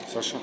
Sascha?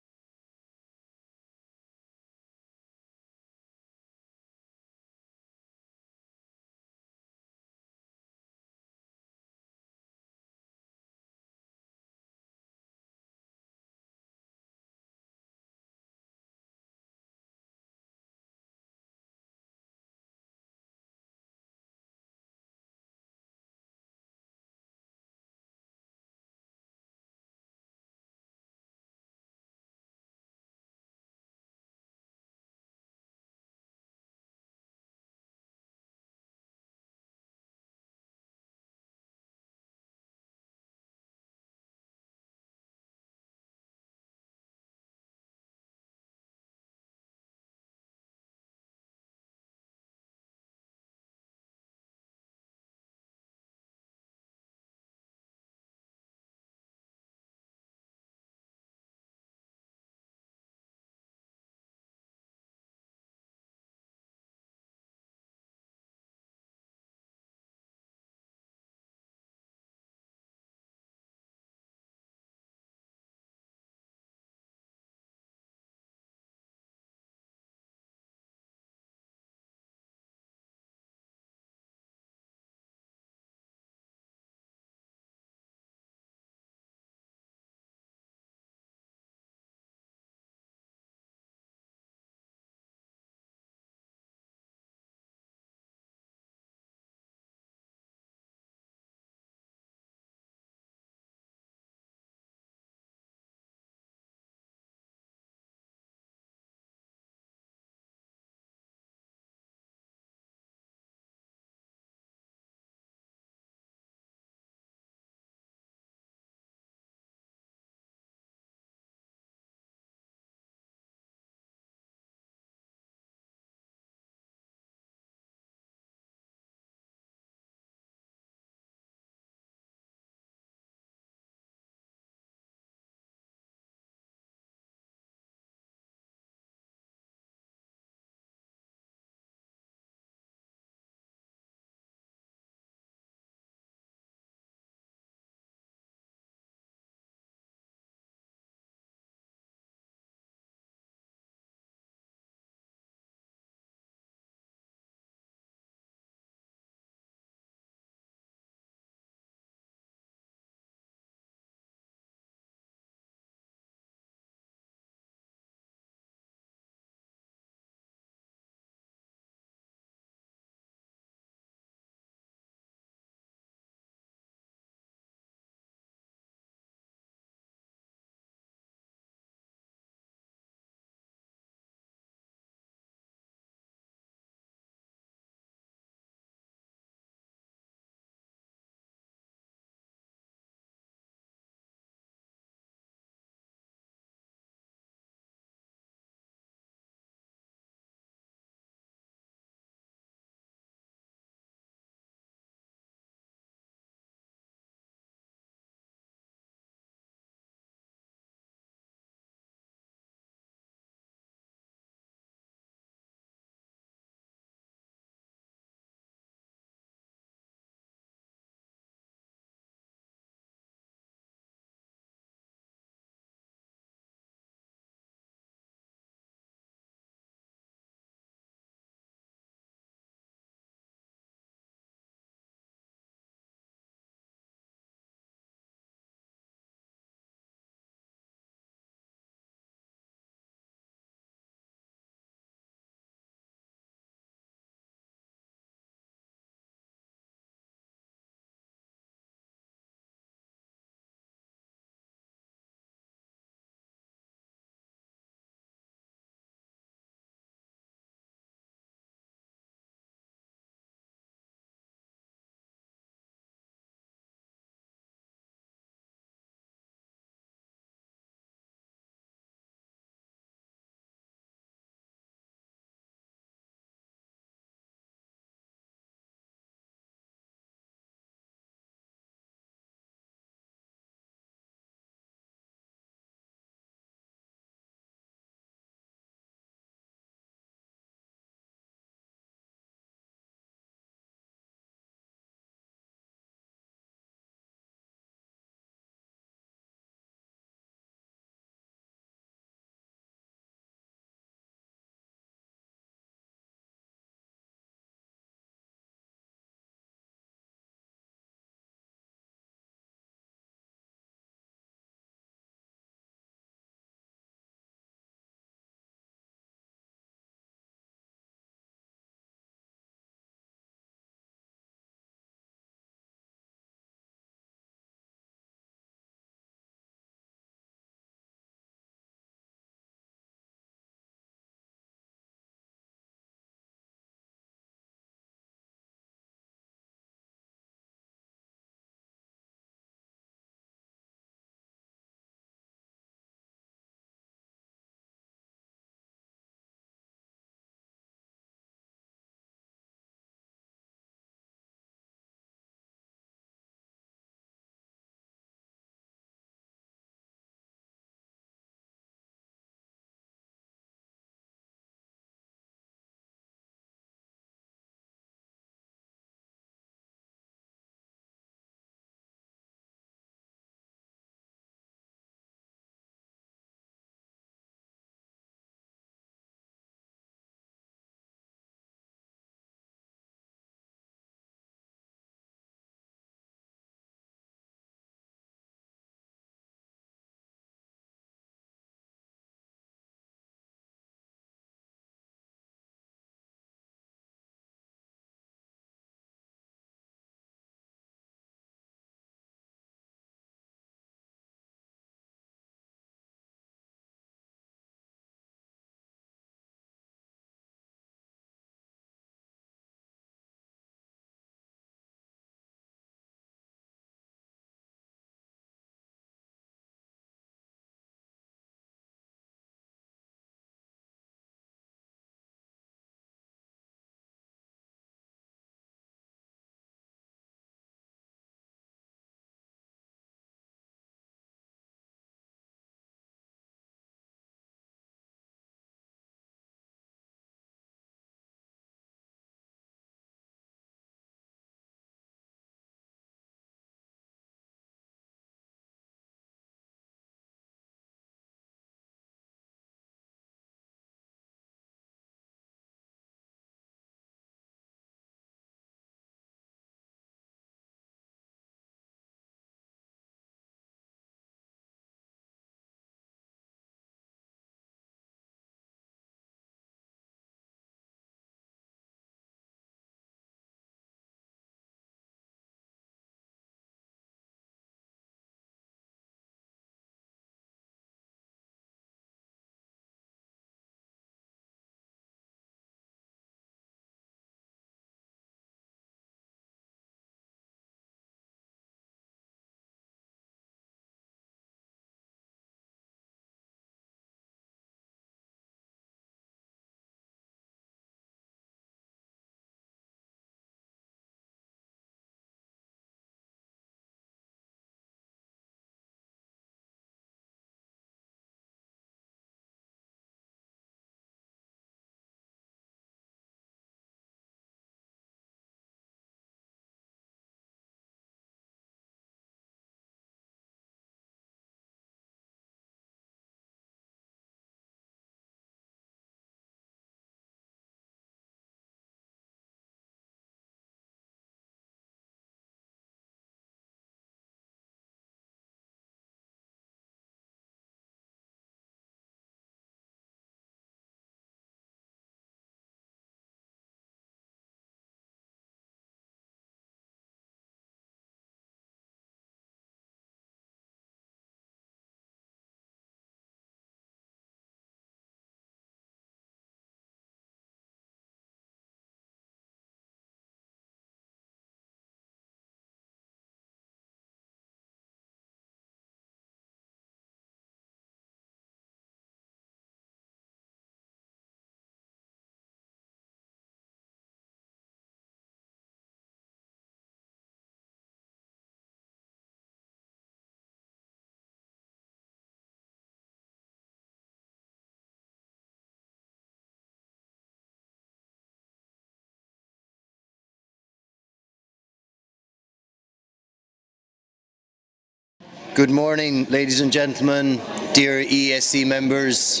Good morning, ladies and gentlemen, dear ESC members,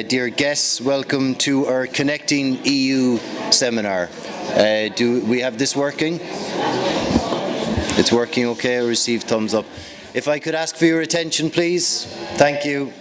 dear guests, welcome to our Connecting EU seminar. Do we have this working? It's working okay, I received thumbs up. If I could ask for your attention, please. Thank you.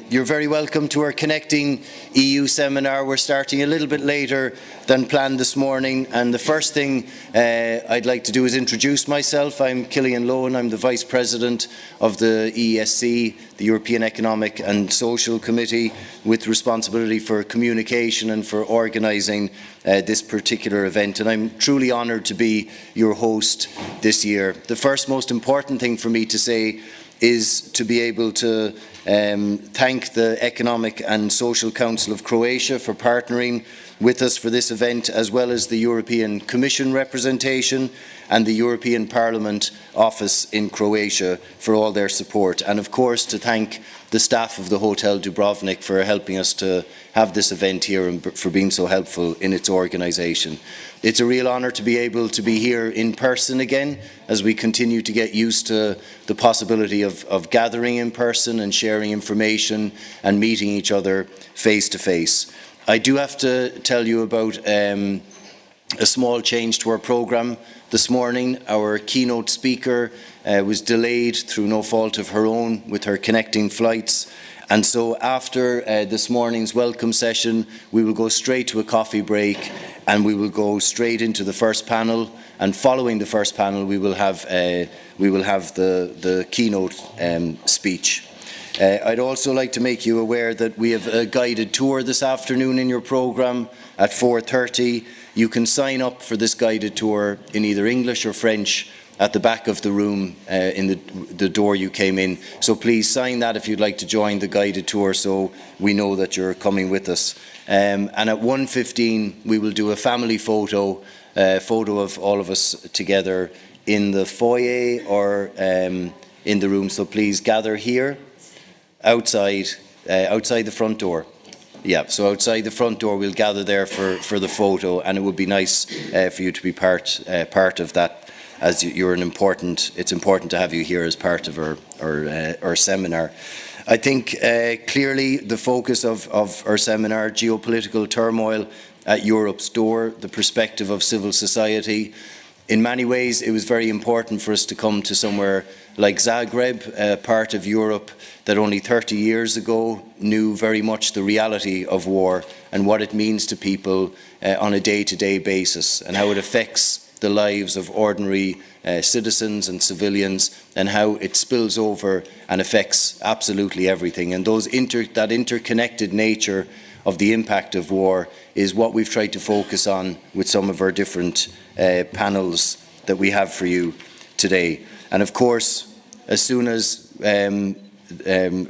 You're very welcome to our Connecting EU seminar. We're starting a little bit later than planned this morning, and the first thing I'd like to do is introduce myself. I'm Cillian Lohan. I'm the Vice President of the ESC, the European Economic and Social Committee, with responsibility for communication and for organising this particular event, and I'm truly honoured to be your host this year. The first most important thing for me to say is to be able to thank the Economic and Social Council of Croatia for partnering with us for this event, as well as the European Commission representation and the European Parliament office in Croatia for all their support, and of course to thank the staff of the Hotel Dubrovnik for helping us to have this event here and for being so helpful in its organisation. It's a real honour to be able to be here in person again as we continue to get used to the possibility of gathering in person and sharing information and meeting each other face to face. I do have to tell you about a small change to our programme this morning. Our keynote speaker was delayed through no fault of her own with her connecting flights. And so after this morning's welcome session, we will go straight to a coffee break and we will go straight into the first panel. And following the first panel, we will have the keynote speech. I'd also like to make you aware that we have a guided tour this afternoon in your programme at 4:30. You can sign up for this guided tour in either English or French at the back of the room in the door you came in. So please sign that if you'd like to join the guided tour so we know that you're coming with us. And at 1:15 we will do a family photo of all of us together in the foyer or in the room. So please gather here outside the front door. Yeah, so outside the front door we'll gather there for the photo, and it would be nice for you to be part of that, as it's important to have you here as part of our seminar. I think clearly the focus of our seminar, Geopolitical Turmoil at Europe's Door, the perspective of civil society. In many ways it was very important for us to come to somewhere like Zagreb, a part of Europe that only 30 years ago knew very much the reality of war and what it means to people on a day-to-day basis, and how it affects the lives of ordinary citizens and civilians, and how it spills over and affects absolutely everything. And that interconnected nature of the impact of war is what we've tried to focus on with some of our different panels that we have for you today. And of course, as soon as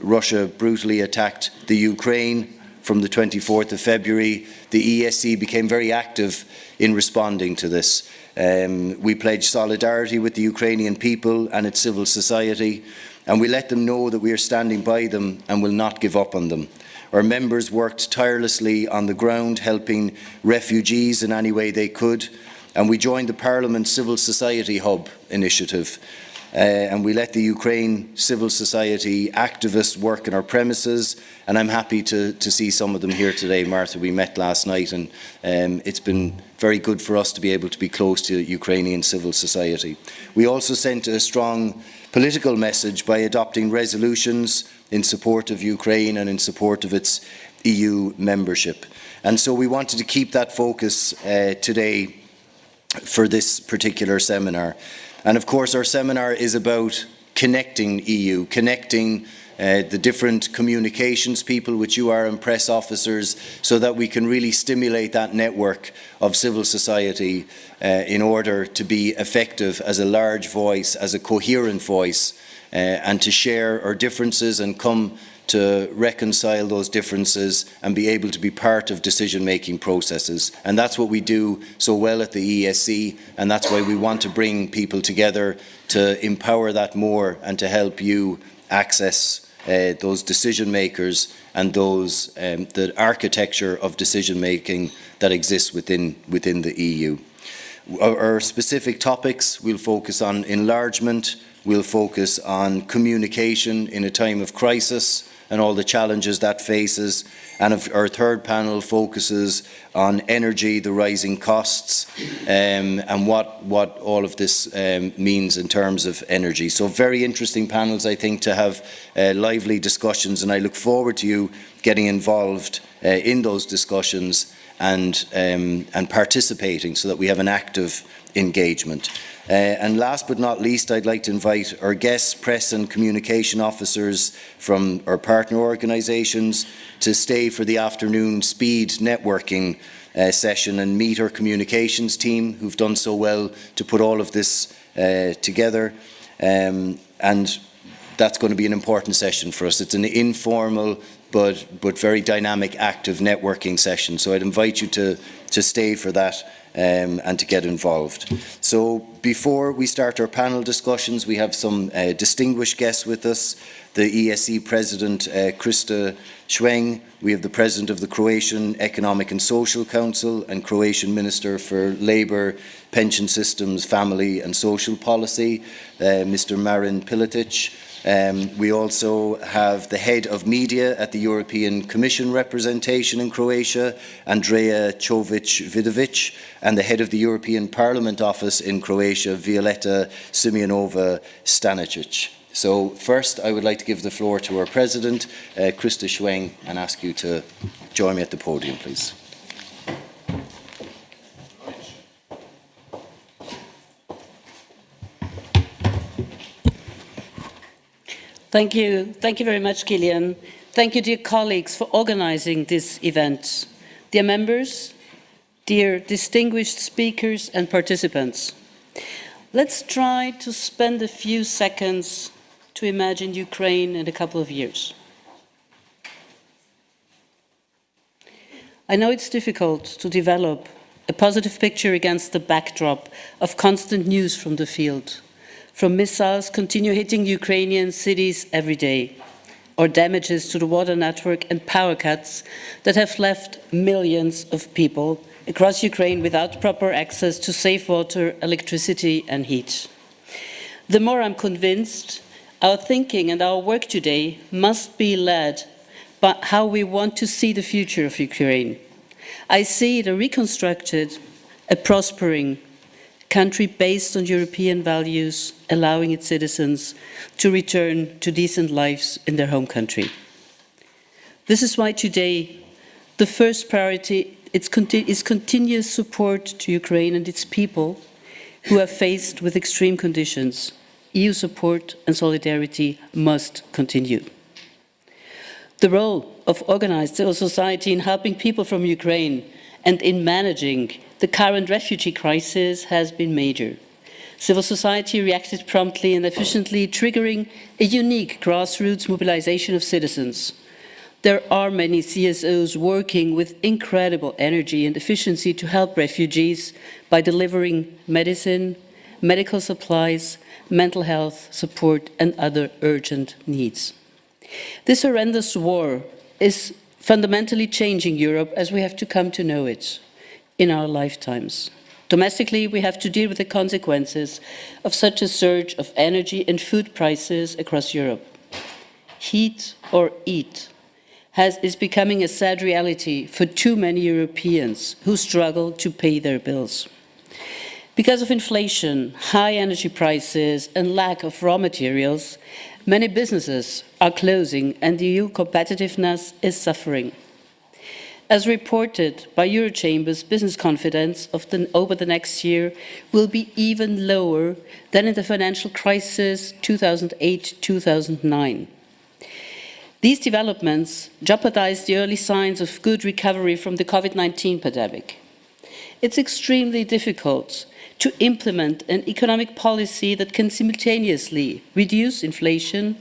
Russia brutally attacked the Ukraine from the 24th of February, the ESC became very active in responding to this. We pledged solidarity with the Ukrainian people and its civil society, and we let them know that we are standing by them and will not give up on them. Our members worked tirelessly on the ground, helping refugees in any way they could, and we joined the Parliament Civil Society Hub initiative. And we let the Ukraine civil society activists work in our premises, and I'm happy to see some of them here today. Martha, we met last night, and it's been very good for us to be able to be close to Ukrainian civil society. We also sent a strong political message by adopting resolutions in support of Ukraine and in support of its EU membership. And so we wanted to keep that focus today for this particular seminar. And of course our seminar is about connecting EU, connecting the different communications people, which you are, and press officers, so that we can really stimulate that network of civil society in order to be effective as a large voice, as a coherent voice, and to share our differences and come to reconcile those differences and be able to be part of decision-making processes. And that's what we do so well at the ESC, and that's why we want to bring people together to empower that more and to help you access those decision makers and those the architecture of decision making that exists within the EU. Our specific topics, we'll focus on enlargement, we'll focus on communication in a time of crisis and all the challenges that faces. And our third panel focuses on energy, the rising costs, and what all of this means in terms of energy. So very interesting panels, I think, to have lively discussions, and I look forward to you getting involved in those discussions and participating so that we have an active engagement. And last but not least, I'd like to invite our guests, press and communication officers from our partner organisations to stay for the afternoon speed networking session and meet our communications team who've done so well to put all of this together. And that's going to be an important session for us. It's an informal but very dynamic, active networking session. So I'd invite you to stay for that and to get involved. So before we start our panel discussions, we have some distinguished guests with us. The ESE President, Krista Schweng. We have the President of the Croatian Economic and Social Council and Croatian Minister for Labour, Pension Systems, Family and Social Policy, Mr. Marin Piletic. We also have the Head of Media at the European Commission representation in Croatia, Andrea Čović-Vidović, and the Head of the European Parliament Office in Croatia, Violeta Simeonova-Stanisic. So first, I would like to give the floor to our President, Krista Schweng, and ask you to join me at the podium, please. Thank you. Thank you very much, Gillian. Thank you, dear colleagues, for organizing this event. Dear members, dear distinguished speakers and participants, let's try to spend a few seconds to imagine Ukraine in a couple of years. I know it's difficult to develop a positive picture against the backdrop of constant news from the field, from missiles continue hitting Ukrainian cities every day, or damages to the water network and power cuts that have left millions of people across Ukraine without proper access to safe water, electricity and heat. The more I'm convinced, our thinking and our work today must be led by how we want to see the future of Ukraine. I see it a reconstructed, a prospering country based on European values, allowing its citizens to return to decent lives in their home country. This is why today the first priority is continuous support to Ukraine and its people who are faced with extreme conditions. EU support and solidarity must continue. The role of organized civil society in helping people from Ukraine and in managing the current refugee crisis has been major. Civil society reacted promptly and efficiently, triggering a unique grassroots mobilization of citizens. There are many CSOs working with incredible energy and efficiency to help refugees by delivering medicine, medical supplies, mental health support and other urgent needs. This horrendous war is fundamentally changing Europe as we have to come to know it in our lifetimes. Domestically, we have to deal with the consequences of such a surge of energy and food prices across Europe. Heat or eat is becoming a sad reality for too many Europeans who struggle to pay their bills. Because of inflation, high energy prices and lack of raw materials, many businesses are closing and the EU competitiveness is suffering. As reported by Eurochamber's business confidence over the next year will be even lower than in the financial crisis 2008-2009. These developments jeopardize the early signs of good recovery from the COVID-19 pandemic. It's extremely difficult to implement an economic policy that can simultaneously reduce inflation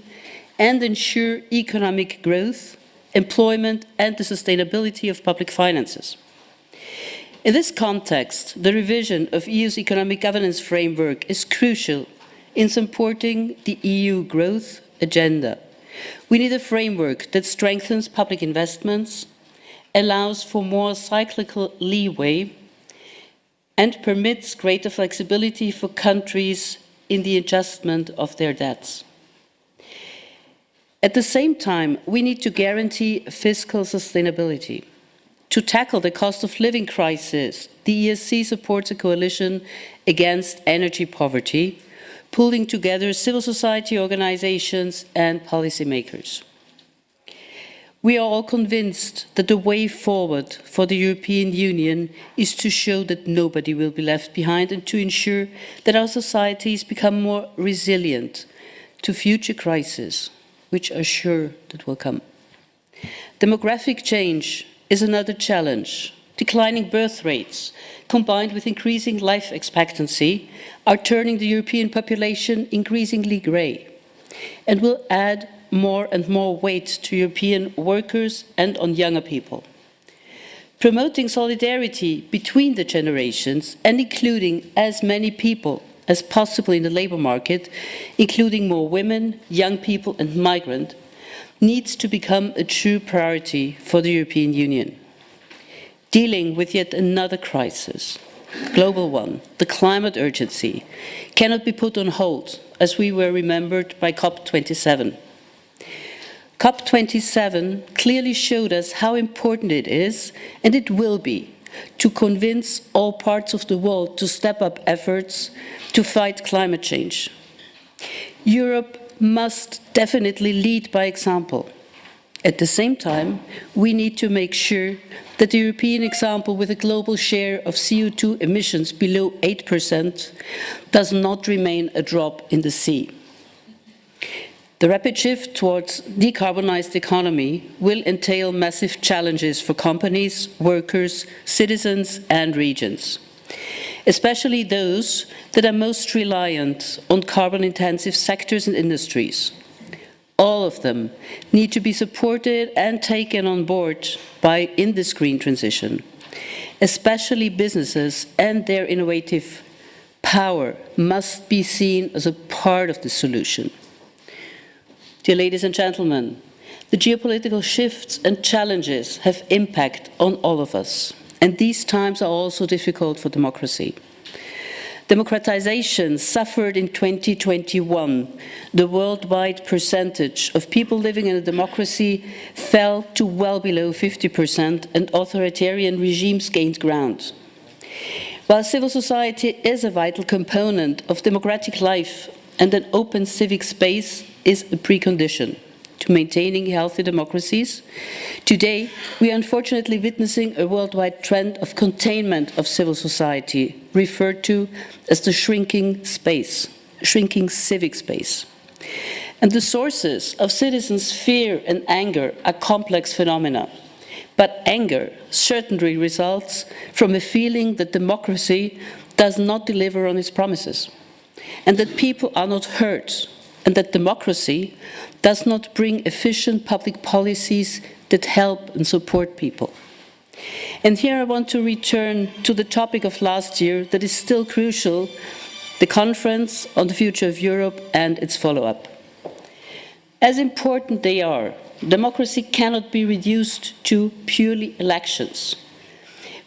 and ensure economic growth, employment and the sustainability of public finances. In this context, the revision of EU's economic governance framework is crucial in supporting the EU growth agenda. We need a framework that strengthens public investments, allows for more cyclical leeway, and permits greater flexibility for countries in the adjustment of their debts. At the same time, we need to guarantee fiscal sustainability. To tackle the cost of living crisis, the ESC supports a coalition against energy poverty, pulling together civil society organizations and policymakers. We are all convinced that the way forward for the European Union is to show that nobody will be left behind and to ensure that our societies become more resilient to future crises, which are sure that will come. Demographic change is another challenge. Declining birth rates, combined with increasing life expectancy, are turning the European population increasingly grey and will add more and more weight to European workers and on younger people. Promoting solidarity between the generations and including as many people as possible in the labour market, including more women, young people and migrants, needs to become a true priority for the European Union. Dealing with yet another crisis, global one, the climate urgency, cannot be put on hold, as we were remembered by COP27. COP27 clearly showed us how important it is, and it will be, to convince all parts of the world to step up efforts to fight climate change. Europe must definitely lead by example. At the same time, we need to make sure that the European example with a global share of CO2 emissions below 8% does not remain a drop in the sea. The rapid shift towards decarbonized economy will entail massive challenges for companies, workers, citizens and regions, especially those that are most reliant on carbon-intensive sectors and industries. All of them need to be supported and taken on board in this green transition. Especially businesses and their innovative power must be seen as a part of the solution. Dear ladies and gentlemen, the geopolitical shifts and challenges have impact on all of us, and these times are also difficult for democracy. Democratization suffered in 2021. The worldwide percentage of people living in a democracy fell to well below 50%, and authoritarian regimes gained ground. While civil society is a vital component of democratic life, and an open civic space is a precondition to maintaining healthy democracies, today we are unfortunately witnessing a worldwide trend of containment of civil society, referred to as the shrinking civic space. And the sources of citizens' fear and anger are complex phenomena. But anger certainly results from a feeling that democracy does not deliver on its promises, and that people are not heard, and that democracy does not bring efficient public policies that help and support people. And here I want to return to the topic of last year that is still crucial, the Conference on the Future of Europe and its follow-up. As important they are, democracy cannot be reduced to purely elections.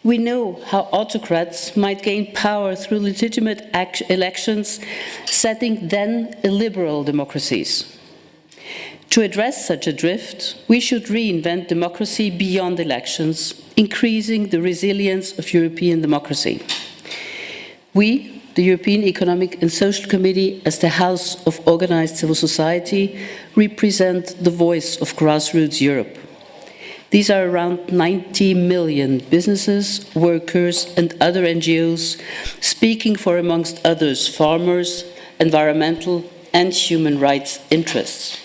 We know how autocrats might gain power through legitimate elections, setting then illiberal democracies. To address such a drift, we should reinvent democracy beyond elections, increasing the resilience of European democracy. We, the European Economic and Social Committee, as the House of Organized Civil Society, represent the voice of grassroots Europe. These are around 90 million businesses, workers and other NGOs speaking for, amongst others, farmers, environmental and human rights interests.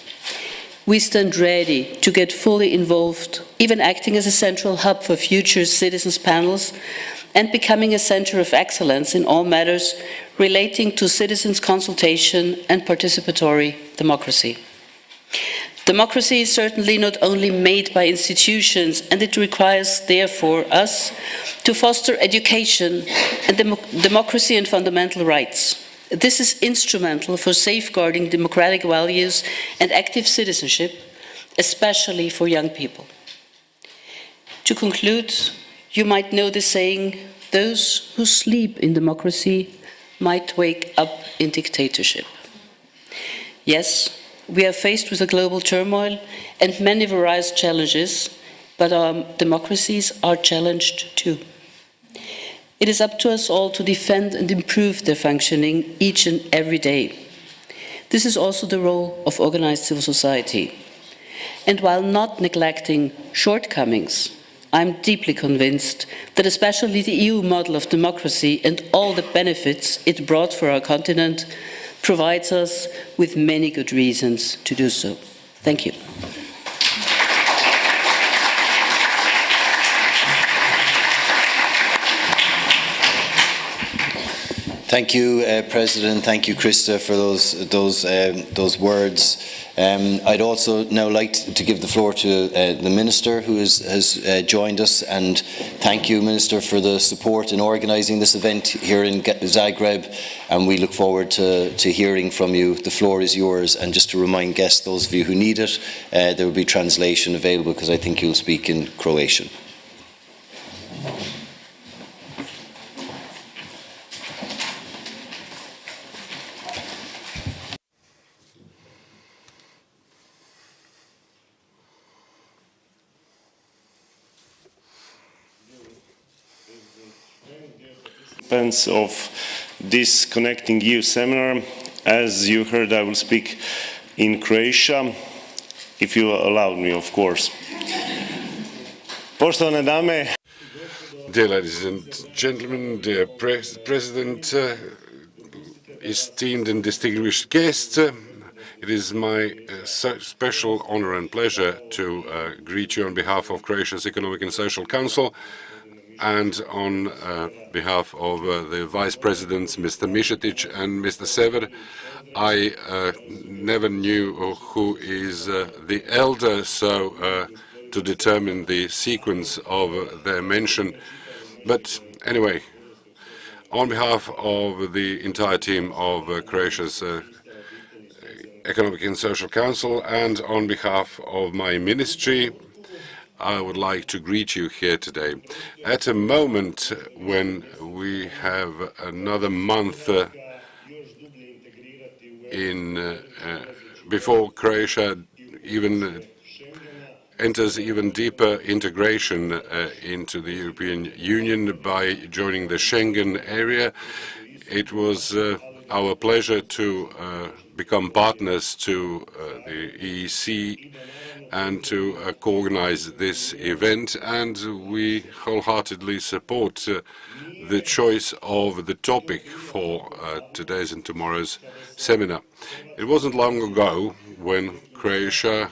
We stand ready to get fully involved, even acting as a central hub for future citizens' panels and becoming a centre of excellence in all matters relating to citizens' consultation and participatory democracy. Democracy is certainly not only made by institutions, and it requires, therefore, us to foster education and democracy and fundamental rights. This is instrumental for safeguarding democratic values and active citizenship, especially for young people. To conclude, you might know the saying, those who sleep in democracy might wake up in dictatorship. Yes, we are faced with a global turmoil and many various challenges, but our democracies are challenged too. It is up to us all to defend and improve their functioning each and every day. This is also the role of organized civil society. And while not neglecting shortcomings, I'm deeply convinced that especially the EU model of democracy and all the benefits it brought for our continent provides us with many good reasons to do so. Thank you. Thank you, President. Thank you, Krista, for those words. I'd also now like to give the floor to the Minister who has joined us, and thank you, Minister, for the support in organising this event here in Zagreb, and we look forward to hearing from you. The floor is yours, and just to remind guests, those of you who need it, there will be translation available because I think you'll speak in Croatian. Of this Connecting EU seminar. As you heard, I will speak in Croatia, if you allow me, of course. Poštovane dame. Dear ladies and gentlemen, dear President, esteemed and distinguished guests, it is my special honor and pleasure to greet you on behalf of Croatia's Economic and Social Council and on behalf of the Vice Presidents, Mr. Mišetić and Mr. Sever. I never knew who is the elder, so to determine the sequence of their mention. But anyway, on behalf of the entire team of Croatia's Economic and Social Council and on behalf of my ministry, I would like to greet you here today. At a moment when we have another month before Croatia even enters even deeper integration into the European Union by joining the Schengen area, it was our pleasure to become partners to the EEC and to co-organize this event, and we wholeheartedly support the choice of the topic for today's and tomorrow's seminar. It wasn't long ago when Croatia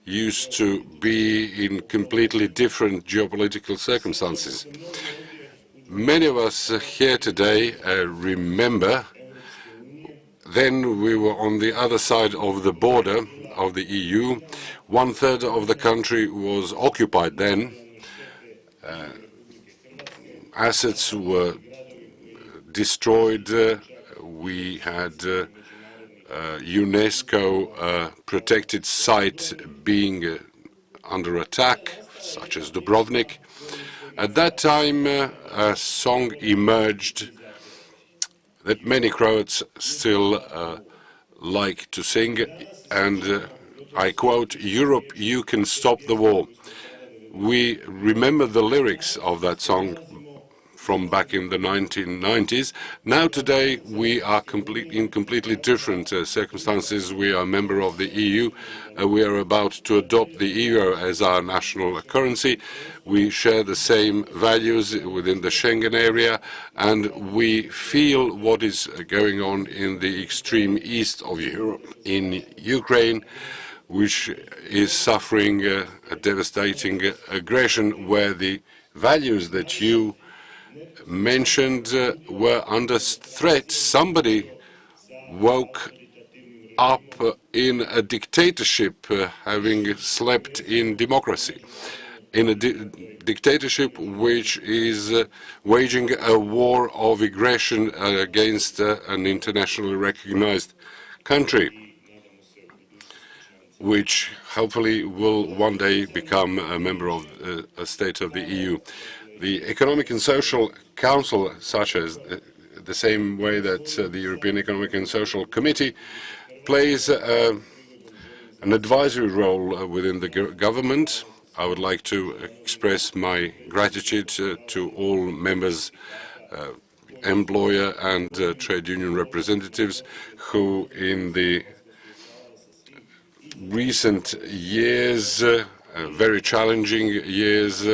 used to be in completely different geopolitical circumstances. Many of us here today remember then we were on the other side of the border of the EU. 1/3 of the country was occupied then. Assets were destroyed. We had UNESCO protected site being under attack, such as Dubrovnik. At that time, a song emerged that many Croats still like to sing, and I quote, "Europe, you can stop the war." We remember the lyrics of that song from back in the 1990s. Now today we are in completely different circumstances. We are a member of the EU. We are about to adopt the euro as our national currency. We share the same values within the Schengen area, and we feel what is going on in the extreme east of Europe, in Ukraine, which is suffering a devastating aggression, where the values that you mentioned were under threat. Somebody woke up in a dictatorship, having slept in democracy, in a dictatorship which is waging a war of aggression against an internationally recognized country, which hopefully will one day become a member of a state of the EU. The Economic and Social Council, such as the same way that the European Economic and Social Committee plays an advisory role within the government. I would like to express my gratitude to all members, employer and trade union representatives who in the recent years, very challenging years,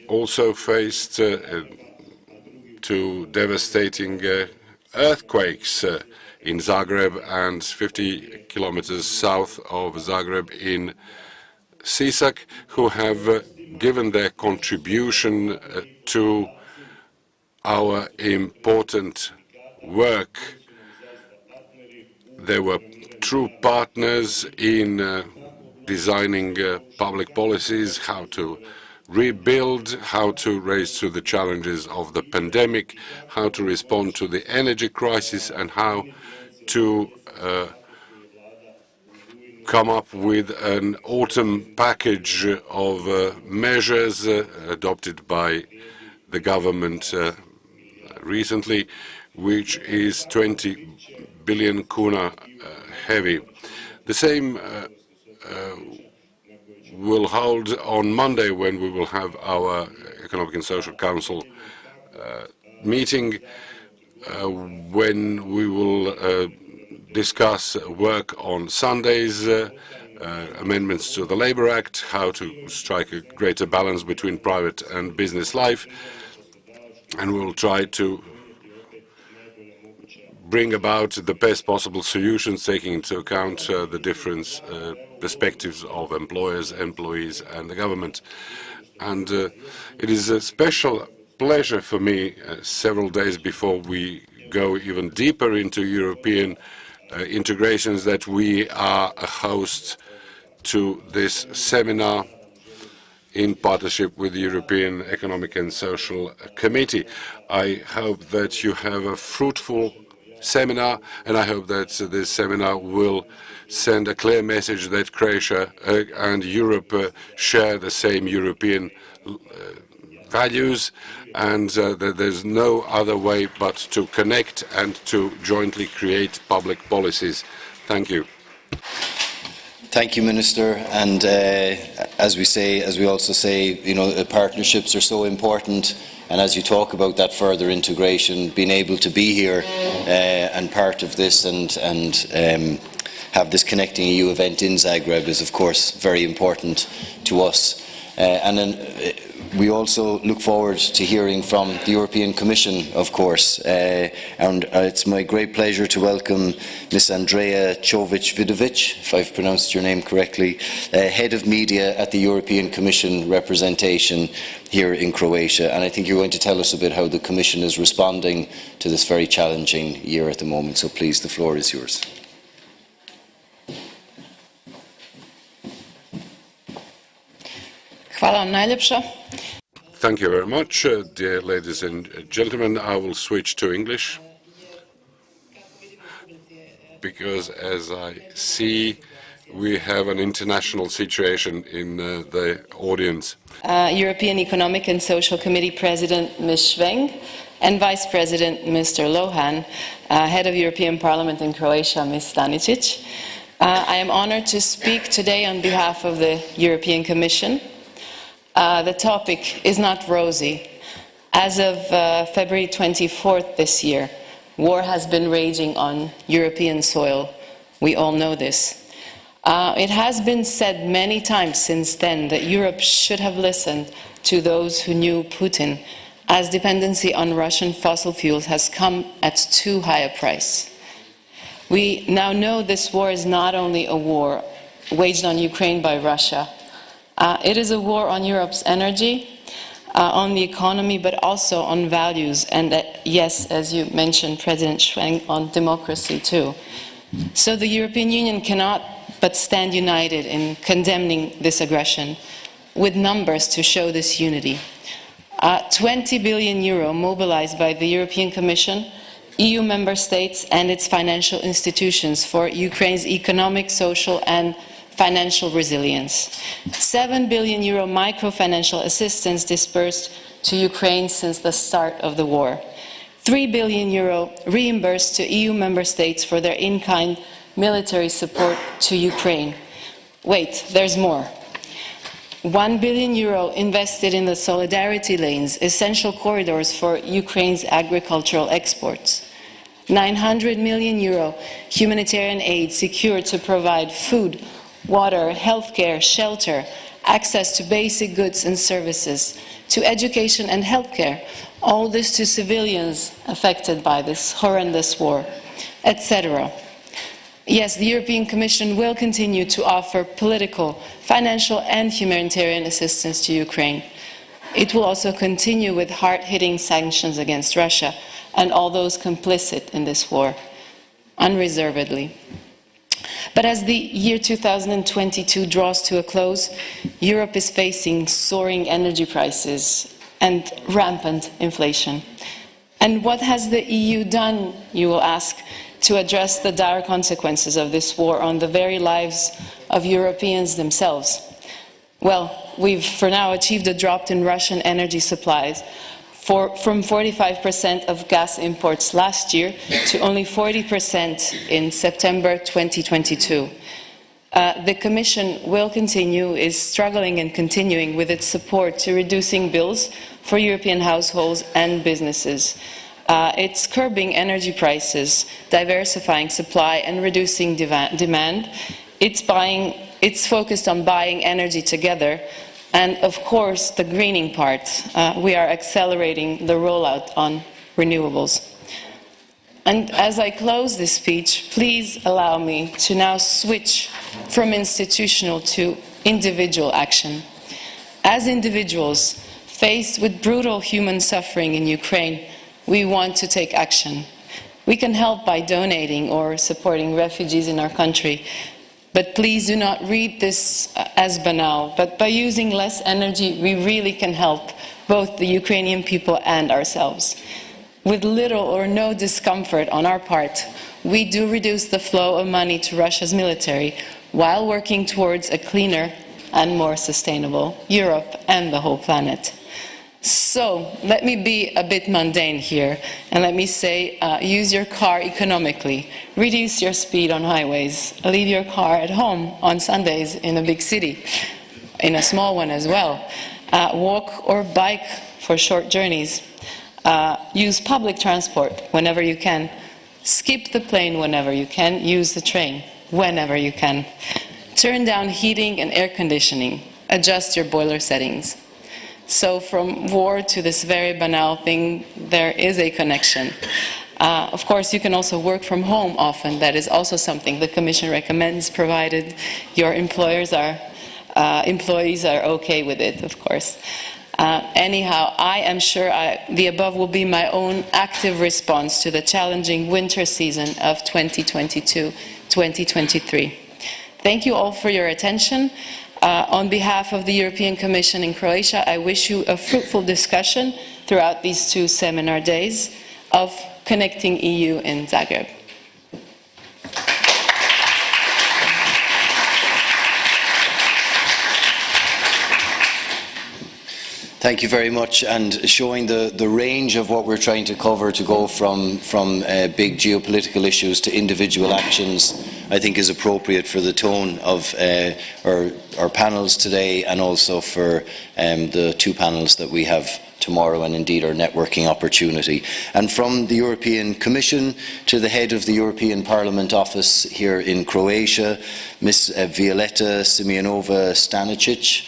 also faced two devastating earthquakes in Zagreb and 50 kilometers south of Zagreb in Sisak, who have given their contribution to our important work. They were true partners in designing public policies, how to rebuild, how to raise to the challenges of the pandemic, how to respond to the energy crisis, and how to come up with an autumn package of measures adopted by the government recently, which is 20 billion kuna heavy. The same will hold on Monday when we will have our Economic and Social Council meeting, when we will discuss work on Sundays, amendments to the Labour Act, how to strike a greater balance between private and business life, and we will try to bring about the best possible solutions, taking into account the different perspectives of employers, employees, and the government. And it is a special pleasure for me, several days before we go even deeper into European integrations, that we are a host to this seminar in partnership with the European Economic and Social Committee. I hope that you have a fruitful seminar, and I hope that this seminar will send a clear message that Croatia and Europe share the same European values, and that there's no other way but to connect and to jointly create public policies. Thank you. Thank you, Minister. And as we also say, you know, partnerships are so important. And as you talk about that further integration, being able to be here and part of this and have this Connecting EU event in Zagreb is, of course, very important to us. And then we also look forward to hearing from the European Commission, of course. And it's my great pleasure to welcome Ms. Andrea Čović-Vidović, if I've pronounced your name correctly, Head of Media at the European Commission representation here in Croatia. And I think you're going to tell us a bit how the Commission is responding to this very challenging year at the moment. So please, the floor is yours. Hvala vam najljepša. Thank you very much, dear ladies and gentlemen. I will switch to English because, as I see, we have an international situation in the audience. European Economic and Social Committee President Ms. Schwenk and Vice President Mr. Lohan, Head of European Parliament in Croatia Ms. Stanicic. I am honored to speak today on behalf of the European Commission. The topic is not rosy. As of February 24th this year, war has been raging on European soil. We all know this. It has been said many times since then that Europe should have listened to those who knew Putin, as dependency on Russian fossil fuels has come at too high a price. We now know this war is not only a war waged on Ukraine by Russia. It is a war on Europe's energy, on the economy, but also on values, and yes, as you mentioned, President Schwenk, on democracy too. So the European Union cannot but stand united in condemning this aggression, with numbers to show this unity. 20 billion euro mobilized by the European Commission, EU member states and its financial institutions for Ukraine's economic, social and financial resilience. 7 billion euro microfinancial assistance dispersed to Ukraine since the start of the war. 3 billion euro reimbursed to EU member states for their in-kind military support to Ukraine. Wait, there's more. 1 billion euro invested in the solidarity lanes, essential corridors for Ukraine's agricultural exports. 900 million euro humanitarian aid secured to provide food, water, healthcare, shelter, access to basic goods and services, to education and healthcare, all this to civilians affected by this horrendous war, etc. Yes, the European Commission will continue to offer political, financial and humanitarian assistance to Ukraine. It will also continue with hard-hitting sanctions against Russia and all those complicit in this war, unreservedly. But as the year 2022 draws to a close, Europe is facing soaring energy prices and rampant inflation. And what has the EU done, you will ask, to address the dire consequences of this war on the very lives of Europeans themselves? Well, we've for now achieved a drop in Russian energy supplies from 45% of gas imports last year to only 40% in September 2022. The Commission will continue, is struggling and continuing with its support to reducing bills for European households and businesses. It's curbing energy prices, diversifying supply and reducing demand. It's focused on buying energy together. And of course, the greening part. We are accelerating the rollout on renewables. And as I close this speech, please allow me to now switch from institutional to individual action. As individuals faced with brutal human suffering in Ukraine, we want to take action. We can help by donating or supporting refugees in our country. But please do not read this as banal. But by using less energy, we really can help both the Ukrainian people and ourselves. With little or no discomfort on our part, we do reduce the flow of money to Russia's military while working towards a cleaner and more sustainable Europe and the whole planet. So, let me be a bit mundane here, and let me say, use your car economically, reduce your speed on highways, leave your car at home on Sundays in a big city, in a small one as well, walk or bike for short journeys, use public transport whenever you can, skip the plane whenever you can, use the train whenever you can, turn down heating and air conditioning, adjust your boiler settings. So from war to this very banal thing, there is a connection. Of course, you can also work from home often. That is also something the Commission recommends, provided your employees are okay with it, of course. Anyhow, I am sure the above will be my own active response to the challenging winter season of 2022-2023. Thank you all for your attention. On behalf of the European Commission in Croatia, I wish you a fruitful discussion throughout these 2 seminar days of Connecting EU in Zagreb. Thank you very much, and showing the range of what we're trying to cover, to go from big geopolitical issues to individual actions, I think is appropriate for the tone of our panels today, and also for the 2 panels that we have tomorrow, and indeed our networking opportunity. And from the European Commission to the head of the European Parliament office here in Croatia, Ms. Violeta Simeonova-Stanicic,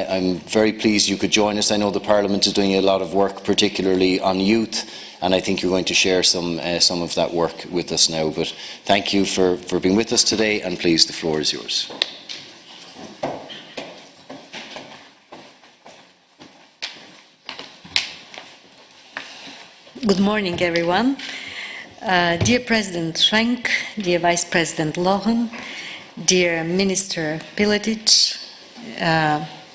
I'm very pleased you could join us. I know the Parliament is doing a lot of work, particularly on youth, and I think you're going to share some of that work with us now. But thank you for being with us today, and please, the floor is yours. Good morning, everyone. Dear President Schwenk, dear Vice President Lohan, dear Minister Piletić,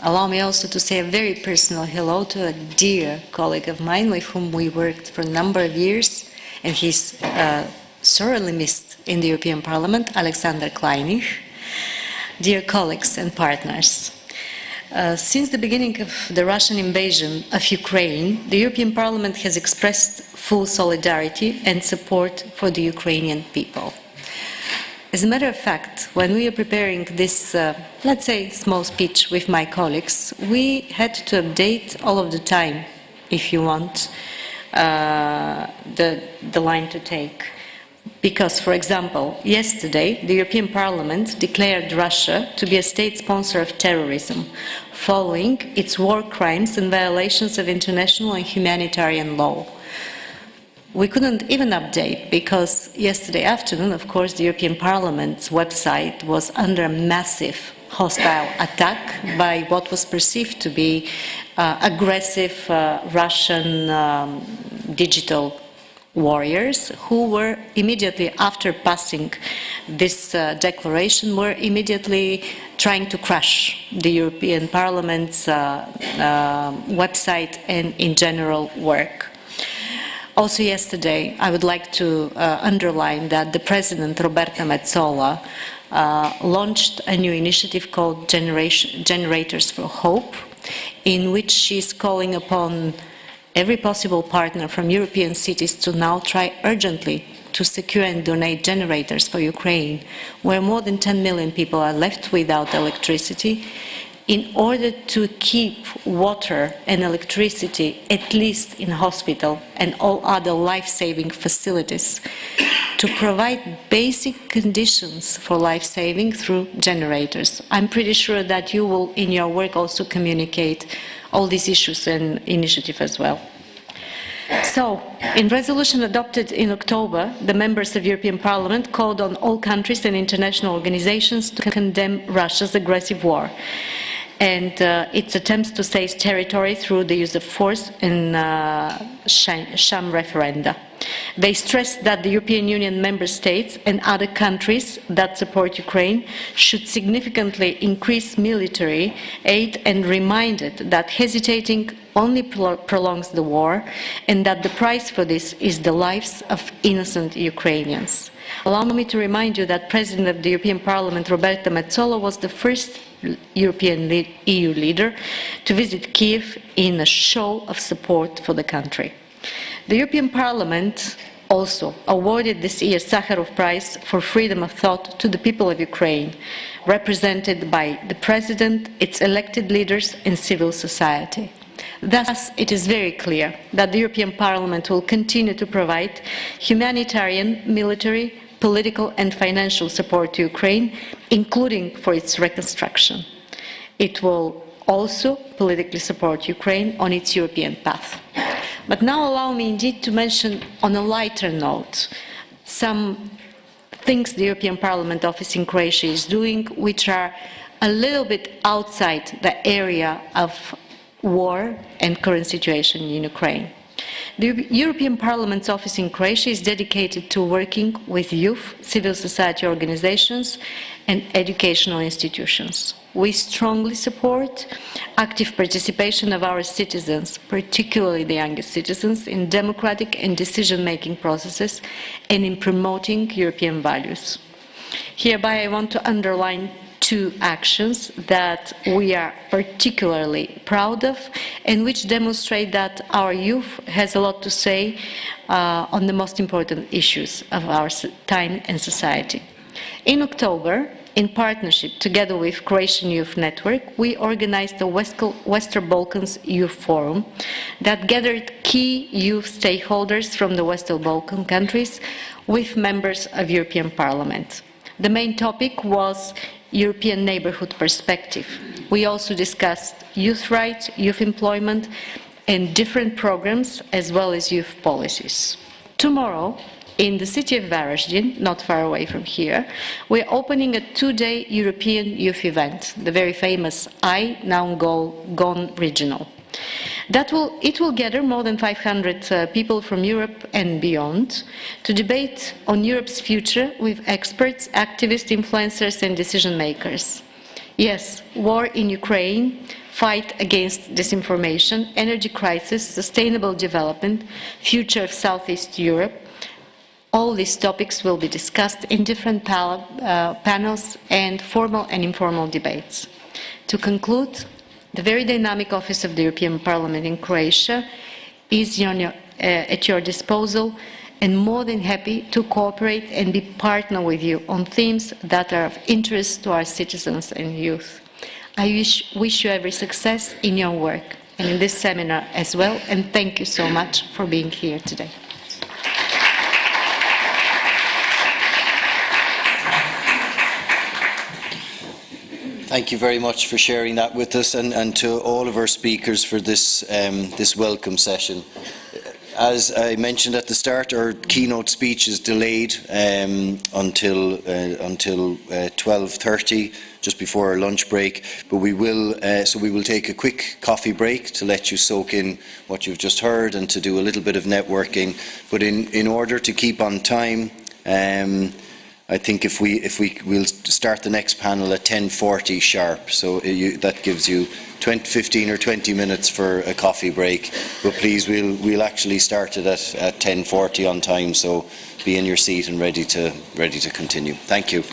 allow me also to say a very personal hello to a dear colleague of mine with whom we worked for a number of years, and he's sorely missed in the European Parliament, Alexander Kleinich. dear colleagues and partners. Since the beginning of the Russian invasion of Ukraine, the European Parliament has expressed full solidarity and support for the Ukrainian people. As a matter of fact, when we were preparing this, let's say, small speech with my colleagues, we had to update all of the time, if you want, the line to take. Because, for example, yesterday, the European Parliament declared Russia to be a state sponsor of terrorism, following its war crimes and violations of international and humanitarian law. We couldn't even update because yesterday afternoon, of course, the European Parliament's website was under a massive hostile attack by what was perceived to be aggressive Russian digital warriors who were immediately after passing this declaration were immediately trying to crash the European Parliament's website and in general work. Also yesterday, I would like to underline that the President, Roberta Metsola, launched a new initiative called Generators for Hope, in which she is calling upon every possible partner from European cities to now try urgently to secure and donate generators for Ukraine, where more than 10 million people are left without electricity, in order to keep water and electricity, at least in hospital and all other life-saving facilities, to provide basic conditions for life-saving through generators. I'm pretty sure that you will, in your work, also communicate all these issues and initiative as well. So, in resolution adopted in October, the members of European Parliament called on all countries and international organizations to condemn Russia's aggressive war and its attempts to seize territory through the use of force in sham referenda. They stressed that the European Union member states and other countries that support Ukraine should significantly increase military aid and reminded that hesitating only prolongs the war and that the price for this is the lives of innocent Ukrainians. Allow me to remind you that President of the European Parliament, Roberta Metsola, was the first European EU leader to visit Kiev in a show of support for the country. The European Parliament also awarded this year's Sakharov Prize for Freedom of Thought to the people of Ukraine, represented by the President, its elected leaders and civil society. Thus, it is very clear that the European Parliament will continue to provide humanitarian, military, political and financial support to Ukraine, including for its reconstruction. It will also politically support Ukraine on its European path. But now allow me indeed to mention on a lighter note some things the European Parliament office in Croatia is doing which are a little bit outside the area of war and current situation in Ukraine. The European Parliament's office in Croatia is dedicated to working with youth, civil society organizations and educational institutions. We strongly support active participation of our citizens, particularly the youngest citizens, in democratic and decision-making processes and in promoting European values. Hereby I want to underline two actions that we are particularly proud of and which demonstrate that our youth has a lot to say on the most important issues of our time and society. In October, in partnership together with Croatian Youth Network, we organized the Western Balkans Youth Forum that gathered key youth stakeholders from the Western Balkan countries with members of European Parliament. The main topic was European neighborhood perspective. We also discussed youth rights, youth employment, and different programs, as well as youth policies. Tomorrow, in the city of Varaždin, not far away from here, we're opening a two-day European youth event, the very famous I Now Gone Regional. It will gather more than 500 people from Europe and beyond to debate on Europe's future with experts, activists, influencers and decision makers. Yes, war in Ukraine, fight against disinformation, energy crisis, sustainable development, future of Southeast Europe, All these topics will be discussed in different panels and formal and informal debates. To conclude, the very dynamic Office of the European Parliament in Croatia is at your disposal and more than happy to cooperate and be partner with you on themes that are of interest to our citizens and youth. I wish you every success in your work and in this seminar as well, and thank you so much for being here today. Thank you very much for sharing that with us, and to all of our speakers for this, this welcome session. As I mentioned at the start, our keynote speech is delayed until 12:30, just before our lunch break. But we will take a quick coffee break to let you soak in what you've just heard and to do a little bit of networking. But in order to keep on time, I think we'll start the next panel at 10:40 sharp. So that gives you 15 or 20 minutes for a coffee break. But please, we'll actually start it at 10:40 on time. So be in your seat and ready to continue. Thank you.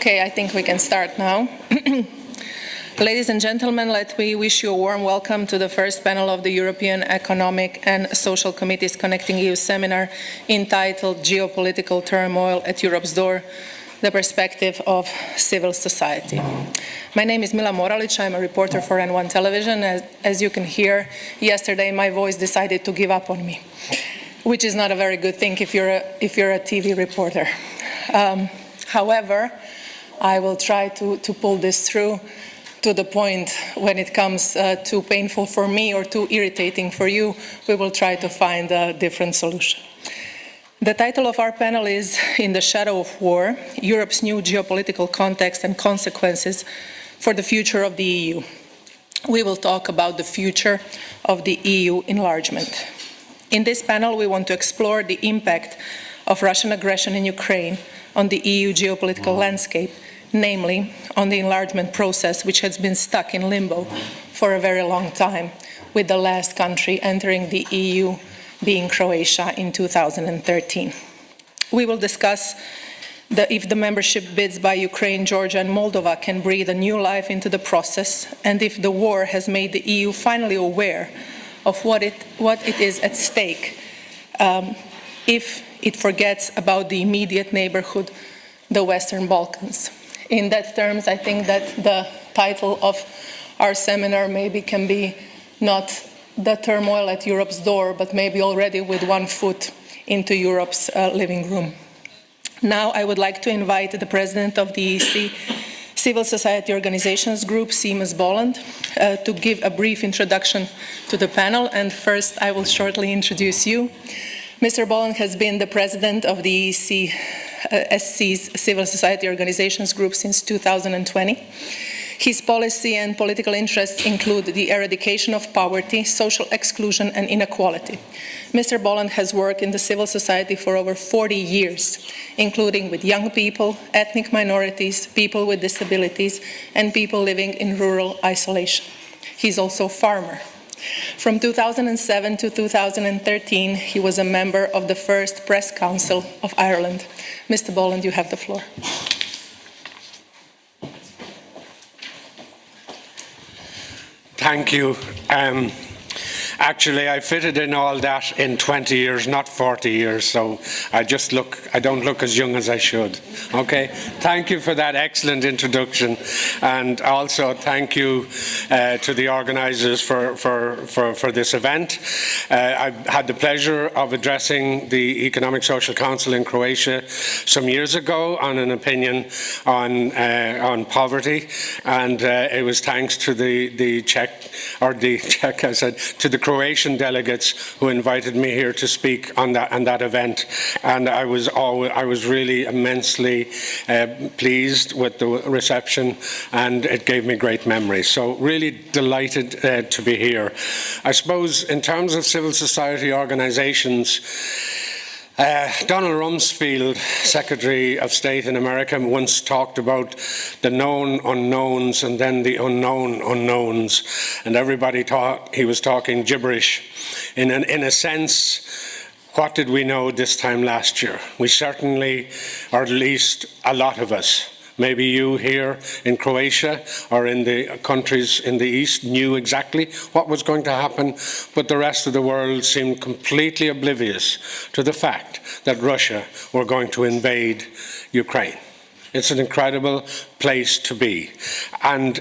Okay, I think we can start now. Ladies and gentlemen, let me wish you a warm welcome to the first panel of the European Economic and Social Committee's Connecting EU seminar entitled Geopolitical Turmoil at Europe's Door, the Perspective of Civil Society. My name is Mila Moralic. I'm a reporter for N1 Television. As you can hear, yesterday my voice decided to give up on me, which is not a very good thing if you're a TV reporter. However, I will try to pull this through to the point when it comes too painful for me or too irritating for you. We will try to find a different solution. The title of our panel is In the Shadow of War, Europe's New Geopolitical Context and Consequences for the Future of the EU. We will talk about the future of the EU enlargement. In this panel, we want to explore the impact of Russian aggression in Ukraine on the EU geopolitical landscape, namely on the enlargement process, which has been stuck in limbo for a very long time, with the last country entering the EU being Croatia in 2013. We will discuss if the membership bids by Ukraine, Georgia and Moldova can breathe a new life into the process, and if the war has made the EU finally aware of what it is at stake, if it forgets about the immediate neighborhood, the Western Balkans. In that terms, I think that the title of our seminar maybe can be not the turmoil at Europe's door, but maybe already with one foot into Europe's living room. Now I would like to invite the president of the EC Civil Society Organizations Group, Seamus Bolland, to give a brief introduction to the panel. And first, I will shortly introduce you. Mr. Bolland has been the president of the SC's Civil Society Organizations Group since 2020. His policy and political interests include the eradication of poverty, social exclusion and inequality. Mr. Bolland has worked in the civil society for over 40 years, including with young people, ethnic minorities, people with disabilities, and people living in rural isolation. He's also a farmer. From 2007 to 2013, he was a member of the first Press Council of Ireland. Mr. Bolland, you have the floor. Thank you. Actually, I fitted in all that in 20 years, not 40 years, so I don't look as young as I should. Okay? Thank you for that excellent introduction, and also thank you to the organisers for this event. I've had the pleasure of addressing the Economic Social Council in Croatia some years ago on an opinion on poverty, and it was thanks to the Croatian delegates who invited me here to speak on that event, and I was really immensely pleased with the reception, and it gave me great memories. So really delighted to be here. I suppose in terms of civil society organizations, Donald Rumsfeld, Secretary of State in America, once talked about the known unknowns and then the unknown unknowns, and everybody thought he was talking gibberish. In a sense, what did we know this time last year? We certainly, or at least a lot of us, maybe you here in Croatia or in the countries in the East knew exactly what was going to happen, but the rest of the world seemed completely oblivious to the fact that Russia were going to invade Ukraine. It's an incredible place to be. And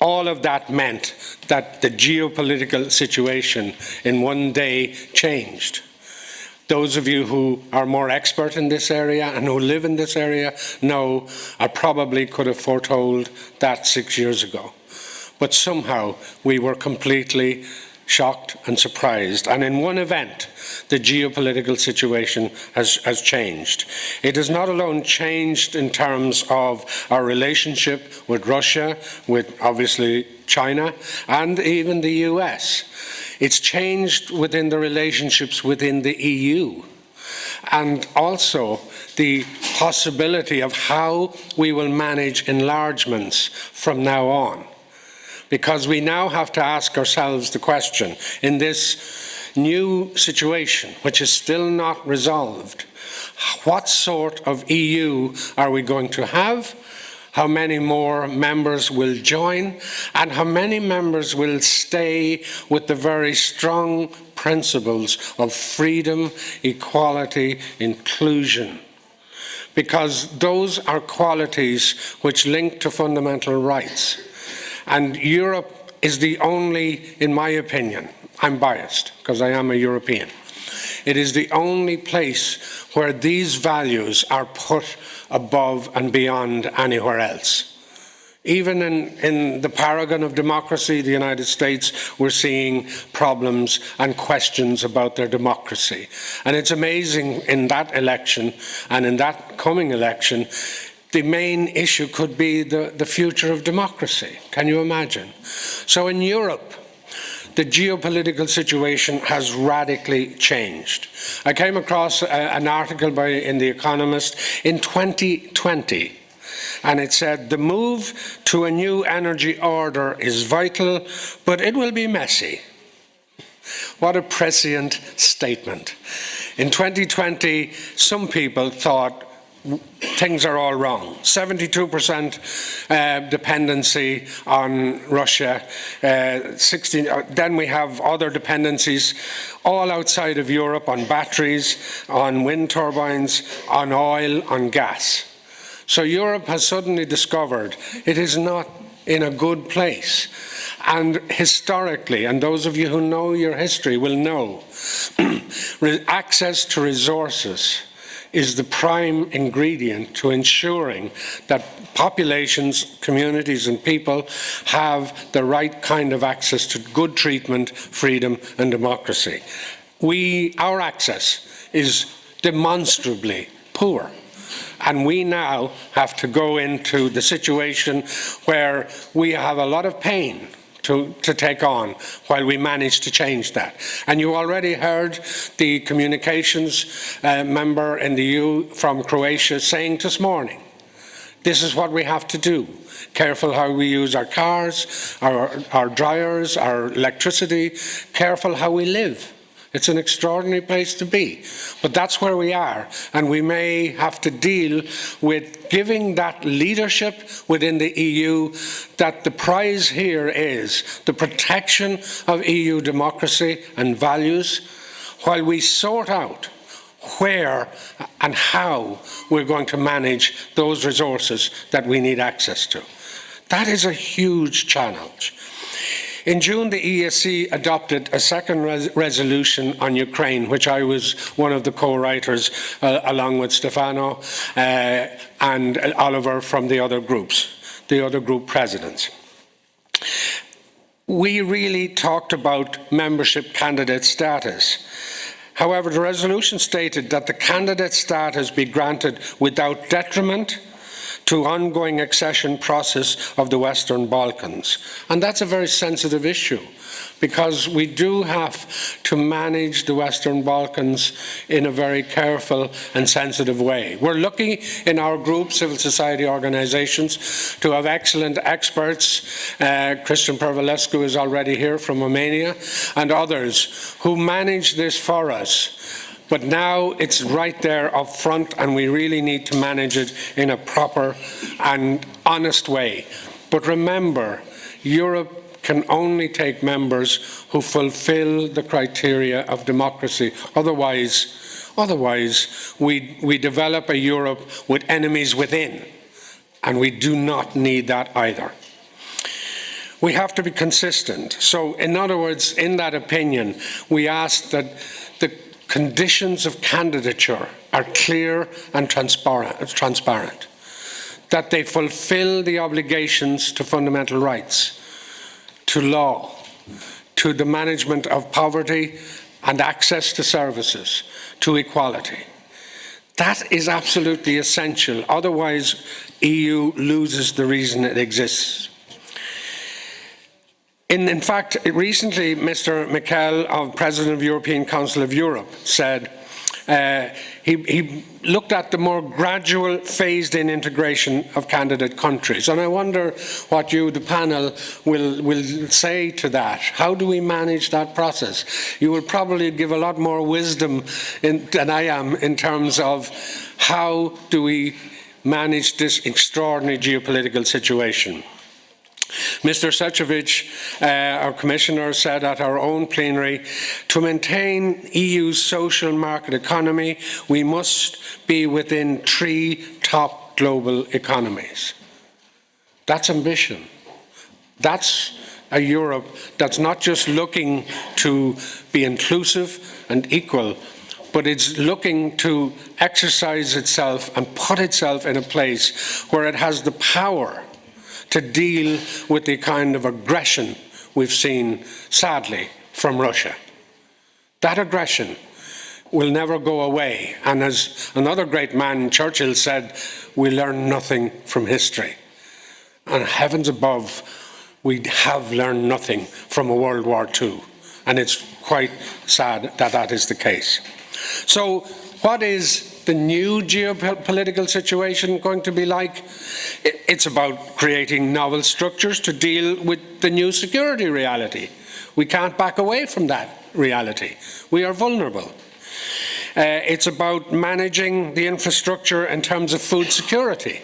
all of that meant that the geopolitical situation in one day changed. Those of you who are more expert in this area and who live in this area know I probably could have foretold that 6 years ago. But somehow we were completely shocked and surprised. And in one event, the geopolitical situation has changed. It has not alone changed in terms of our relationship with Russia, with obviously China, and even the US. It's changed within the relationships within the EU, and also the possibility of how we will manage enlargements from now on. Because we now have to ask ourselves the question, in this new situation, which is still not resolved, what sort of EU are we going to have, how many more members will join, and how many members will stay with the very strong principles of freedom, equality, inclusion. Because those are qualities which link to fundamental rights. And Europe is the only, in my opinion, I'm biased because I am a European, it is the only place where these values are put above and beyond anywhere else. Even in the paragon of democracy, the United States, we're seeing problems and questions about their democracy. And it's amazing in that election and in that coming election, the main issue could be the future of democracy. Can you imagine? So in Europe, the geopolitical situation has radically changed. I came across an article in The Economist in 2020, and it said, the move to a new energy order is vital, but it will be messy. What a prescient statement. In 2020, some people thought things are all wrong. 72% dependency on Russia. Then we have other dependencies all outside of Europe on batteries, on wind turbines, on oil, on gas. So Europe has suddenly discovered it is not in a good place. And historically, and those of you who know your history will know, access to resources is the prime ingredient to ensuring that populations, communities and people have the right kind of access to good treatment, freedom and democracy. Our access is demonstrably poor. And we now have to go into the situation where we have a lot of pain to take on while we manage to change that. And you already heard the communications member in the EU from Croatia saying this morning, this is what we have to do. Careful how we use our cars, our dryers, our electricity, careful how we live. It's an extraordinary place to be, but that's where we are, and we may have to deal with giving that leadership within the EU that the prize here is the protection of EU democracy and values while we sort out where and how we're going to manage those resources that we need access to. That is a huge challenge. In June, the ESC adopted a second resolution on Ukraine, which I was one of the co-writers, along with Stefano and Oliver from the other groups, the other group presidents. We really talked about membership candidate status. However, the resolution stated that the candidate status be granted without detriment to ongoing accession process of the Western Balkans. And that's a very sensitive issue because we do have to manage the Western Balkans in a very careful and sensitive way. We're lucky in our group, civil society organizations, to have excellent experts. Christian Pervalescu is already here from Romania, and others who manage this for us. But now it's right there up front, and we really need to manage it in a proper and honest way. But remember, Europe can only take members who fulfill the criteria of democracy. Otherwise we develop a Europe with enemies within, and we do not need that either. We have to be consistent. So, in other words, in that opinion, we ask that the conditions of candidature are clear and transparent, that they fulfill the obligations to fundamental rights, to law, to the management of poverty and access to services, to equality. That is absolutely essential. Otherwise, EU loses the reason it exists. In fact, recently, Mr. Michel, President of the European Council of Europe, said he looked at the more gradual, phased-in integration of candidate countries. And I wonder what you, the panel, will say to that. How do we manage that process? You will probably give a lot more wisdom than I am in terms of how do we manage this extraordinary geopolitical situation. Mr. Šefčovič, our Commissioner, said at our own plenary, to maintain EU's social market economy, we must be within 3 top global economies. That's ambition. That's a Europe that's not just looking to be inclusive and equal, but it's looking to exercise itself and put itself in a place where it has the power to deal with the kind of aggression we've seen, sadly, from Russia. That aggression will never go away. And as another great man, Churchill, said, we learn nothing from history. And heavens above, we have learned nothing from a World War II. And it's quite sad that that is the case. So what is the new geopolitical situation going to be like? It's about creating novel structures to deal with the new security reality. We can't back away from that reality. We are vulnerable. It's about managing the infrastructure in terms of food security,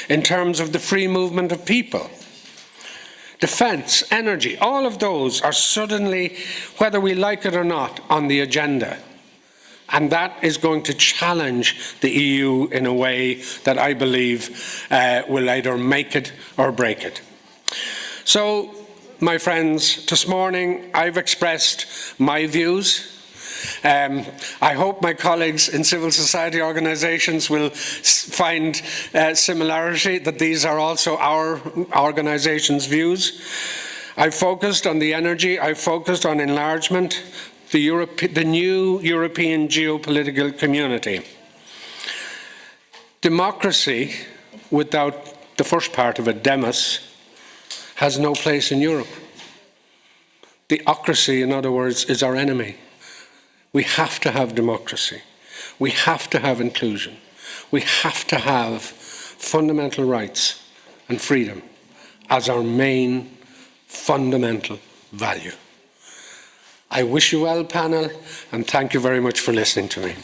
in terms of the free movement of people. Defence, energy, all of those are suddenly, whether we like it or not, on the agenda. And that is going to challenge the EU in a way that I believe will either make it or break it. So, my friends, this morning I've expressed my views. I hope my colleagues in civil society organisations will find similarity, that these are also our organisations' views. I've focused on the energy, I've focused on enlargement, the new European geopolitical community. Democracy, without the first part of it, demos, has no place in Europe. Theocracy, in other words, is our enemy. We have to have democracy. We have to have inclusion. We have to have fundamental rights and freedom as our main fundamental value. I wish you well, panel, and thank you very much for listening to me.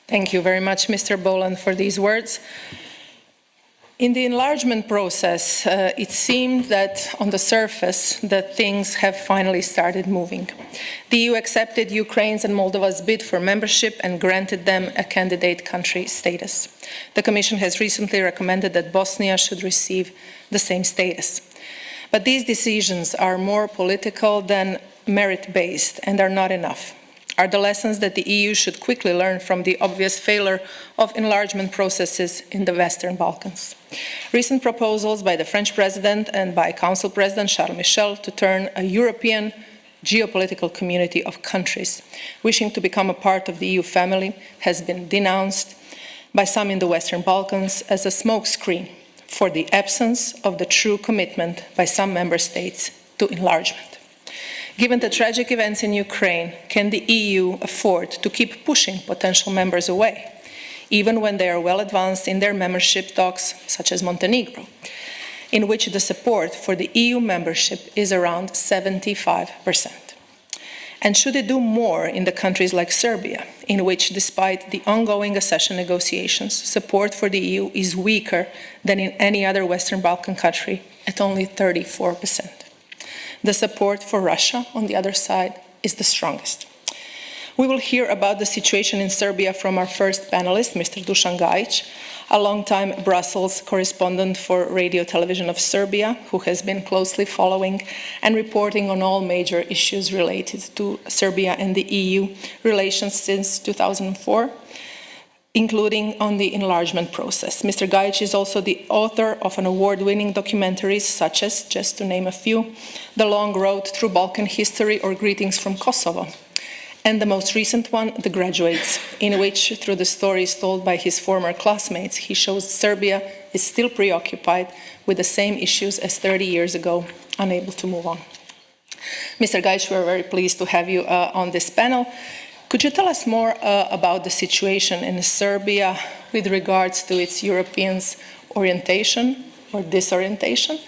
Thank you very much, Mr. Boland, for these words. In the enlargement process, it seemed that on the surface that things have finally started moving. The EU accepted Ukraine's and Moldova's bid for membership and granted them a candidate country status. The Commission has recently recommended that Bosnia should receive the same status. But these decisions are more political than merit-based and are not enough. Are the lessons that the EU should quickly learn from the obvious failure of enlargement processes in the Western Balkans. Recent proposals by the French President and by Council President Charles Michel to turn a European geopolitical community of countries wishing to become a part of the EU family has been denounced by some in the Western Balkans as a smokescreen for the absence of the true commitment by some member states to enlargement. Given the tragic events in Ukraine, can the EU afford to keep pushing potential members away, even when they are well advanced in their membership talks, such as Montenegro, in which the support for the EU membership is around 75%? And should it do more in the countries like Serbia, in which, despite the ongoing accession negotiations, support for the EU is weaker than in any other Western Balkan country at only 34%? The support for Russia, on the other side, is the strongest. We will hear about the situation in Serbia from our first panelist, Mr. Dusan Gajic, a long-time Brussels correspondent for Radio Television of Serbia, who has been closely following and reporting on all major issues related to Serbia and the EU relations since 2004, including on the enlargement process. Mr. Gajic is also the author of an award-winning documentaries such as, just to name a few, The Long Road Through Balkan History or Greetings from Kosovo, and the most recent one, The Graduates, in which, through the stories told by his former classmates, he shows Serbia is still preoccupied with the same issues as 30 years ago, unable to move on. Mr. Gajic, we are very pleased to have you on this panel. Could you tell us more about the situation in Serbia with regards to its European orientation or disorientation?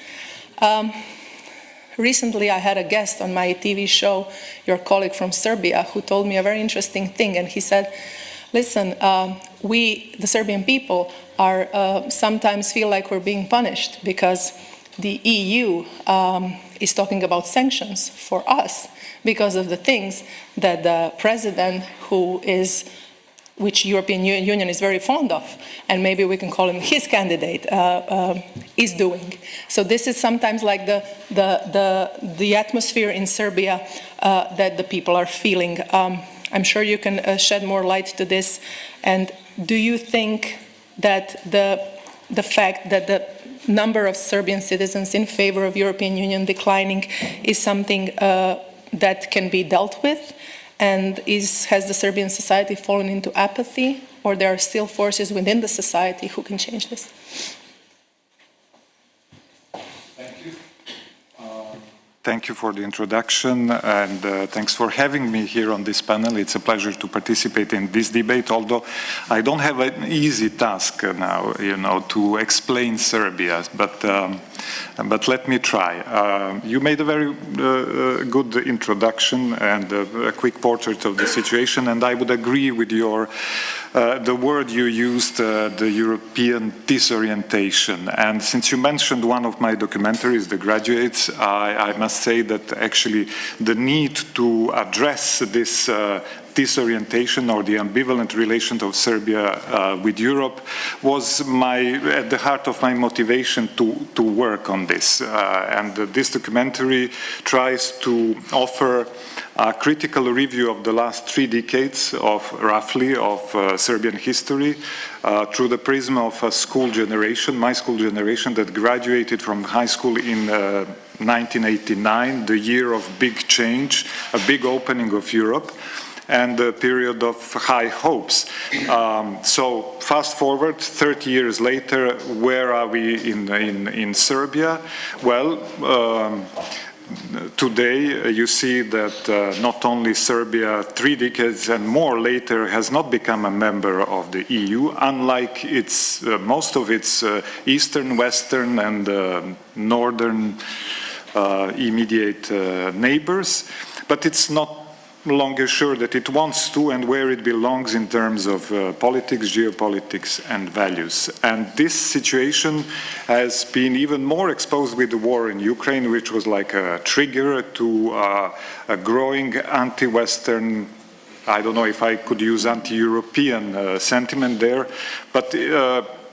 recently I had a guest on my TV show, your colleague from Serbia, who told me a very interesting thing, and he said, listen, we, the Serbian people, are sometimes feel like we're being punished because the EU is talking about sanctions for us because of the things that the president, which European Union is very fond of, and maybe we can call him his candidate, is doing. So this is sometimes like the atmosphere in Serbia that the people are feeling. I'm sure you can shed more light to this. And do you think that the fact that the number of Serbian citizens in favor of European Union declining is something that can be dealt with? And has the Serbian society fallen into apathy, or there are still forces within the society who can change this? Thank you. Thank you for the introduction, and thanks for having me here on this panel. It's a pleasure to participate in this debate, although I don't have an easy task now, to explain Serbia, but let me try. You made a very good introduction and a quick portrait of the situation, and I would agree with the word you used, the European disorientation. And since you mentioned one of my documentaries, The Graduates, I must say that actually the need to address this disorientation or the ambivalent relation of Serbia with Europe was at the heart of my motivation to work on this. And this documentary tries to offer a critical review of the last 3 decades of Serbian history through the prism of a school generation, my school generation, that graduated from high school in 1989, the year of big change, a big opening of Europe, and a period of high hopes. So fast forward 30 years later, where are we in Serbia? Well, today you see that not only Serbia 3 decades and more later has not become a member of the EU, unlike most of its eastern, western and northern immediate neighbors, but it's not longer sure that it wants to and where it belongs in terms of politics, geopolitics and values. And this situation has been even more exposed with the war in Ukraine, which was like a trigger to a growing anti-Western, I don't know if I could use anti-European sentiment there, but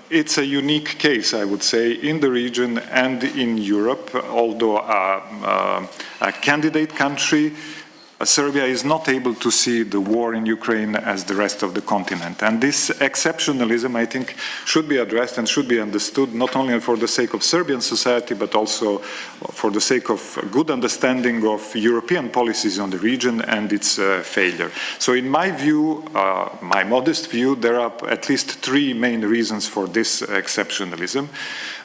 it's a unique case, I would say, in the region and in Europe. Although a candidate country, Serbia is not able to see the war in Ukraine as the rest of the continent. And this exceptionalism, I think, should be addressed and should be understood not only for the sake of Serbian society, but also for the sake of good understanding of European policies on the region and its failure. So in my view, my modest view, there are at least 3 main reasons for this exceptionalism.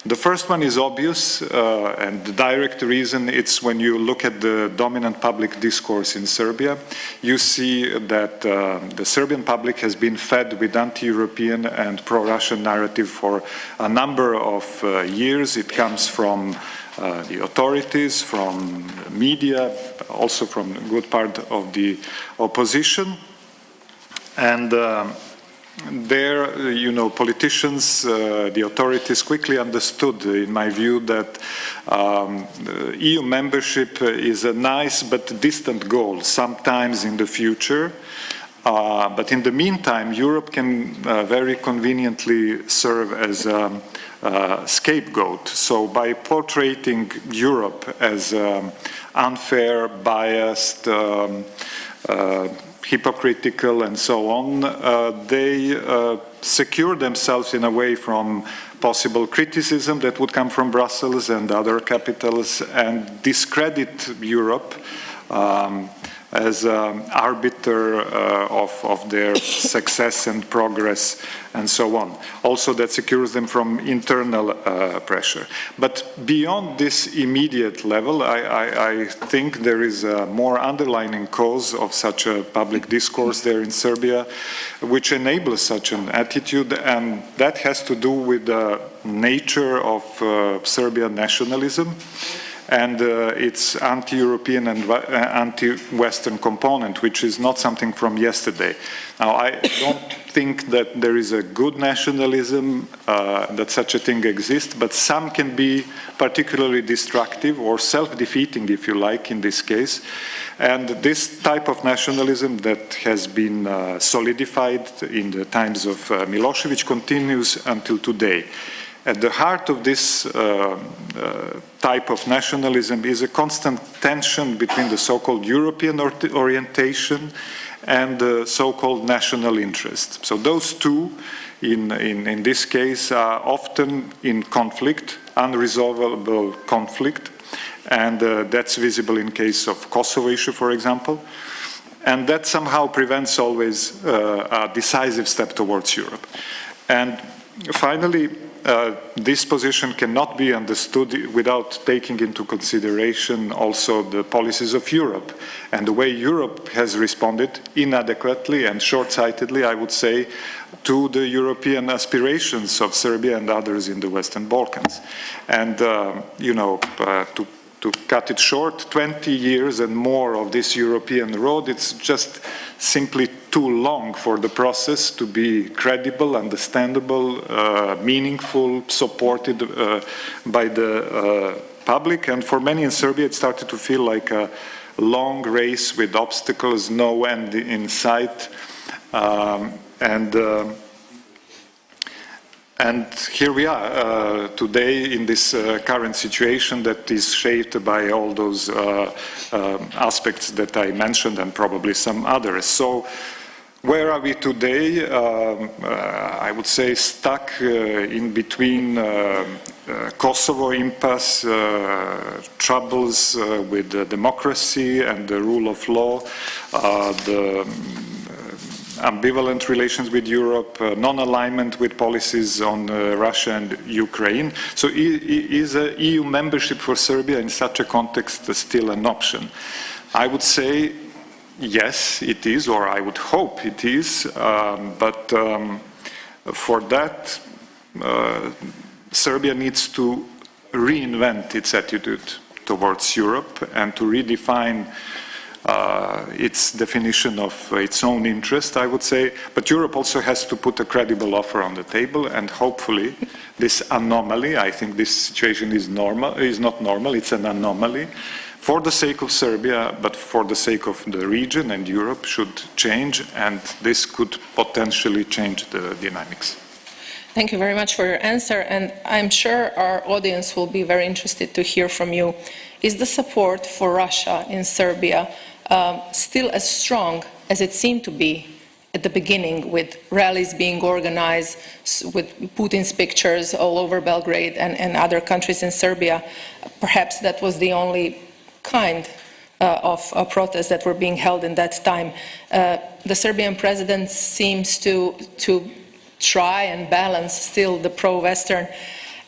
The first one is obvious, and the direct reason, it's when you look at the dominant public discourse in Serbia, you see that the Serbian public has been fed with anti-European and pro-Russian narrative for a number of years. It comes from the authorities, from media, also from a good part of the opposition. And there, politicians, the authorities quickly understood, in my view, that EU membership is a nice but distant goal, sometimes in the future. But in the meantime, Europe can very conveniently serve as a scapegoat. So by portraying Europe as unfair, biased, hypocritical and so on, they secure themselves in a way from possible criticism that would come from Brussels and other capitals and discredit Europe as arbiter of their success and progress and so on. Also that secures them from internal pressure. But beyond this immediate level, I think there is a more underlying cause of such a public discourse there in Serbia, which enables such an attitude, and that has to do with the nature of Serbian nationalism. and its anti-European and anti-Western component, which is not something from yesterday. Now, I don't think that there is a good nationalism, that such a thing exists, but some can be particularly destructive or self-defeating, if you like, in this case. And this type of nationalism that has been solidified in the times of Milosevic continues until today. At the heart of this type of nationalism is a constant tension between the so-called European orientation and the so-called national interest. So those two, in this case, are often in conflict, unresolvable conflict, and that's visible in case of Kosovo issue, for example. And that somehow prevents always a decisive step towards Europe. And finally, this position cannot be understood without taking into consideration also the policies of Europe and the way Europe has responded inadequately and short-sightedly, I would say, to the European aspirations of Serbia and others in the Western Balkans. And, to cut it short, 20 years and more of this European road, it's just simply too long for the process to be credible, understandable, meaningful, supported by the public. And for many in Serbia, it started to feel like a long race with obstacles, no end in sight. And here we are today in this current situation that is shaped by all those aspects that I mentioned and probably some others. So where are we today? I would say stuck in between Kosovo impasse, troubles with democracy and the rule of law, the ambivalent relations with Europe, non-alignment with policies on Russia and Ukraine. So is EU membership for Serbia in such a context still an option? I would say yes, it is, or I would hope it is, but for that, Serbia needs to reinvent its attitude towards Europe and to redefine its definition of its own interest, I would say. But Europe also has to put a credible offer on the table, and hopefully this anomaly, I think this situation is not normal, it's an anomaly, for the sake of Serbia, but for the sake of the region and Europe, should change, and this could potentially change the dynamics. Thank you very much for your answer, and I'm sure our audience will be very interested to hear from you. Is the support for Russia in Serbia still as strong as it seemed to be at the beginning, with rallies being organized, with Putin's pictures all over Belgrade and other countries in Serbia? Perhaps that was the only kind of protests that were being held in that time. The Serbian president seems to try and balance still the pro-Western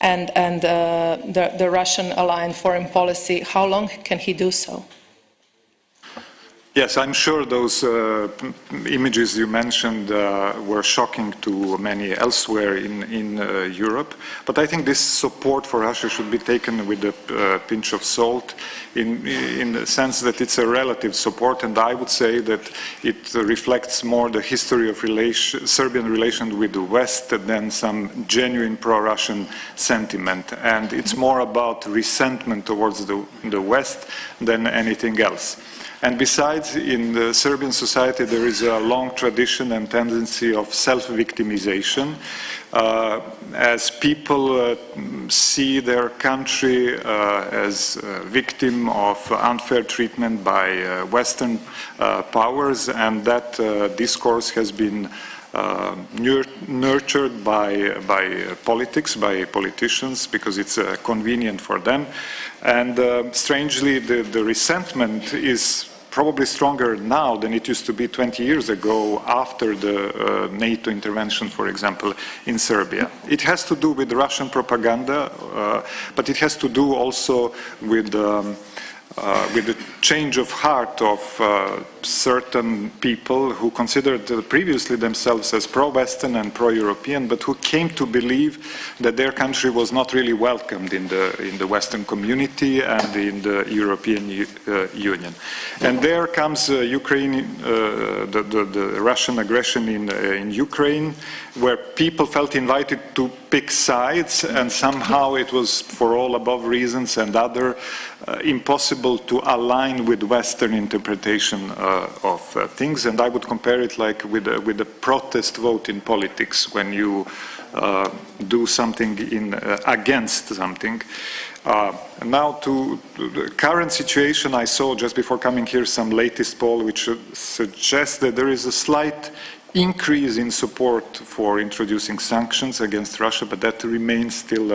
and the Russian-aligned foreign policy. How long can he do so? Yes, I'm sure those images you mentioned were shocking to many elsewhere in Europe. But I think this support for Russia should be taken with a pinch of salt, in the sense that it's a relative support, and I would say that it reflects more the history of Serbian relations with the West than some genuine pro-Russian sentiment. And it's more about resentment towards the West than anything else. And besides, in the Serbian society, there is a long tradition and tendency of self-victimization. As people see their country as a victim of unfair treatment by Western powers, and that discourse has been nurtured by politics, by politicians, because it's convenient for them. And strangely, the resentment is probably stronger now than it used to be 20 years ago, after the NATO intervention, for example, in Serbia. It has to do with Russian propaganda, but it has to do also with with the change of heart of certain people who considered previously themselves as pro-Western and pro-European, but who came to believe that their country was not really welcomed in the Western community and in the European Union. And there comes Ukraine, the Russian aggression in Ukraine, where people felt invited to pick sides, and somehow it was, for all above reasons and other, impossible to align with Western interpretation of things. And I would compare it like with a protest vote in politics, when you do something against something. Now to the current situation, I saw just before coming here some latest poll which suggests that there is a slight increase in support for introducing sanctions against Russia, but that remains still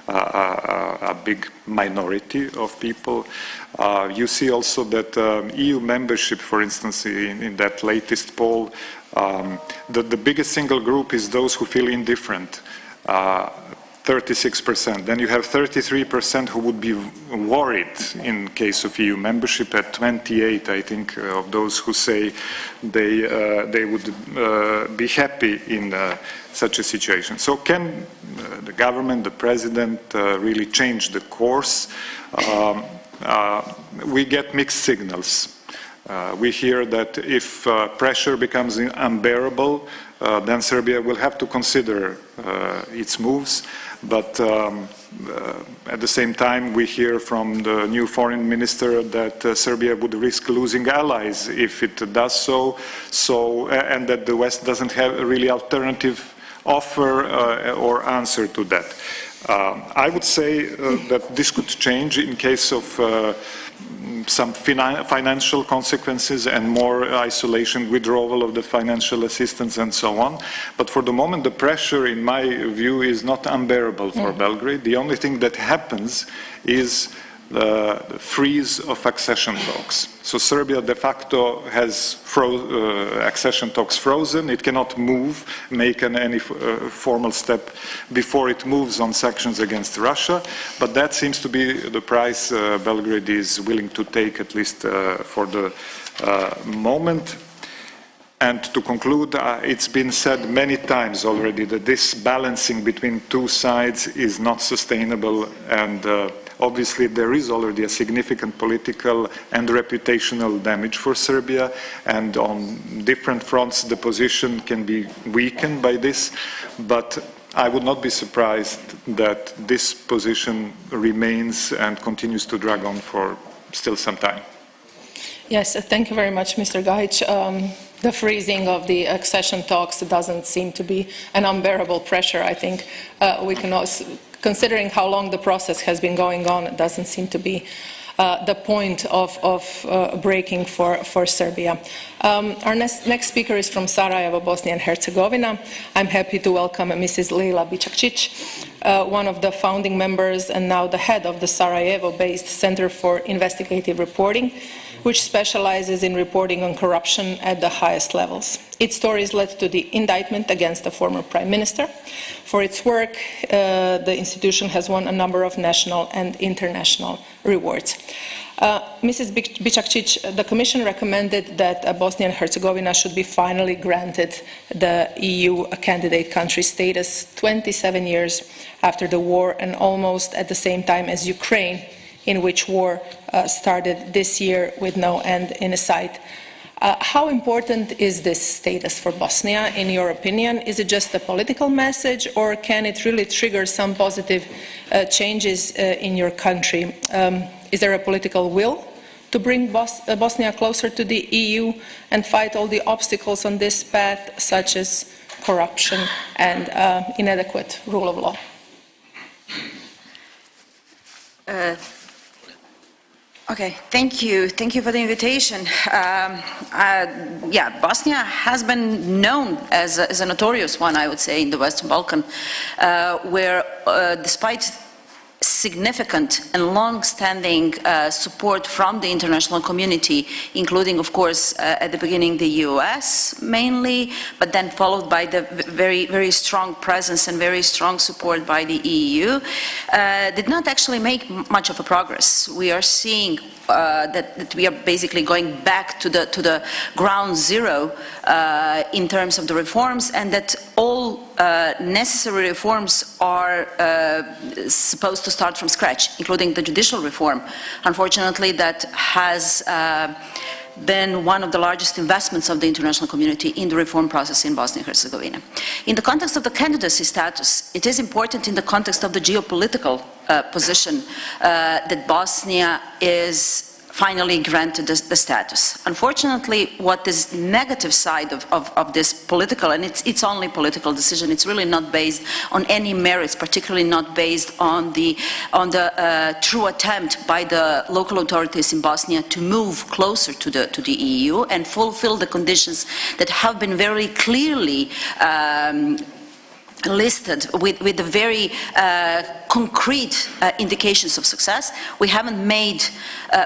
a big minority of people. You see also that EU membership, for instance, in that latest poll, the biggest single group is those who feel indifferent. 36%. Then you have 33% who would be worried in case of EU membership, at 28, I think, of those who say they would be happy in such a situation. So can the government, the president, really change the course? We get mixed signals. We hear that if pressure becomes unbearable, then Serbia will have to consider its moves. But at the same time, we hear from the new foreign minister that Serbia would risk losing allies if it does so, and that the West doesn't have a really alternative offer or answer to that. I would say that this could change in case of some financial consequences and more isolation, withdrawal of the financial assistance and so on. But for the moment, the pressure, in my view, is not unbearable for Belgrade. The only thing that happens is the freeze of accession talks. So Serbia de facto has accession talks frozen. It cannot move, make any formal step before it moves on sanctions against Russia. But that seems to be the price Belgrade is willing to take, at least for the moment. And to conclude, it's been said many times already that this balancing between two sides is not sustainable, and obviously there is already a significant political and reputational damage for Serbia, and on different fronts the position can be weakened by this, but I would not be surprised that this position remains and continues to drag on for still some time. Yes, thank you very much, Mr. Gajic. The freezing of the accession talks doesn't seem to be an unbearable pressure. I think we can also, considering how long the process has been going on, it doesn't seem to be the point of breaking for Serbia. Our next speaker is from Sarajevo, Bosnia and Herzegovina. I'm happy to welcome Mrs. Leila Bičakčić, one of the founding members and now the head of the Sarajevo-based Center for Investigative Reporting, which specializes in reporting on corruption at the highest levels. Its stories led to the indictment against the former prime minister. For its work, the institution has won a number of national and international rewards. Mrs. Bičakčić, the Commission recommended that Bosnia and Herzegovina should be finally granted the EU candidate country status 27 years after the war and almost at the same time as Ukraine, in which war started this year with no end in sight. How important is this status for Bosnia, in your opinion? Is it just a political message, or can it really trigger some positive changes in your country? Is there a political will to bring Bosnia closer to the EU and fight all the obstacles on this path, such as corruption and inadequate rule of law? Okay, thank you. Thank you for the invitation. Yeah, Bosnia has been known as a notorious one, I would say, in the Western Balkan, where despite significant and long-standing support from the international community, including, of course, at the beginning the US mainly, but then followed by the very, very strong presence and very strong support by the EU, did not actually make much of a progress. We are seeing that we are basically going back to the ground zero in terms of the reforms, and that all necessary reforms are supposed to start from scratch, including the judicial reform. Unfortunately, that has been one of the largest investments of the international community in the reform process in Bosnia and Herzegovina. In the context of the candidacy status, it is important in the context of the geopolitical position that Bosnia is finally granted the status. Unfortunately, what is negative side of this political, and it's only political decision, it's really not based on any merits, particularly not based on the true attempt by the local authorities in Bosnia to move closer to the EU and fulfill the conditions that have been very clearly listed with the very concrete indications of success. We haven't made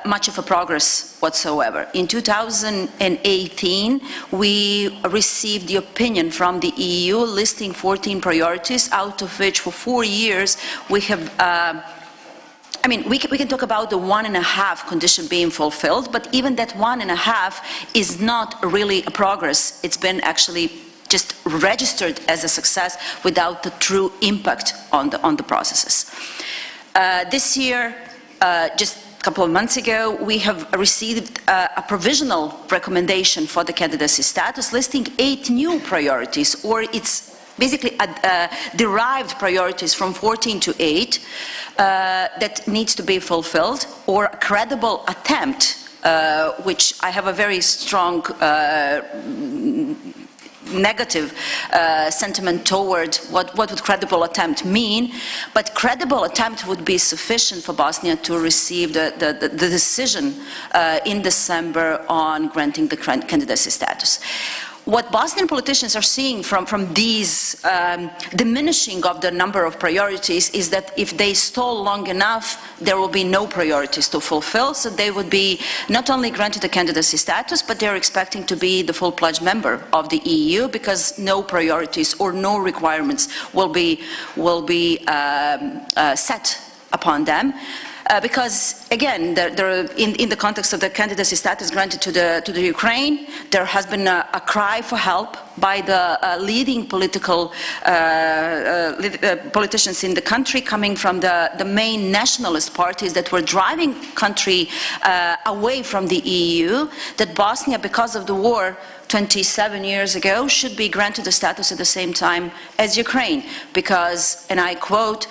much of a progress whatsoever. In 2018, we received the opinion from the EU listing 14 priorities, out of which for 4 years we have we can talk about the 1.5 condition being fulfilled, but even that 1.5 is not really a progress. It's been actually just registered as a success without the true impact on the processes. This year, just a couple of months ago, we have received a provisional recommendation for the candidacy status, listing 8 new priorities, or it's basically derived priorities from 14 to 8 that needs to be fulfilled, or a credible attempt, which I have a very strong negative sentiment toward what would credible attempt mean, but credible attempt would be sufficient for Bosnia to receive the decision in December on granting the candidacy status. What Bosnian politicians are seeing from these diminishing of the number of priorities is that if they stall long enough, there will be no priorities to fulfill, so they would be not only granted the candidacy status, but they're expecting to be the full-pledged member of the EU, because no priorities or no requirements will be set upon them. Because again, in the context of the candidacy status granted to the Ukraine, there has been a cry for help by the leading politicians in the country, coming from the main nationalist parties that were driving country away from the EU, that Bosnia, because of the war 27 years ago, should be granted the status at the same time as Ukraine, because, and I quote,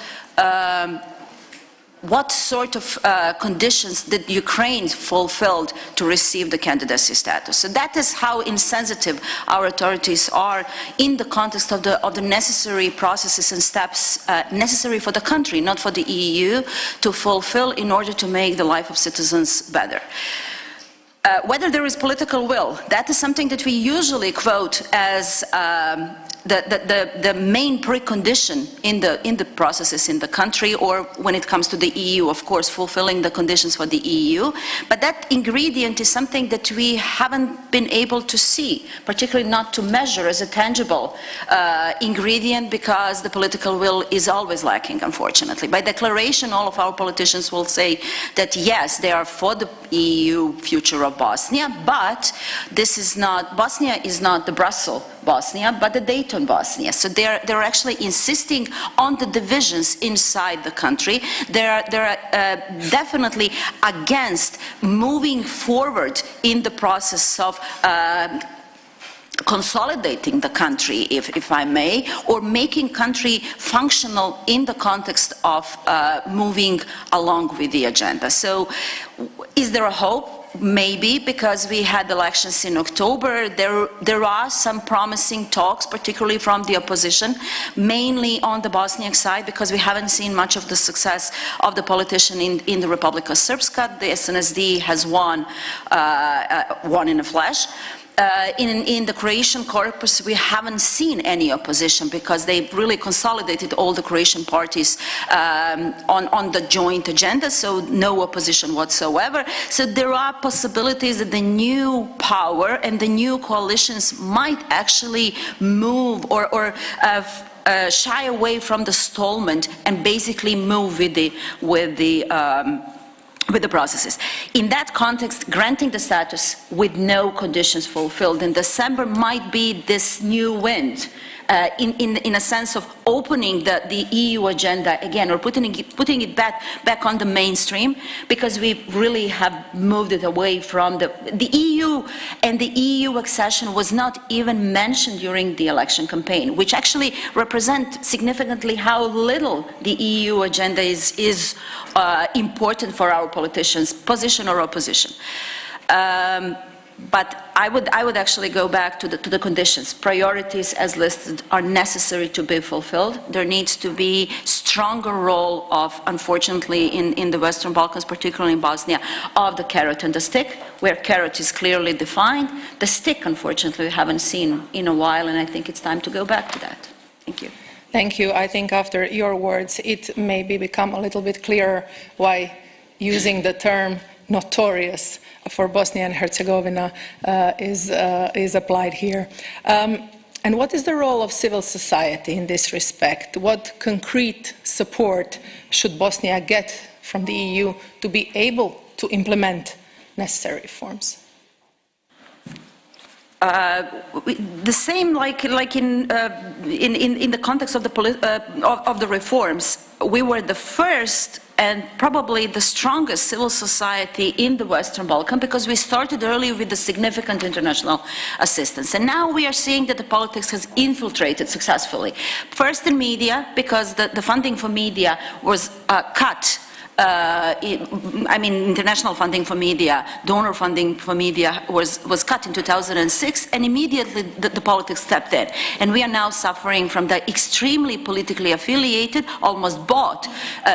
what sort of conditions did Ukraine fulfill to receive the candidacy status? So that is how insensitive our authorities are in the context of the necessary processes and steps necessary for the country, not for the EU, to fulfill in order to make the life of citizens better. Whether there is political will, that is something that we usually quote as the main precondition in the processes in the country, or when it comes to the EU, of course, fulfilling the conditions for the EU. But that ingredient is something that we haven't been able to see, particularly not to measure as a tangible ingredient, because the political will is always lacking, unfortunately. By declaration, all of our politicians will say that yes, they are for the EU future of Bosnia, but this is not, Bosnia is not the Brussels Bosnia, but the Dayton Bosnia. So they're actually insisting on the divisions inside the country. They're definitely against moving forward in the process of consolidating the country, if I may, or making country functional in the context of moving along with the agenda. So is there a hope? Maybe, because we had elections in October. There are some promising talks, particularly from the opposition, mainly on the Bosniak side, because we haven't seen much of the success of the politician in the Republika Srpska. The SNSD has won in the flesh. In the Croatian corpus, we haven't seen any opposition, because they really consolidated all the Croatian parties on the joint agenda, so no opposition whatsoever. So there are possibilities that the new power and the new coalitions might actually move or shy away from the stallment and basically move with the with the processes. In that context, granting the status with no conditions fulfilled in December might be this new wind, in a sense of opening the EU agenda again, or putting it back on the mainstream, because we really have moved it away from the EU, and the EU accession was not even mentioned during the election campaign, which actually represent significantly how little the EU agenda is important for our politicians, position or opposition. But I would actually go back to the conditions. Priorities as listed are necessary to be fulfilled. There needs to be stronger role of, unfortunately, in the Western Balkans, particularly in Bosnia, of the carrot and the stick, where carrot is clearly defined. The stick, unfortunately, we haven't seen in a while, and I think it's time to go back to that. Thank you. Thank you. I think after your words, it maybe become a little bit clearer why using the term notorious for Bosnia and Herzegovina is applied here. And what is the role of civil society in this respect? What concrete support should Bosnia get from the EU to be able to implement necessary reforms? The same, like in the context of the reforms, we were the first and probably the strongest civil society in the Western Balkans, because we started early with the significant international assistance. And now we are seeing that the politics has infiltrated successfully. First in media, because the funding for media was cut. I mean, international funding for media, donor funding for media was cut in 2006, and immediately the politics stepped in. And we are now suffering from the extremely politically affiliated, almost bought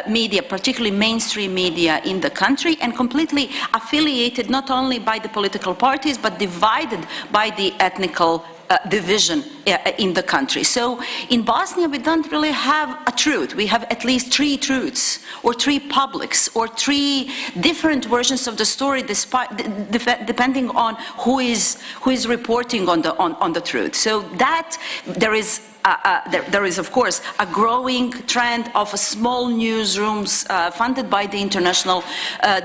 media, particularly mainstream media in the country, and completely affiliated not only by the political parties, but divided by the ethnical division in the country. So in Bosnia, we don't really have a truth. We have at least 3 truths, or 3 publics, or 3 different versions of the story, depending on who is reporting on the truth. So that there is, of course, a growing trend of small newsrooms funded by the international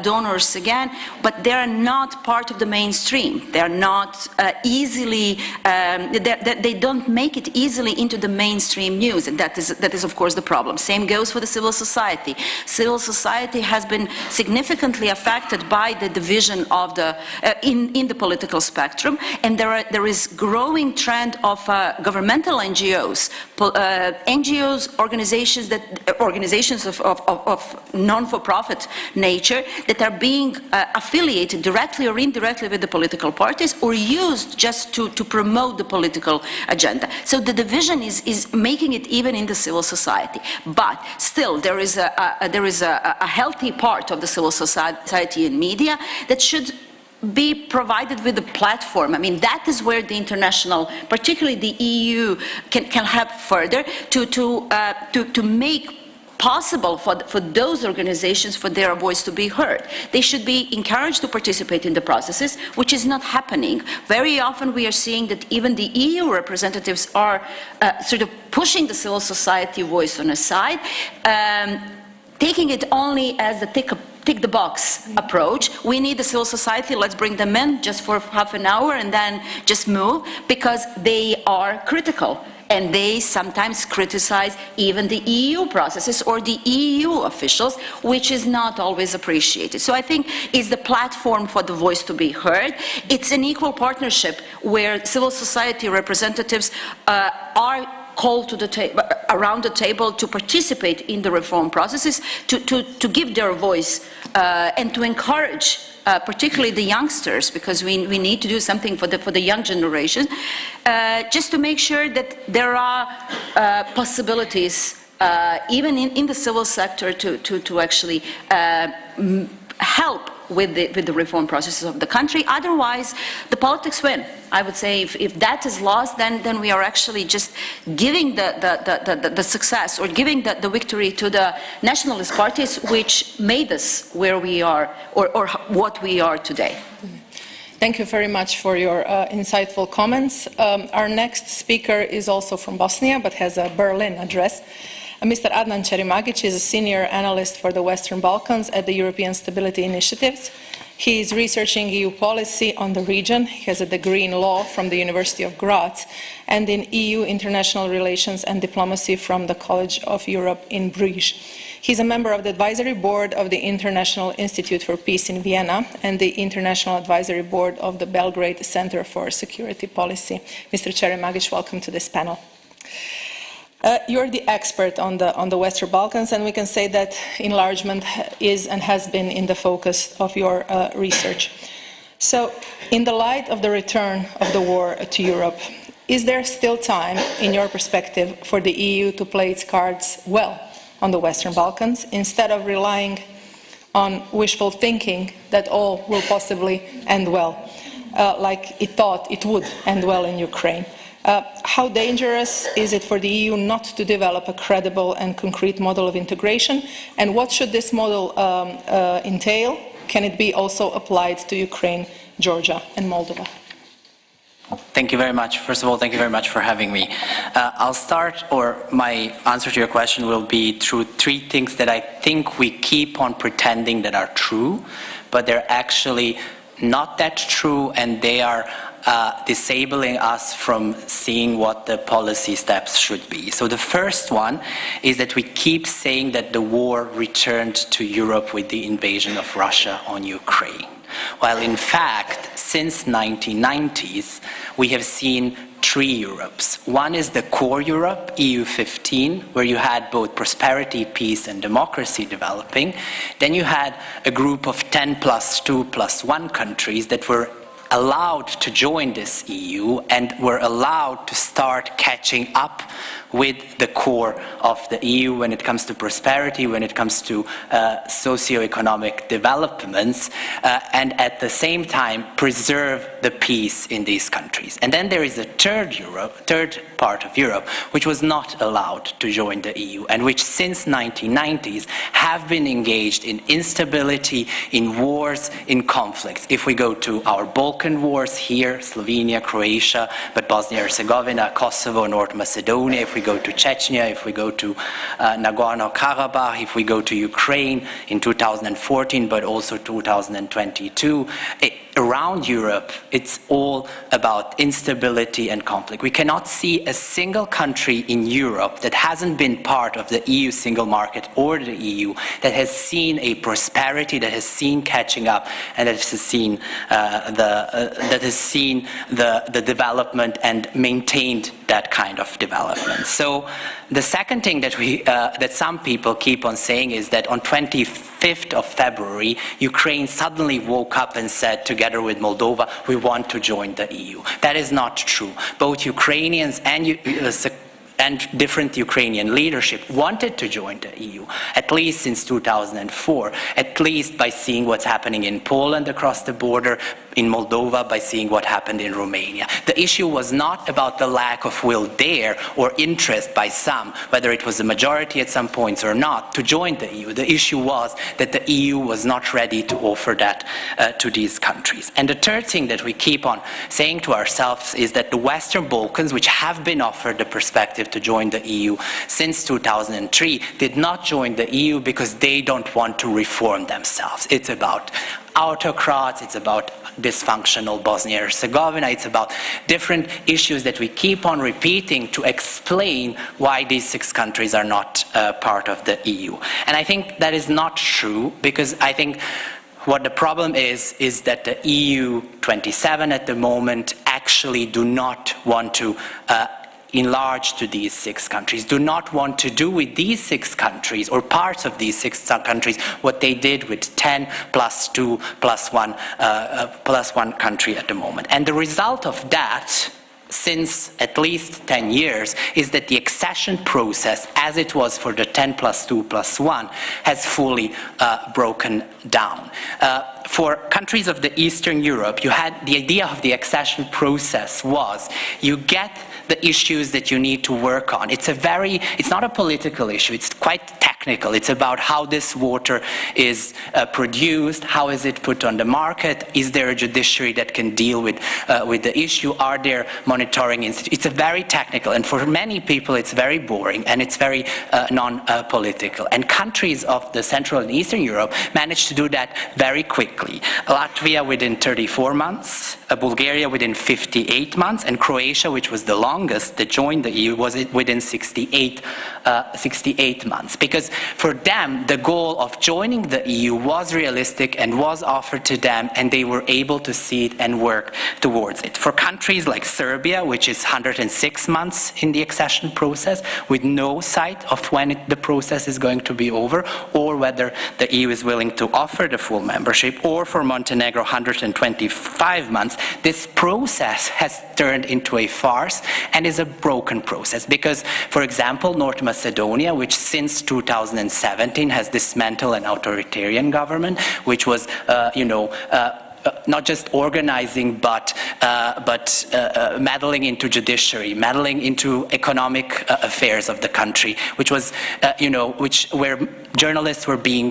donors again, but they are not part of the mainstream. They are not easily, they don't make it easily into the mainstream news, and that is, of course, the problem. Same goes for the civil society. Civil society has been significantly affected by the division of in the political spectrum, and there is growing trend of governmental NGOs, organizations of non-for-profit nature that are being affiliated directly or indirectly with the political parties, or used just to promote the political agenda. So the division is making it even in the civil society. But still, there is a healthy part of the civil society in media that should be provided with a platform. I mean, that is where the international, particularly the EU, can help further to make possible for those organizations, for their voice to be heard. They should be encouraged to participate in the processes, which is not happening. Very often we are seeing that even the EU representatives are sort of pushing the civil society voice on a side, taking it only as the tick-the-box approach. We need the civil society, let's bring them in just for half an hour and then just move, because they are critical. And they sometimes criticize even the EU processes or the EU officials, which is not always appreciated. So I think it's the platform for the voice to be heard. It's an equal partnership where civil society representatives are called to the around the table to participate in the reform processes, to give their voice and to encourage particularly the youngsters, because we need to do something for the young generation, just to make sure that there are possibilities even in the civil sector to actually help with the reform processes of the country. Otherwise, the politics win. I would say if that is lost, then we are actually just giving the success, or giving the victory to the nationalist parties, which made us where we are, or what we are today. Thank you very much for your insightful comments. Our next speaker is also from Bosnia, but has a Berlin address. Mr. Adnan Cherimagic is a senior analyst for the Western Balkans at the European Stability Initiative. He is researching EU policy on the region. He has a degree in law from the University of Graz and in EU international relations and diplomacy from the College of Europe in Bruges. He's a member of the advisory board of the International Institute for Peace in Vienna and the International Advisory Board of the Belgrade Center for Security Policy. Mr. Cherimagic, welcome to this panel. You're the expert on the Western Balkans, and we can say that enlargement is and has been in the focus of your research. So, in the light of the return of the war to Europe, is there still time, in your perspective, for the EU to play its cards well on the Western Balkans, instead of relying on wishful thinking that all will possibly end well, like it thought it would end well in Ukraine? How dangerous is it for the EU not to develop a credible and concrete model of integration? And what should this model entail? Can it be also applied to Ukraine, Georgia, and Moldova? Thank you very much. First of all, thank you very much for having me. I'll start, or my answer to your question will be through three things that I think we keep on pretending that are true, but they're actually not that true, and they are disabling us from seeing what the policy steps should be. So the first one is that we keep saying that the war returned to Europe with the invasion of Russia on Ukraine. While in fact, since 1990s, we have seen three Europes. One is the core Europe, EU 15, where you had both prosperity, peace, and democracy developing. Then you had a group of 10 plus 2 plus 1 countries that were allowed to join this EU and were allowed to start catching up with the core of the EU when it comes to prosperity, when it comes to socio-economic developments, and at the same time preserve the peace in these countries. And then there is a third part of Europe, which was not allowed to join the EU, and which since 1990s have been engaged in instability, in wars, in conflicts. If we go to our Balkan wars here, Slovenia, Croatia, but Bosnia-Herzegovina, Kosovo, North Macedonia, if we go to Chechnya, if we go to Nagorno-Karabakh, if we go to Ukraine in 2014, but also 2022, around Europe, it's all about instability and conflict. We cannot see a single country in Europe that hasn't been part of the EU single market or the EU that has seen a prosperity, that has seen catching up, and that has seen the development and maintained that kind of development. So the second thing that that some people keep on saying is that on 25th of February, Ukraine suddenly woke up and said, together with Moldova, we want to join the EU. That is not true. Both Ukrainians and different Ukrainian leadership wanted to join the EU, at least since 2004, at least by seeing what's happening in Poland across the border, in Moldova, by seeing what happened in Romania. The issue was not about the lack of will there or interest by some, whether it was a majority at some points or not, to join the EU. The issue was that the EU was not ready to offer that to these countries. And the third thing that we keep on saying to ourselves is that the Western Balkans, which have been offered the perspective to join the EU since 2003, did not join the EU because they don't want to reform themselves. It's about autocrats, it's about dysfunctional Bosnia-Herzegovina, it's about different issues that we keep on repeating to explain why these 6 countries are not part of the EU. And I think that is not true, because I think what the problem is that the EU 27 at the moment actually do not want to enlarge to these 6 countries, do not want to do with these 6 countries or parts of these 6 countries what they did with 10 plus 2 plus 1 country at the moment. And the result of that, since at least 10 years, is that the accession process, as it was for the 10 plus 2 plus 1, has fully broken down. For countries of the Eastern Europe, you had the idea of the accession process was you get the issues that you need to work on. It's not a political issue, it's quite technical. technical. It's about how this water is produced, how is it put on the market, is there a judiciary that can deal with the issue, are there monitoring institutes? It's a very technical, and for many people it's very boring and it's very non-political. And countries of the Central and Eastern Europe managed to do that very quickly. Latvia within 34 months, Bulgaria within 58 months, and Croatia, which was the longest that joined the EU, was within 68 months. Because for them, the goal of joining the EU was realistic and was offered to them, and they were able to see it and work towards it. For countries like Serbia, which is 106 months in the accession process, with no sight of when the process is going to be over, or whether the EU is willing to offer the full membership, or for Montenegro, 125 months, this process has turned into a farce and is a broken process. Because, for example, North Macedonia, which since 2017 has dismantled an authoritarian government, which was, not just organizing, but meddling into judiciary, meddling into economic affairs of the country, which was, where journalists were being,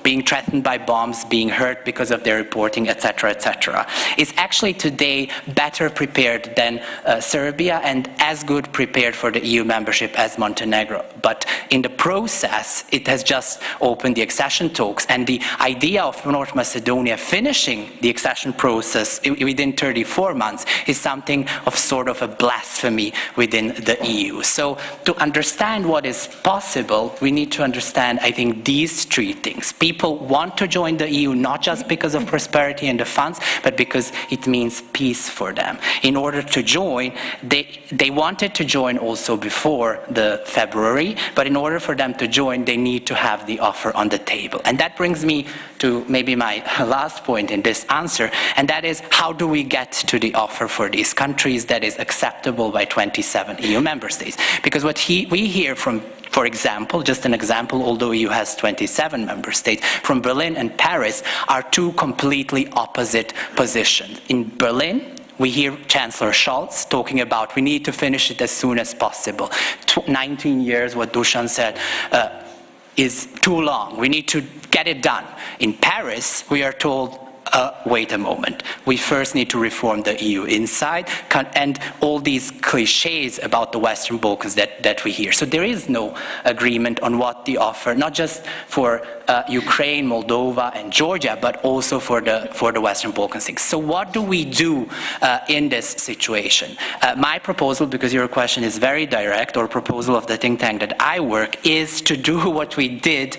being threatened by bombs, being hurt because of their reporting, etc., etc., is actually today better prepared than Serbia and as good prepared for the EU membership as Montenegro. But in the process, it has just opened the accession talks, and the idea of North Macedonia finishing the accession process within 34 months is something of sort of a blasphemy within the EU. So to understand what is possible, we need to understand, I think, these three things. People want to join the EU not just because of prosperity and the funds, but because it means peace for them. In order to join, they wanted to join also before the February, but in order for them to join, they need to have the offer on the table. And that brings me to maybe my last point in this answer, and that is, how do we get to the offer for these countries that is acceptable by 27 EU member states? Because what we hear from, for example, just an example, although EU has 27 member states, from Berlin and Paris are two completely opposite positions. In Berlin, we hear Chancellor Scholz talking about we need to finish it as soon as possible. 19 years, what Dusan said, is too long. We need to get it done. In Paris, we are told, wait a moment, we first need to reform the EU inside, and all these cliches about the Western Balkans that we hear. So there is no agreement on what the offer, not just for Ukraine, Moldova and Georgia, but also for the Western Balkans. So what do we do in this situation? My proposal, because your question is very direct, or proposal of the think tank that I work, is to do what we did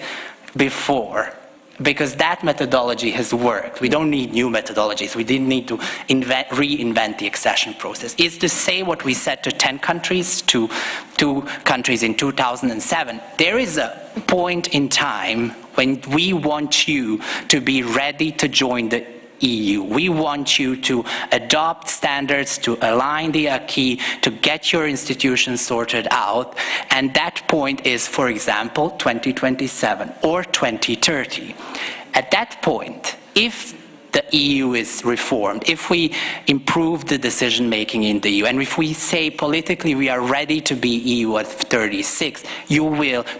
before. Because that methodology has worked. We don't need new methodologies. We didn't need to reinvent the accession process. Is to say what we said to 10 countries, to 2 countries in 2007. There is a point in time when we want you to be ready to join the EU. We want you to adopt standards, to align the acquis, to get your institutions sorted out, and that point is, for example, 2027 or 2030. At that point, if the EU is reformed, if we improve the decision-making in the EU, and if we say politically we are ready to be EU at 36,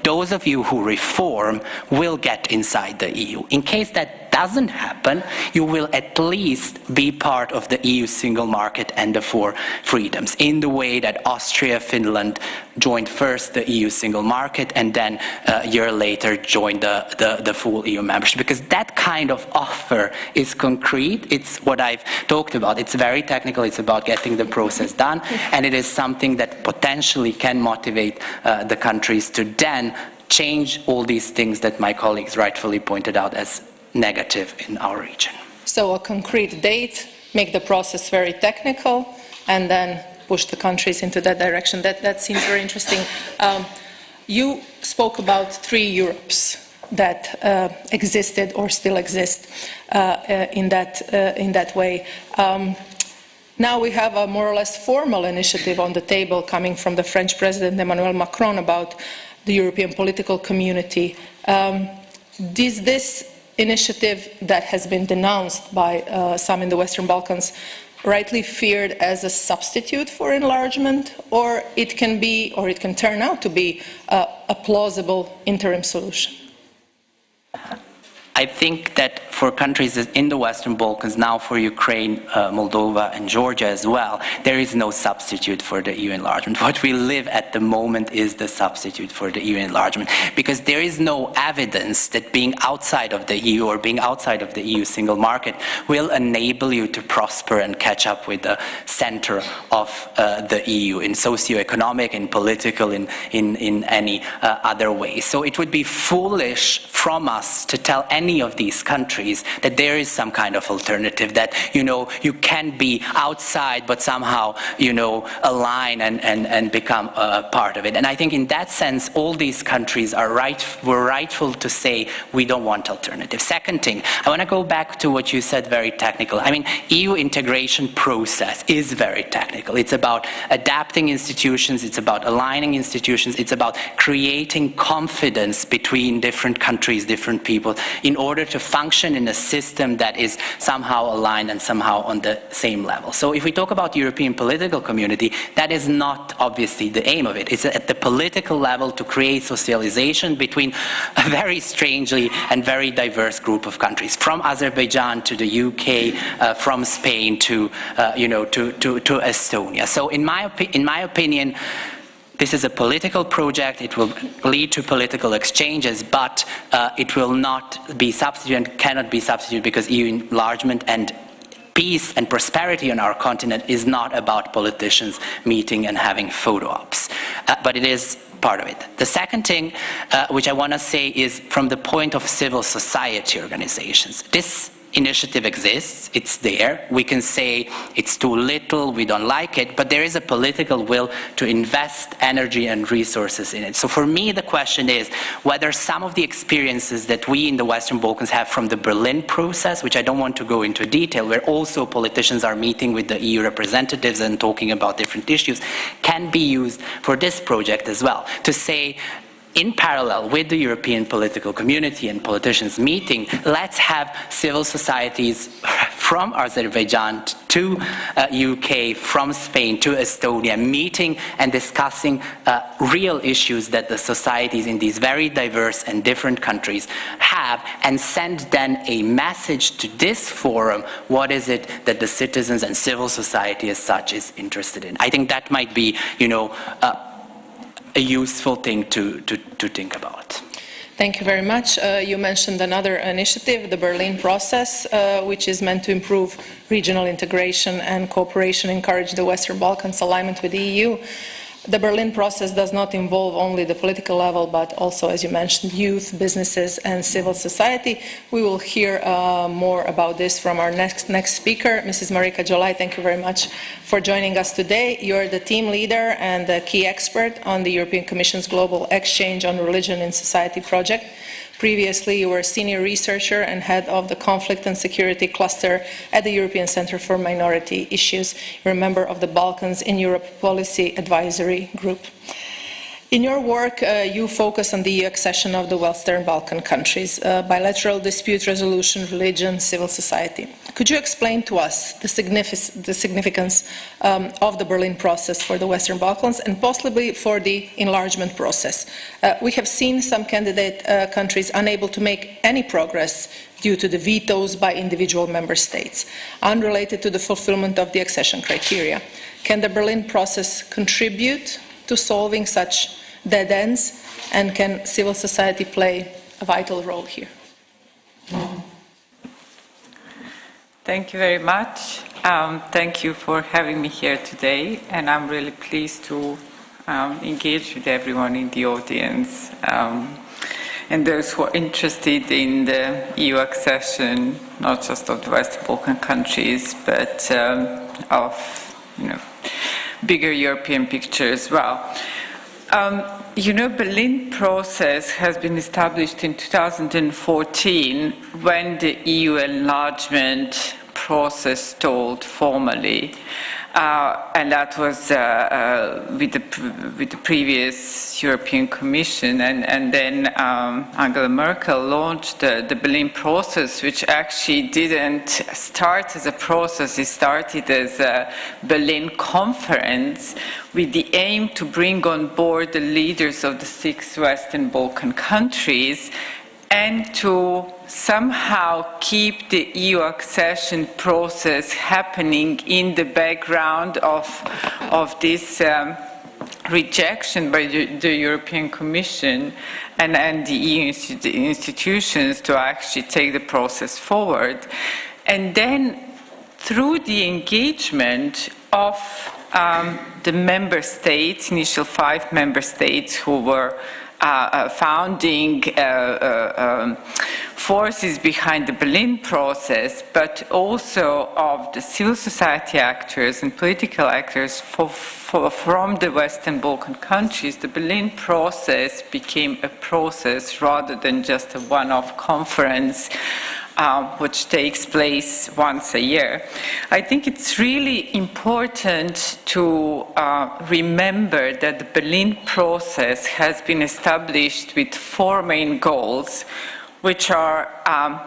those of you who reform will get inside the EU. In case that doesn't happen, you will at least be part of the EU single market and the 4 freedoms, in the way that Austria, Finland joined first the EU single market and then a year later joined the full EU membership. Because that kind of offer is concrete. It's what I've talked about. It's very technical. It's about getting the process done, and it is something that potentially can motivate the countries to then change all these things that my colleagues rightfully pointed out as negative in our region. So a concrete date, make the process very technical, and then push the countries into that direction. That seems very interesting. You spoke about 3 Europes that existed or still exist in that way. Now we have a more or less formal initiative on the table coming from the French President Emmanuel Macron about the European political community. Is this initiative that has been denounced by some in the Western Balkans rightly feared as a substitute for enlargement, or it can turn out to be a plausible interim solution? I think that for countries in the Western Balkans, now for Ukraine, Moldova and Georgia as well, there is no substitute for the EU enlargement. What we live at the moment is the substitute for the EU enlargement, because there is no evidence that being outside of the EU or being outside of the EU single market will enable you to prosper and catch up with the center of the EU in socio-economic, in political, in any other way. So it would be foolish from us to tell any of these countries that there is some kind of alternative, that, you know, you can be outside but somehow, you know, align and become a part of it. And I think in that sense, all these countries were rightful to say we don't want alternatives. Second thing, I want to go back to what you said, very technical. I mean, EU integration process is very technical. It's about adapting institutions, it's about aligning institutions, it's about creating confidence between different countries, different people, in order to function in a system that is somehow aligned and somehow on the same level. So if we talk about the European political community, that is not obviously the aim of it. It's at the political level to create socialization between a very strangely and very diverse group of countries, from Azerbaijan to the UK, from Spain to, to Estonia. So in my opinion, this is a political project. It will lead to political exchanges, but it will not be substituted and cannot be substituted, because EU enlargement and peace and prosperity on our continent is not about politicians meeting and having photo ops, but it is part of it. The second thing which I want to say is from the point of civil society organizations. This initiative exists, it's there. We can say it's too little, we don't like it, but there is a political will to invest energy and resources in it. So for me, the question is whether some of the experiences that we in the Western Balkans have from the Berlin process, which I don't want to go into detail, where also politicians are meeting with the EU representatives and talking about different issues, can be used for this project as well. To say, in parallel with the European political community and politicians meeting, let's have civil societies from Azerbaijan to UK, from Spain to Estonia, meeting and discussing real issues that the societies in these very diverse and different countries have, and send then a message to this forum, what is it that the citizens and civil society as such is interested in. I think that might be, a useful thing to think about. Thank you very much. You mentioned another initiative, the Berlin process, which is meant to improve regional integration and cooperation, encourage the Western Balkans alignment with the EU. The Berlin process does not involve only the political level, but also, as you mentioned, youth, businesses, and civil society. We will hear more about this from our next speaker, Mrs. Marika Jolai. Thank you very much for joining us today. You're the team leader and the key expert on the European Commission's Global Exchange on Religion in Society project. Previously, you were a senior researcher and head of the Conflict and Security Cluster at the European Centre for Minority Issues. You're a member of the Balkans in Europe Policy Advisory Group. In your work, you focus on the EU accession of the Western Balkan countries, bilateral dispute resolution, religion, civil society. Could you explain to us the significance of the Berlin process for the Western Balkans and possibly for the enlargement process? We have seen some candidate countries unable to make any progress due to the vetoes by individual member states, unrelated to the fulfillment of the accession criteria. Can the Berlin process contribute to solving such dead ends, and can civil society play a vital role here? Thank you very much. Thank you for having me here today, and I'm really pleased to engage with everyone in the audience and those who are interested in the EU accession, not just of the Western Balkan countries, but of bigger European picture as well. Berlin process has been established in 2014 when the EU enlargement process stalled formally. and that was with the previous European Commission, and then Angela Merkel launched the Berlin process, which actually didn't start as a process. It started as a Berlin conference with the aim to bring on board the leaders of the 6 Western Balkan countries and to somehow keep the EU accession process happening in the background of this rejection by the European Commission and the EU institutions to actually take the process forward. And then through the engagement of the member states, initial 5 member states who were founding forces behind the Berlin process, but also of the civil society actors and political actors from the Western Balkan countries, the Berlin process became a process rather than just a one-off conference which takes place once a year. I think it's really important to remember that the Berlin process has been established with 4 main goals, which are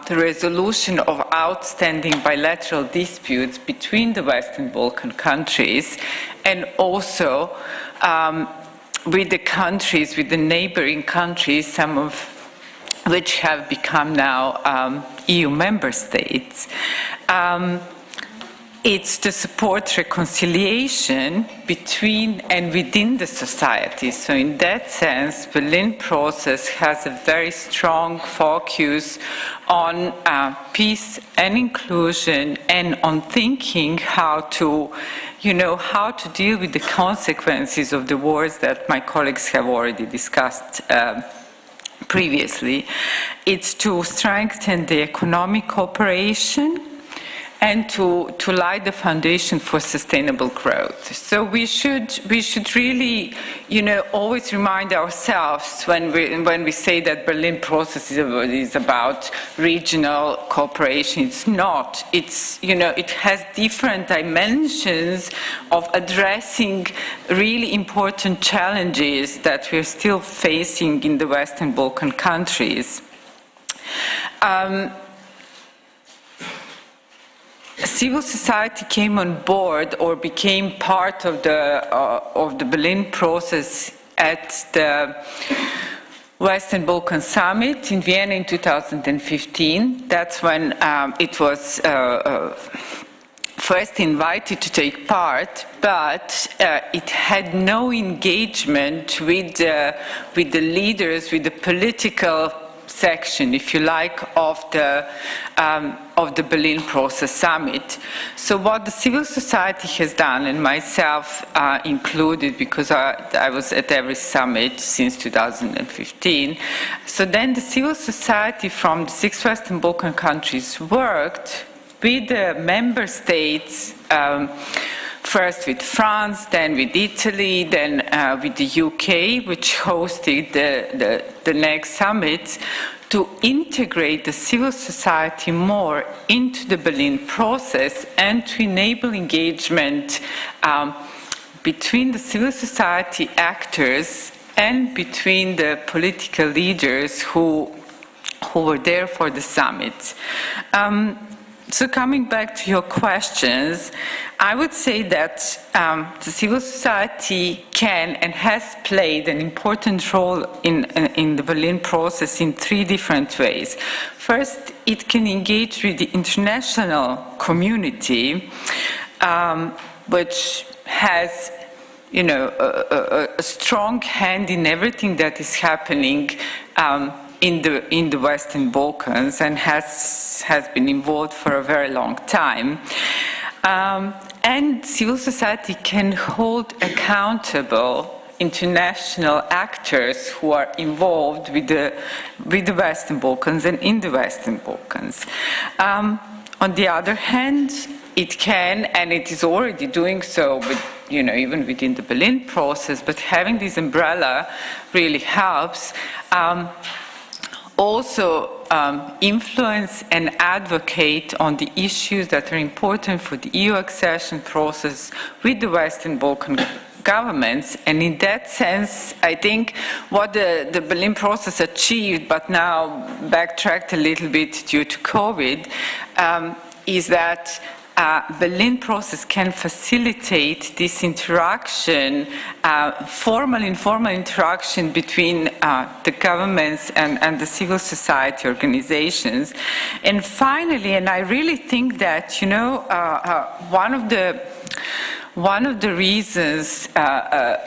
the resolution of outstanding bilateral disputes between the Western Balkan countries, and also with the countries, with the neighboring countries, some of which have become now EU member states. It's to support reconciliation between and within the society. So in that sense, the Berlin process has a very strong focus on peace and inclusion, and on thinking how to deal with the consequences of the wars that my colleagues have already discussed previously. It's to strengthen the economic cooperation and to lay the foundation for sustainable growth. So we should really, always remind ourselves when we say that Berlin process is about regional cooperation. It's not. It's it has different dimensions of addressing really important challenges that we're still facing in the Western Balkan countries. Civil society came on board or became part of the Berlin process at the Western Balkan Summit in Vienna in 2015. That's when it was first invited to take part, but it had no engagement with the leaders, with the political section, if you like, of the Berlin Process Summit. So what the civil society has done, and myself included, because I was at every summit since 2015, so then the civil society from the 6 Western Balkan countries worked with the member states, first with France, then with Italy, then with the UK, which hosted the next summit, to integrate the civil society more into the Berlin process and to enable engagement between the civil society actors and between the political leaders who were there for the summit. So coming back to your questions, I would say that the civil society can and has played an important role in the Berlin process in 3 different ways. First, it can engage with the international community, which has a strong hand in everything that is happening in the Western Balkans, and has been involved for a very long time. And civil society can hold accountable international actors who are involved with the Western Balkans and in the Western Balkans. On the other hand, it can, and it is already doing so with, even within the Berlin process, but having this umbrella really helps, also influence and advocate on the issues that are important for the EU accession process with the Western Balkan governments. And in that sense, I think what the Berlin process achieved, but now backtracked a little bit due to COVID, is that Berlin process can facilitate this interaction, formal, informal interaction between the governments and the civil society organizations. And finally, and I really think that, you know, one of the reasons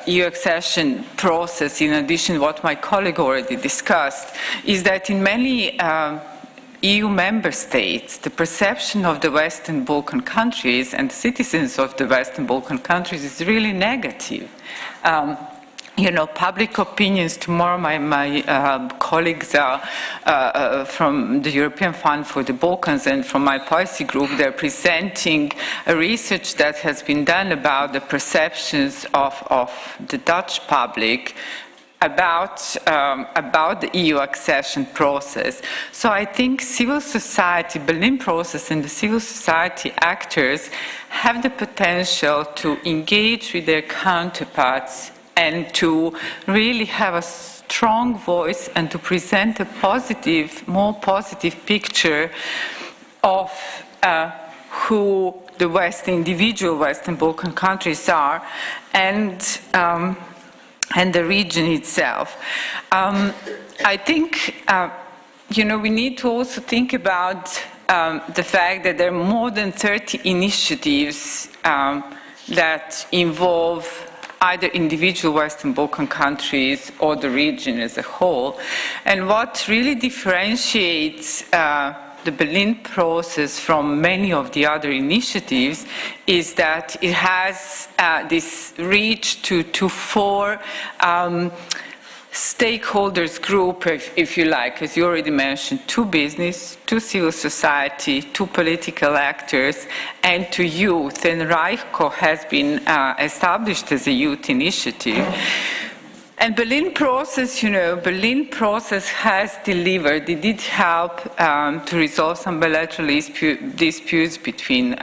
EU accession process, in addition to what my colleague already discussed, is that in many EU member states, the perception of the Western Balkan countries and citizens of the Western Balkan countries is really negative. You know, public opinions, tomorrow my colleagues from the European Fund for the Balkans and from my policy group, they're presenting a research that has been done about the perceptions of the Dutch public about the EU accession process. So I think civil society, Berlin process and the civil society actors have the potential to engage with their counterparts and to really have a strong voice and to present a positive, more positive picture of who the individual Western Balkan countries are and the region itself. I think, you know, we need to also think about the fact that there are more than 30 initiatives that involve either individual Western Balkan countries or the region as a whole. And what really differentiates the Berlin process from many of the other initiatives is that it has this reach to four stakeholders group, if you like, as you already mentioned, to business, to civil society, to political actors, and to youth. And RAICO has been established as a youth initiative. And Berlin process, you know, Berlin process has delivered. It did help to resolve some bilateral disputes between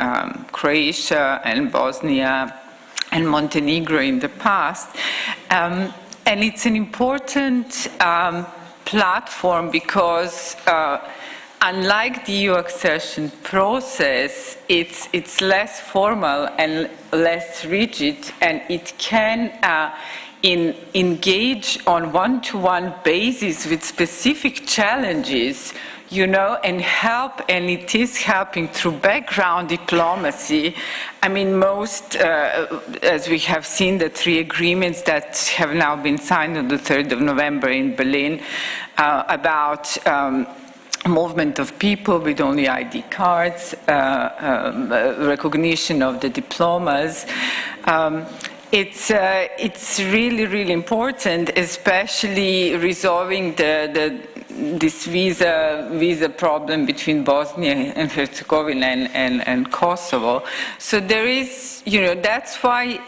Croatia and Bosnia and Montenegro in the past. And it's an important platform because unlike the EU accession process, it's less formal and less rigid, and it can engage on one-to-one basis with specific challenges, you know, and help, and it is helping through background diplomacy. I mean, most, as we have seen, the 3 agreements that have now been signed on the 3rd of November in Berlin about movement of people with only ID cards, recognition of the diplomas. It's really, really important, especially resolving this visa problem between Bosnia and Herzegovina and Kosovo. So there is, you know, that's why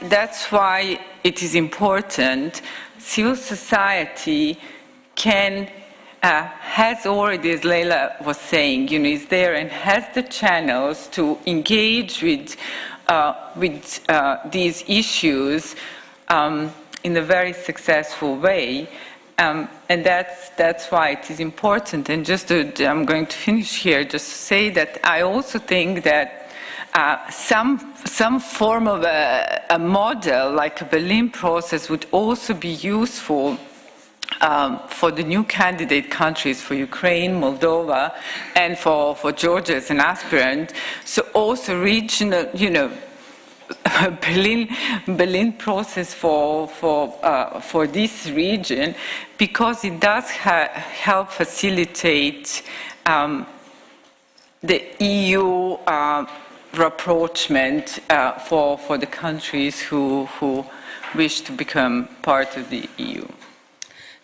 it is important. Civil society has already, as Leila was saying, you know, is there and has the channels to engage with these issues in a very successful way, and that's why it is important. And I'm going to finish here, just to say that I also think that some form of a model like a Berlin process would also be useful for the new candidate countries, for Ukraine, Moldova, and for Georgia as an aspirant. So also regional, you know, Berlin process for this region, because it does help facilitate the EU rapprochement for the countries who wish to become part of the EU.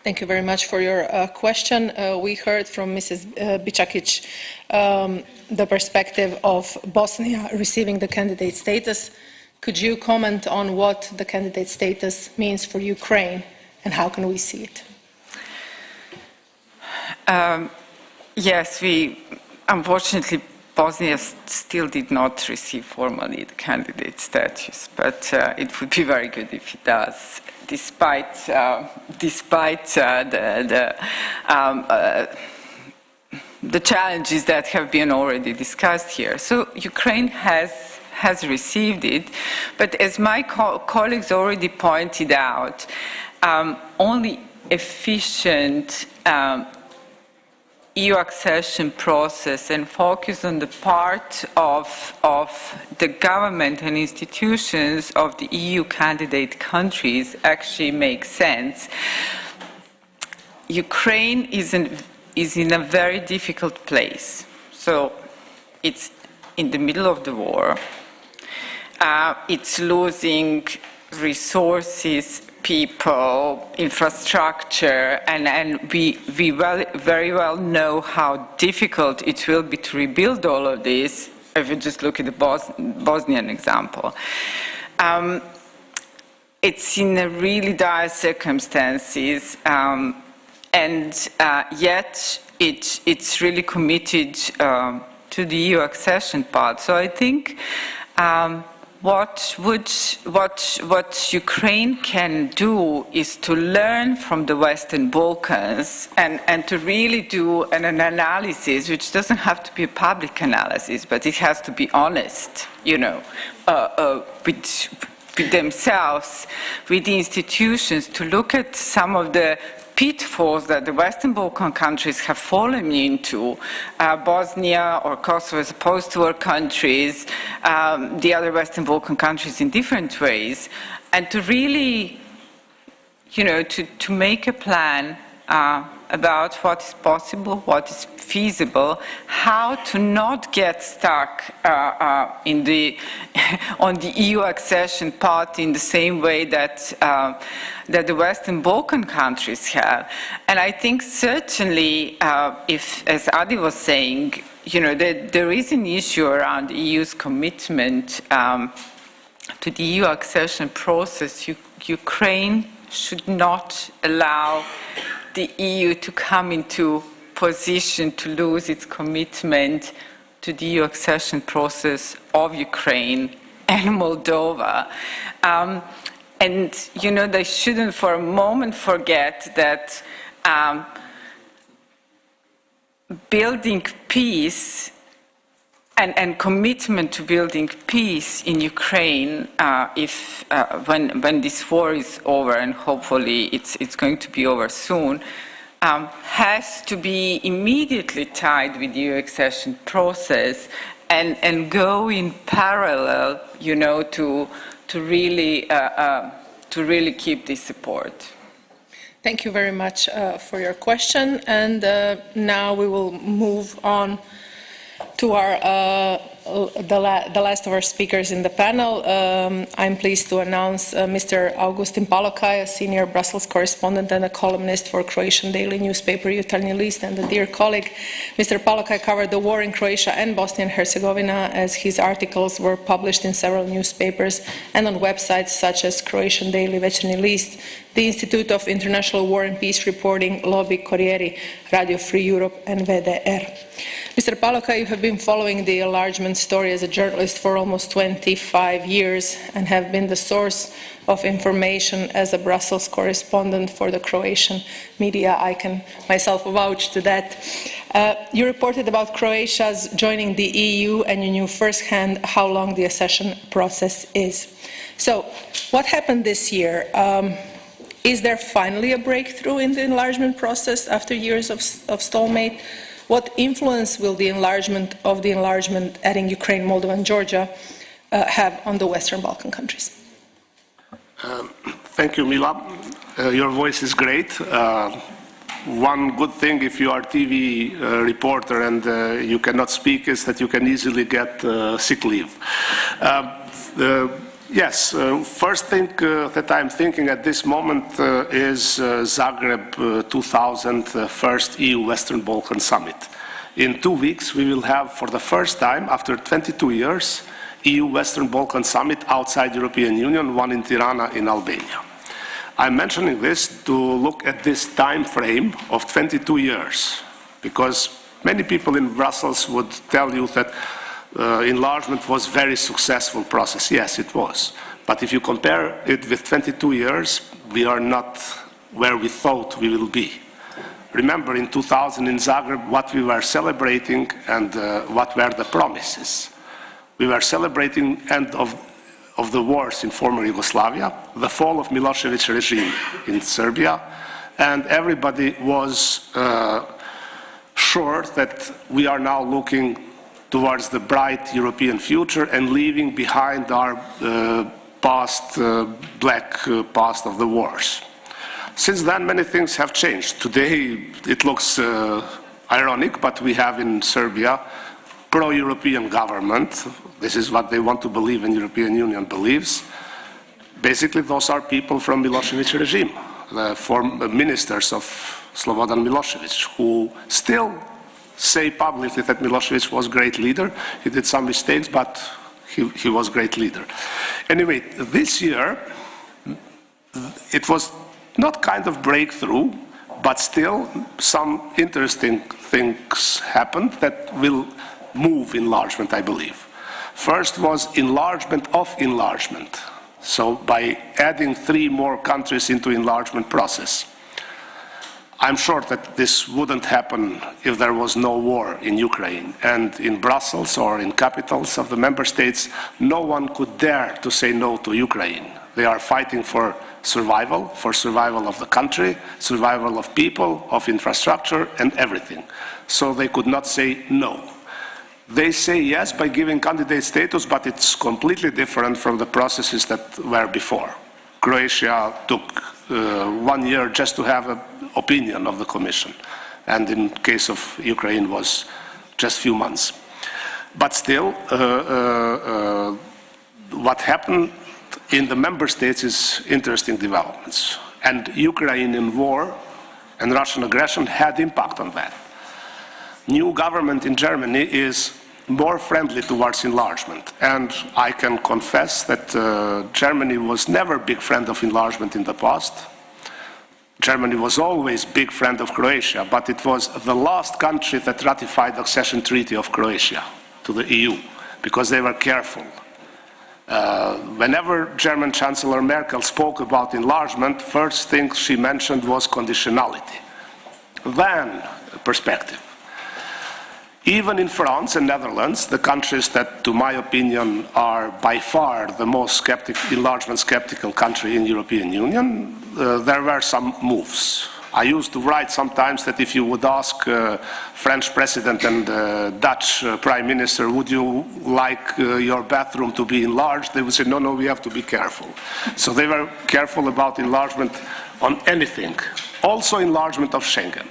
Thank you very much for your question. We heard from Mrs. Bicakic the perspective of Bosnia receiving the candidate status. Could you comment on what the candidate status means for Ukraine and how can we see it? Yes, unfortunately, Bosnia still did not receive formally the candidate status, but it would be very good if it does, despite the challenges that have been already discussed here. So Ukraine has received it, but as my colleagues already pointed out, only efficient EU accession process and focus on the part of the government and institutions of the EU candidate countries actually makes sense. Ukraine is in a very difficult place. So it's in the middle of the war. It's losing resources, people, infrastructure, and we very well know how difficult it will be to rebuild all of this if you just look at the Bosnian example. It's in a really dire circumstances, and yet it's really committed to the EU accession part. So I think what Ukraine can do is to learn from the Western Balkans and to really do an analysis, which doesn't have to be a public analysis, but it has to be honest, you know, with themselves, with the institutions, to look at some of the pitfalls that the Western Balkan countries have fallen into, Bosnia or Kosovo as post-war countries, the other Western Balkan countries in different ways, and to really, you know, to make a plan about what is possible, what is feasible, how to not get stuck on the EU accession part in the same way that the Western Balkan countries have. And I think certainly, if, as Adi was saying, you know, there is an issue around the EU's commitment to the EU accession process. Ukraine should not allow the EU to come into position to lose its commitment to the EU accession process of Ukraine and Moldova. And, you know, they shouldn't for a moment forget that building peace and commitment to building peace in Ukraine, when this war is over, and hopefully it's going to be over soon, has to be immediately tied with the EU accession process and go in parallel, you know, to really keep this support. Thank you very much for your question, and now we will move on to our the last of our speakers in the panel. I'm pleased to announce Mr. Augustin Palokaj, a senior Brussels correspondent and a columnist for Croatian daily newspaper Jutarnji List, and a dear colleague. Mr. Palokaj covered the war in Croatia and Bosnia and Herzegovina, as his articles were published in several newspapers and on websites such as Croatian daily Večernji List, the Institute of International War and Peace Reporting, Lobby Corrieri, Radio Free Europe, and VDR. Mr. Palokaj, you have been following the enlargement story as a journalist for almost 25 years and have been the source of information as a Brussels correspondent for the Croatian media. I can myself vouch to that. You reported about Croatia's joining the EU, and you knew firsthand how long the accession process is. So, what happened this year? Is there finally a breakthrough in the enlargement process after years of stalemate? What influence will the enlargement adding Ukraine, Moldova and Georgia have on the Western Balkan countries? Thank you, Mila. Your voice is great. One good thing if you are a TV reporter and you cannot speak is that you can easily get sick leave. Yes, first thing that I'm thinking at this moment is Zagreb 2000 first EU Western Balkan Summit. In 2 weeks we will have, for the first time after 22 years, EU Western Balkan Summit outside European Union, one in Tirana in Albania. I'm mentioning this to look at this time frame of 22 years. because many people in Brussels would tell you that enlargement was a very successful process. Yes, it was. But if you compare it with 22 years, we are not where we thought we will be. Remember in 2000 in Zagreb what we were celebrating and what were the promises. We were celebrating end of the wars in former Yugoslavia, the fall of Milošević's regime in Serbia, and everybody was sure that we are now looking towards the bright European future and leaving behind our past, black past of the wars. Since then, many things have changed. Today, it looks ironic, but we have in Serbia pro-European government. This is what they want to believe and European Union believes. Basically, those are people from Milošević's regime, the former ministers of Slobodan Milošević, who still say publicly that Milošević was a great leader. He did some mistakes, but he was a great leader. Anyway, this year, it was not kind of breakthrough, but still some interesting things happened that will move enlargement, I believe. First was enlargement of enlargement. So by adding 3 more countries into enlargement process. I'm sure that this wouldn't happen if there was no war in Ukraine. And in Brussels or in capitals of the member states, no one could dare to say no to Ukraine. They are fighting for survival of the country, survival of people, of infrastructure, and everything. So they could not say no. They say yes by giving candidate status, but it's completely different from the processes that were before. Croatia took 1 year just to have an opinion of the Commission, and in case of Ukraine was just a few months. But still, what happened in the member states is interesting developments. And Ukrainian war and Russian aggression had impact on that. New government in Germany is more friendly towards enlargement. And I can confess that Germany was never a big friend of enlargement in the past. Germany was always a big friend of Croatia, but it was the last country that ratified the accession treaty of Croatia to the EU, because they were careful. Whenever German Chancellor Merkel spoke about enlargement, first thing she mentioned was conditionality, then perspective. Even in France and Netherlands, the countries that, to my opinion, are by far the most enlargement skeptical country in the European Union, there were some moves. I used to write sometimes that if you would ask French President and Dutch Prime Minister, would you like your bathroom to be enlarged? They would say, no, we have to be careful. So they were careful about enlargement on anything, also enlargement of Schengen.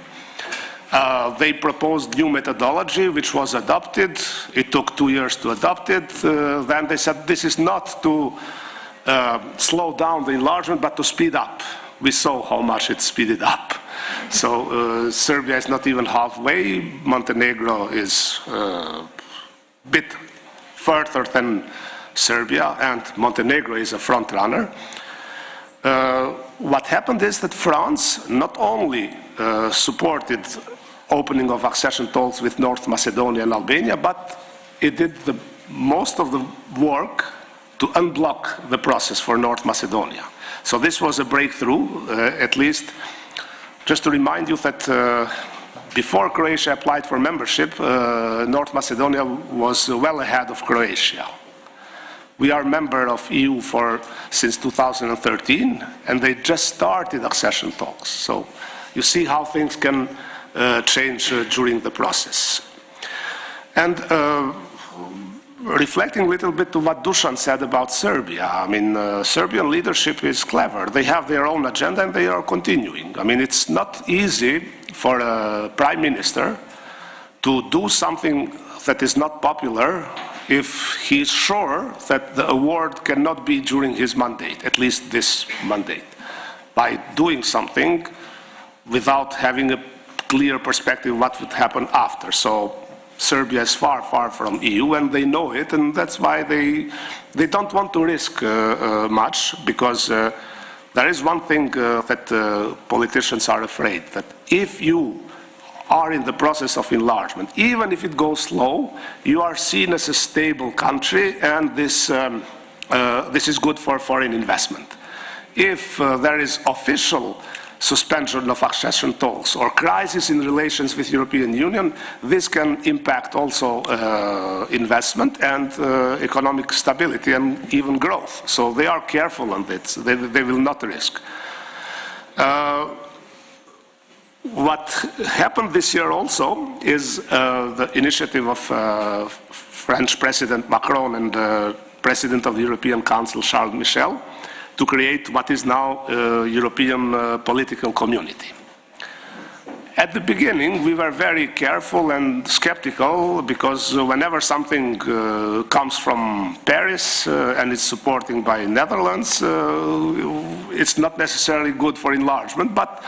They proposed new methodology, which was adopted. It took 2 years to adopt it. Then they said this is not to slow down the enlargement, but to speed up. We saw how much it speeded up. So Serbia is not even halfway. Montenegro is a bit further than Serbia, and Montenegro is a front runner. What happened is that France not only supported opening of accession talks with North Macedonia and Albania, but it did most of the work to unblock the process for North Macedonia. So this was a breakthrough, at least. Just to remind you that before Croatia applied for membership, North Macedonia was well ahead of Croatia. We are a member of EU since 2013, and they just started accession talks. So you see how things can change during the process. And reflecting a little bit to what Dusan said about Serbia, I mean, Serbian leadership is clever. They have their own agenda and they are continuing. I mean, it's not easy for a prime minister to do something that is not popular if he's sure that the award cannot be during his mandate, at least this mandate, by doing something without having a clear perspective what would happen after. So Serbia is far, far from EU, and they know it, and that's why they don't want to risk much, because there is one thing that politicians are afraid, that if you are in the process of enlargement. Even if it goes slow, you are seen as a stable country, and this is good for foreign investment. If there is official suspension of accession talks or crisis in relations with European Union, this can impact also investment and economic stability and even growth. So they are careful on this. They will not risk. What happened this year also is the initiative of French President Macron and President of the European Council, Charles Michel, to create what is now European political community. At the beginning, we were very careful and skeptical, because whenever something comes from Paris and is supported by Netherlands, it's not necessarily good for enlargement, but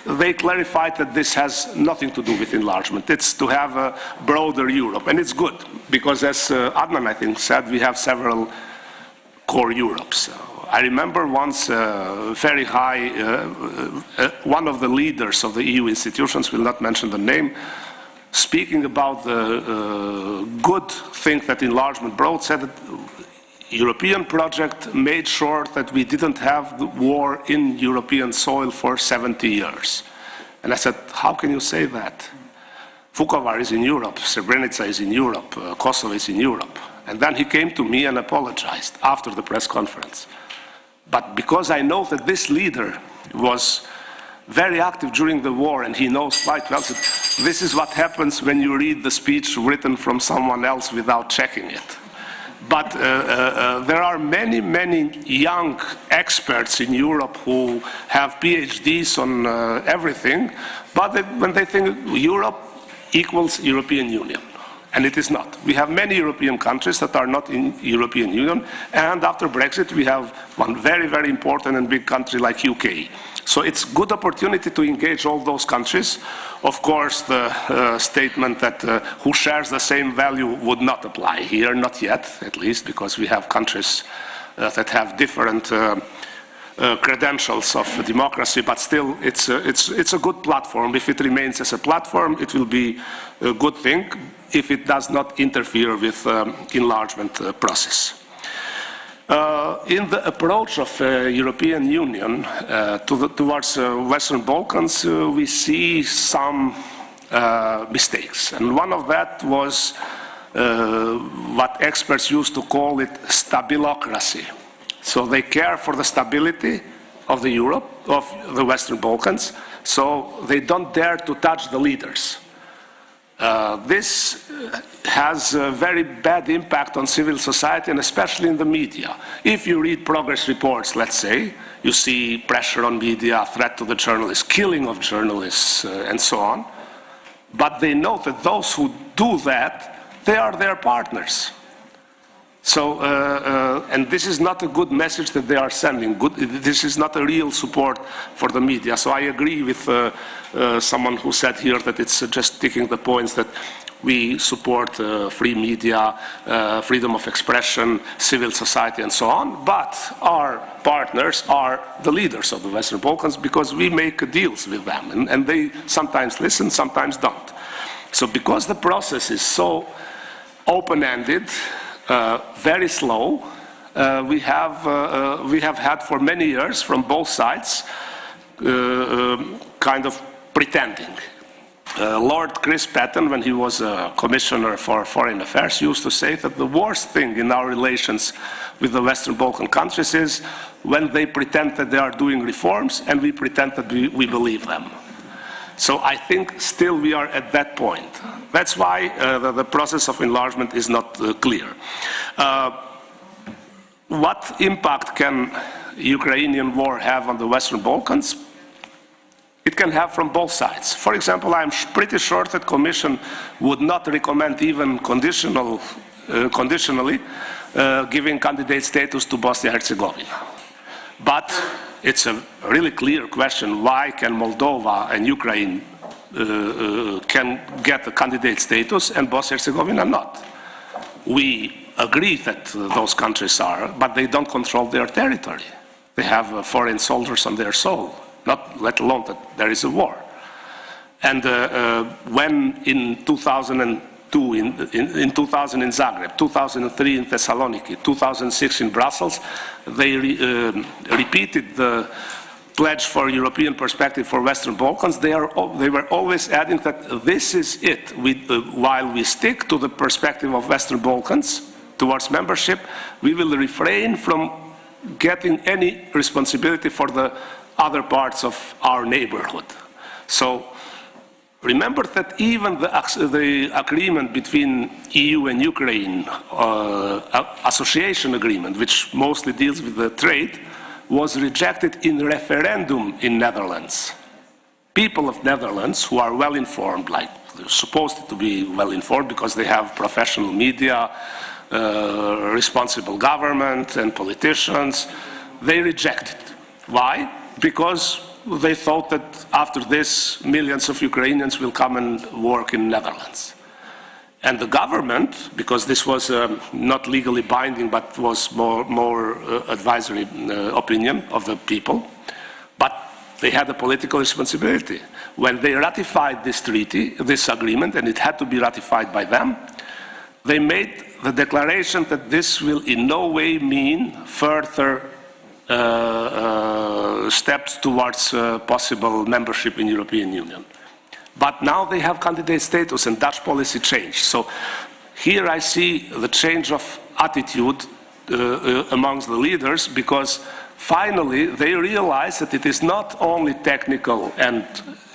they clarified that this has nothing to do with enlargement. It's to have a broader Europe, and it's good, because as Adnan, I think, said, we have several core Europes. I remember once very high, one of the leaders of the EU institutions, will not mention the name, speaking about the good thing that enlargement brought, said that European project made sure that we didn't have the war in European soil for 70 years. And I said, how can you say that? Vukovar is in Europe, Srebrenica is in Europe, Kosovo is in Europe. And then he came to me and apologized after the press conference. But because I know that this leader was very active during the war, and he knows quite well that this is what happens when you read the speech written from someone else without checking it. But there are many, many young experts in Europe who have PhDs on everything, but when they think Europe equals European Union. And it is not. We have many European countries that are not in European Union, and after Brexit we have one very, very important and big country like UK. So it's a good opportunity to engage all those countries. Of course, the statement that who shares the same value would not apply here, not yet, at least, because we have countries that have different credentials of democracy, but still it's a good platform. If it remains as a platform, it will be a good thing if it does not interfere with enlargement process. In the approach of European Union towards Western Balkans, we see some mistakes. And one of that was what experts used to call it stabilocracy. So they care for the stability of the Europe, of the Western Balkans, so they don't dare to touch the leaders. This has a very bad impact on civil society, and especially in the media. If you read progress reports, let's say, you see pressure on media, threat to the journalists, killing of journalists, and so on. But they know that those who do that, they are their partners. So, and this is not a good message that they are sending. This is not a real support for the media. So I agree with someone who said here that it's just ticking the points that we support free media, freedom of expression, civil society, and so on. But our partners are the leaders of the Western Balkans, because we make deals with them. And they sometimes listen, sometimes don't. So because the process is so open-ended, very slow, we have had for many years from both sides kind of pretending. Lord Chris Patten, when he was a commissioner for foreign affairs, used to say that the worst thing in our relations with the Western Balkan countries is when they pretend that they are doing reforms and we pretend that we believe them. So I think still we are at that point. That's why the process of enlargement is not clear. What impact can Ukrainian war have on the Western Balkans? It can have from both sides. For example, I'm pretty sure that Commission would not recommend even conditionally giving candidate status to Bosnia-Herzegovina. But it's a really clear question, why can Moldova and Ukraine can get a candidate status and Bosnia-Herzegovina not? We agree that those countries are, but they don't control their territory. They have foreign soldiers on their soil, not let alone that there is a war. And when in 2002, in 2000 in Zagreb, 2003 in Thessaloniki, 2006 in Brussels, they repeated the pledge for European perspective for Western Balkans. They were always adding that this is it. While we stick to the perspective of Western Balkans towards membership, we will refrain from getting any responsibility for the other parts of our neighborhood. So remember that even the agreement between EU and Ukraine, association agreement, which mostly deals with the trade, was rejected in referendum in Netherlands. People of Netherlands who are well informed, like they're supposed to be well informed because they have professional media, responsible government and politicians, they rejected. Why? Because they thought that after this millions of Ukrainians will come and work in Netherlands. And the government, because this was not legally binding but was more advisory opinion of the people, but they had a political responsibility. When they ratified this treaty, this agreement, and it had to be ratified by them, they made the declaration that this will in no way mean further steps towards possible membership in European Union. But now they have candidate status and Dutch policy changed. So here I see the change of attitude amongst the leaders, because finally they realize that it is not only technical and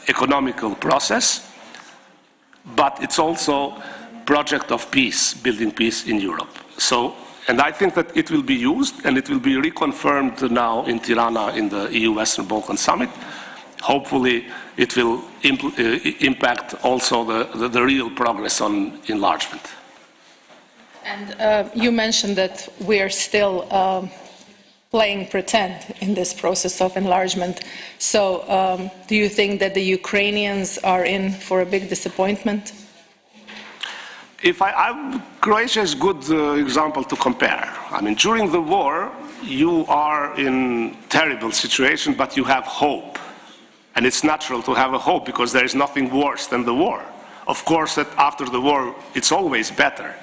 economical process, but it's also project of peace, building peace in Europe. So, and I think that it will be used and it will be reconfirmed now in Tirana in the EU Western Balkan Summit. Hopefully it will impact also the real progress on enlargement. And you mentioned that we are still playing pretend in this process of enlargement. So do you think that the Ukrainians are in for a big disappointment? Croatia is a good example to compare. I mean, during the war, you are in terrible situation, but you have hope. And it's natural to have a hope because there is nothing worse than the war. Of course, that after the war, it's always better.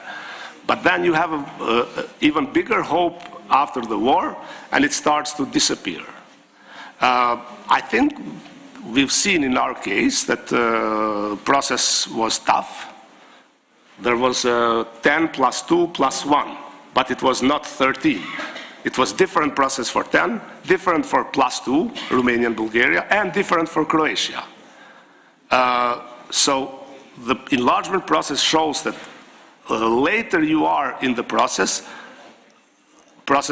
But then you have an even bigger hope after the war, and it starts to disappear. I think we've seen in our case that the process was tough. There was 10 plus 2 plus 1, but it was not 13. It was different process for 10, different for plus 2, Romania and Bulgaria, and different for Croatia. So the enlargement process shows that later you are in the process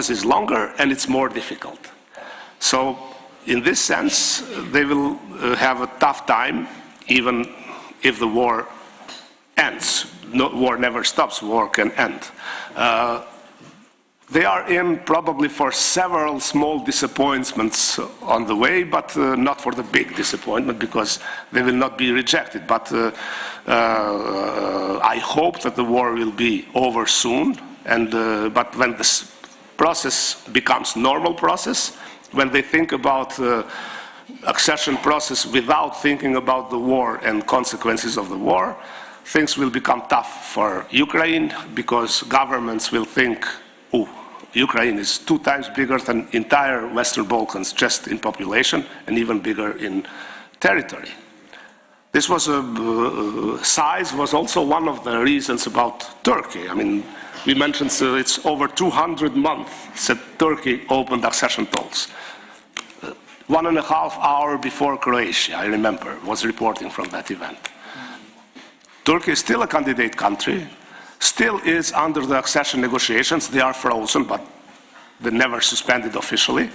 is longer and it's more difficult. So in this sense, they will have a tough time even if the war ends. No, war never stops, war can end. They are in probably for several small disappointments on the way, but not for the big disappointment because they will not be rejected. But I hope that the war will be over soon. And but when this process becomes normal process, when they think about accession process without thinking about the war and consequences of the war, things will become tough for Ukraine because governments will think, oh, Ukraine is 2 times bigger than entire Western Balkans just in population and even bigger in territory. This was size was also one of the reasons about Turkey. I mean, we mentioned it's over 200 months that Turkey opened accession talks. 1.5 hours before Croatia, I remember, was reporting from that event. Turkey is still a candidate country, still is under the accession negotiations. They are frozen, but they never suspended officially.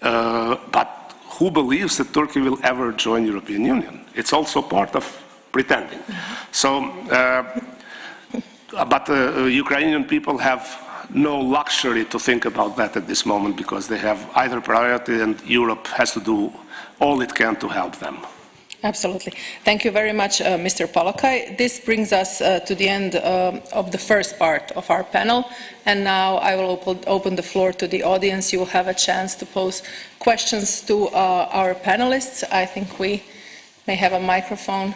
But who believes that Turkey will ever join European Union? It's also part of pretending. So, but Ukrainian people have no luxury to think about that at this moment because they have either priority and Europe has to do all it can to help them. Absolutely. Thank you very much, Mr. Palakai. This brings us to the end of the first part of our panel. And now I will open the floor to the audience. You will have a chance to pose questions to our panelists. I think we may have a microphone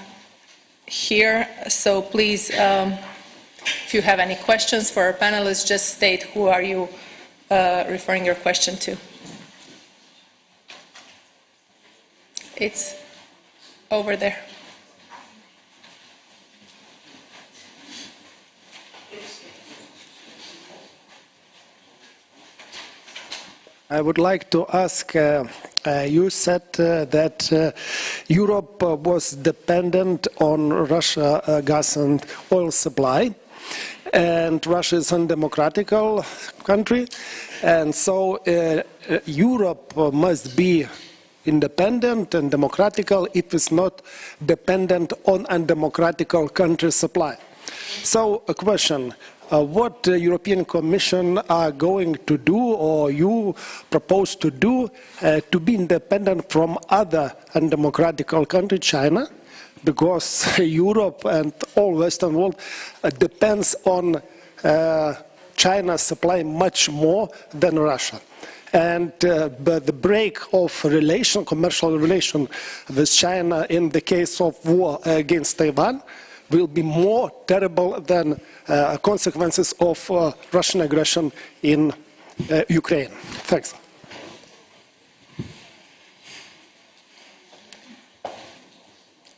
here. So please, if you have any questions for our panelists, just state who are you referring your question to. It's over there. I would like to ask, you said that Europe was dependent on Russia gas and oil supply, and Russia is an undemocratic country, and so Europe must be independent and democratical if it's not dependent on undemocratic country supply. So a question. What the European Commission are going to do, or you propose to do, to be independent from other undemocratic countries, China, because Europe and all Western world depends on China's supply much more than Russia. And but the break of commercial relation with China in the case of war against Taiwan will be more terrible than consequences of Russian aggression in Ukraine. Thanks.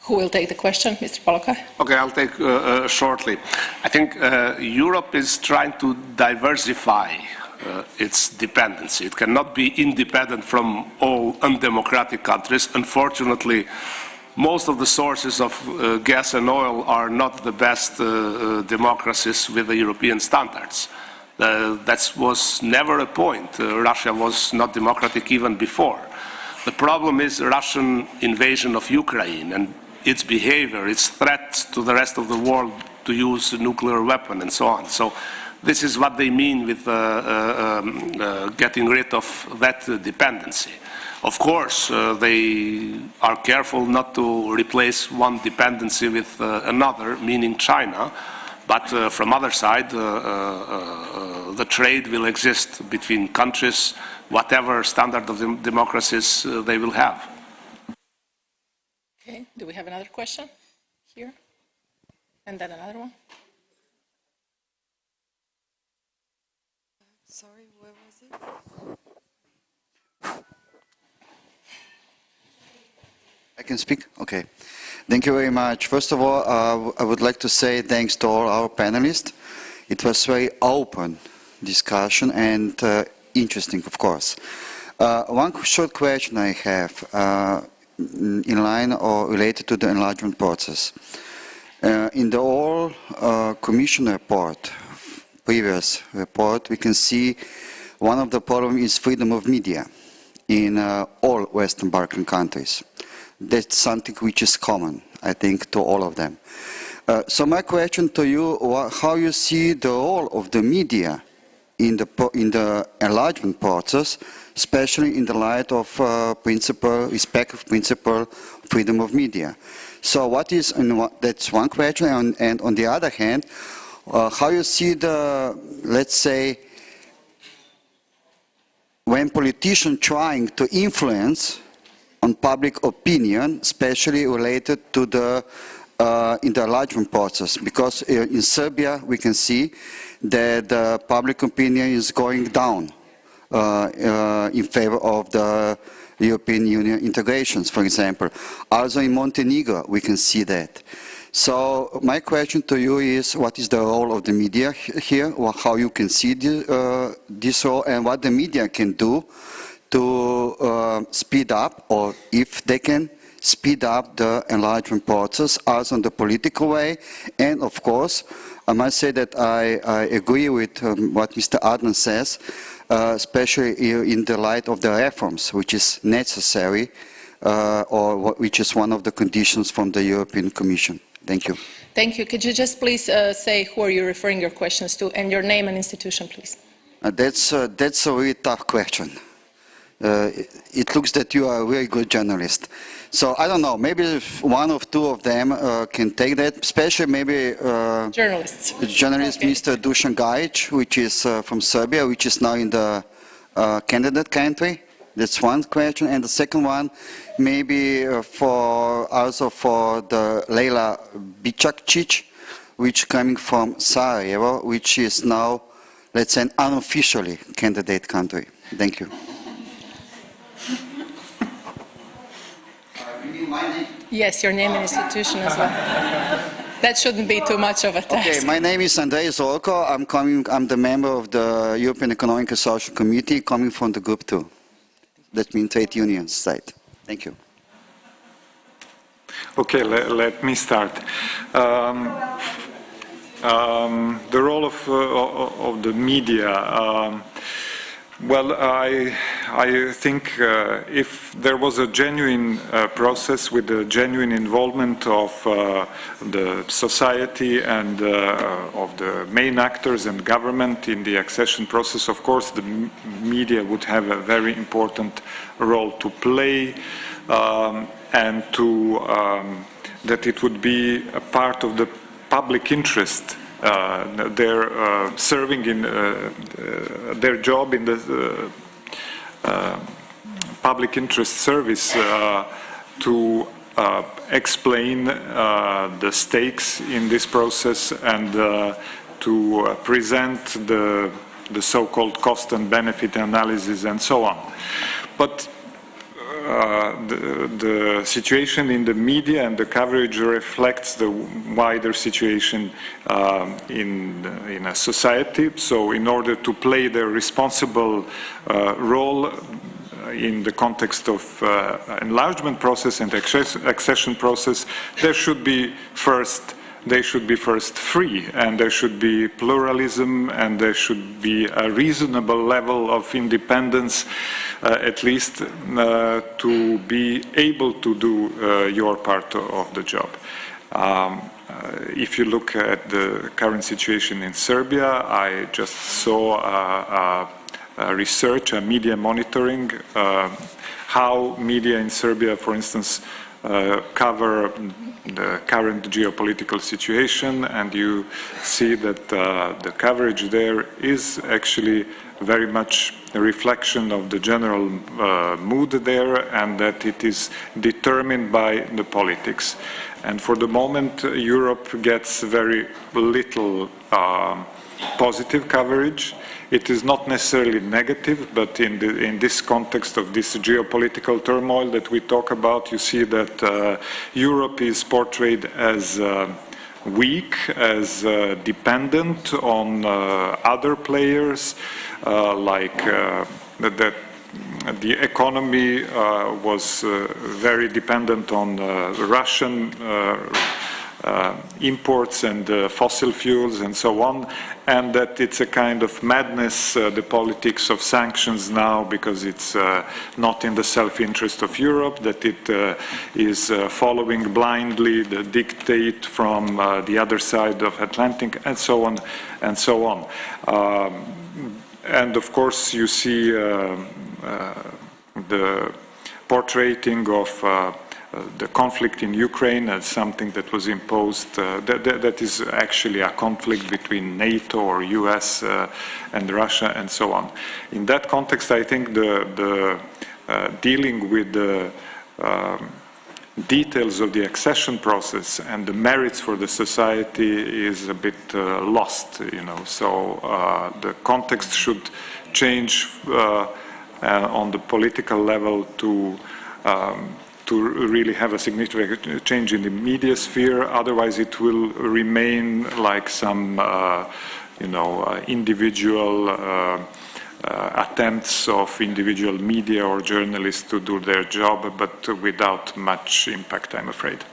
Who will take the question? Mr. Palokai? Okay, I'll take shortly. I think Europe is trying to diversify its dependency. It cannot be independent from all undemocratic countries. Unfortunately, most of the sources of gas and oil are not the best democracies with the European standards. That was never a point. Russia was not democratic even before. The problem is Russian invasion of Ukraine and its behavior, its threats to the rest of the world to use a nuclear weapon and so on. So this is what they mean with getting rid of that dependency. Of course, they are careful not to replace one dependency with another, meaning China, but from other side, the trade will exist between countries, whatever standard of democracies they will have. Okay, do we have another question here? And then another one? Sorry, where was it? I can speak? Okay. Thank you very much. First of all, I would like to say thanks to all our panelists. It was very open discussion and interesting, of course. One short question I have in line or related to the enlargement process. In the all Commission report, previous report, we can see one of the problems is freedom of media in all Western Balkan countries. That's something which is common, I think, to all of them. So my question to you, how you see the role of the media in the enlargement process, especially in the light of respect of principle, freedom of media. So what is, that's one question, and on the other hand, how you see the, let's say, when politicians trying to influence on public opinion, especially related to the in the enlargement process, because in Serbia we can see that the public opinion is going down in favor of the European Union integrations, for example. Also in Montenegro we can see that. So my question to you is, what is the role of the media here, or how you can see this role, and what the media can do to speed up, or if they can speed up the enlargement process, as on the political way. And of course, I must say that I agree with what Mr. Adnan says, especially in the light of the reforms, which is necessary, or which is one of the conditions from the European Commission. Thank you. Thank you. Could you just please say who are you referring your questions to, and your name and institution, please? That's a really tough question. It looks that you are a very good journalist. So I don't know, maybe one or two of them can take that, especially maybe journalist okay. Mr. Dusan Gajic, which is from Serbia, which is now in the candidate country. That's one question. And the second one, maybe also for the Leila Bičakčić, which coming from Sarajevo, which is now, let's say, an unofficially candidate country. Thank you. Yes, your name and institution as well. That shouldn't be too much of a task. Okay, my name is Andrei Zorko. I'm the member of the European Economic and Social Committee, coming from the Group 2. That means trade union side. Thank you. Okay, let me start. The role of the media. Well, I think if there was a genuine process with a genuine involvement of the society and of the main actors and government in the accession process, of course, the media would have a very important role to play, and to that it would be a part of the public interest. They're serving in their job in the public interest service to explain the stakes in this process and to present the so-called cost and benefit analysis and so on. But the situation in the media and the coverage reflects the wider situation in a society. So in order to play their responsible role in the context of enlargement process and accession process, they should be first free, and there should be pluralism, and there should be a reasonable level of independence, at least to be able to do your part of the job. If you look at the current situation in Serbia, I just saw a research, a media monitoring, how media in Serbia, for instance, cover the current geopolitical situation, and you see that the coverage there is actually very much a reflection of the general mood there, and that it is determined by the politics. And for the moment, Europe gets very little positive coverage. It is not necessarily negative, but in this context of this geopolitical turmoil that we talk about, you see that Europe is portrayed as weak, as dependent on other players, like that the economy was very dependent on Russian imports and fossil fuels and so on, and that it's a kind of madness, the politics of sanctions now, because it's not in the self-interest of Europe, that it is following blindly the dictate from the other side of Atlantic, and so on and so on. And of course you see the portraying of the conflict in Ukraine as something that was imposed, that is actually a conflict between NATO or US and Russia and so on. In that context, I think the dealing with the details of the accession process and the merits for the society is a bit lost, you know. So the context should change on the political level to really have a significant change in the media sphere. Otherwise, it will remain like some, individual attempts of individual media or journalists to do their job, but without much impact, I'm afraid.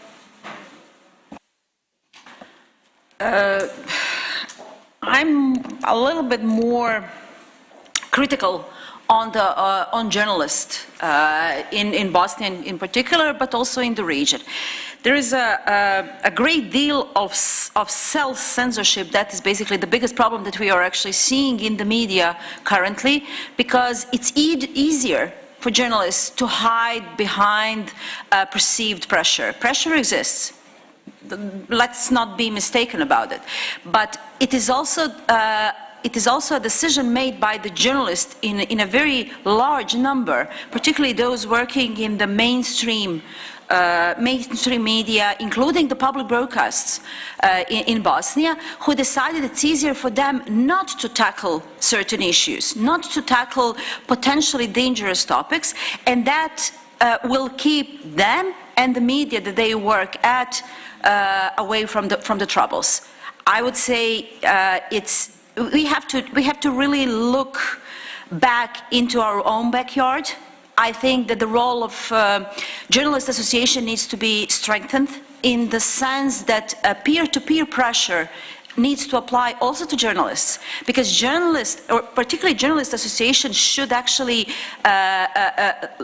I'm a little bit more critical on journalists in Bosnia in particular, but also in the region. There is a great deal of self-censorship that is basically the biggest problem that we are actually seeing in the media currently, because it's easier for journalists to hide behind perceived pressure. Pressure exists. Let's not be mistaken about it. But it is also it is also a decision made by the journalists in a very large number, particularly those working in the mainstream media, including the public broadcasts in Bosnia, who decided it's easier for them not to tackle certain issues, not to tackle potentially dangerous topics, and that will keep them and the media that they work at away from the troubles. I would say we have to really look back into our own backyard. I think that the role of Journalist Association needs to be strengthened in the sense that peer-to-peer pressure needs to apply also to journalists, because journalists, or particularly Journalist Association, should actually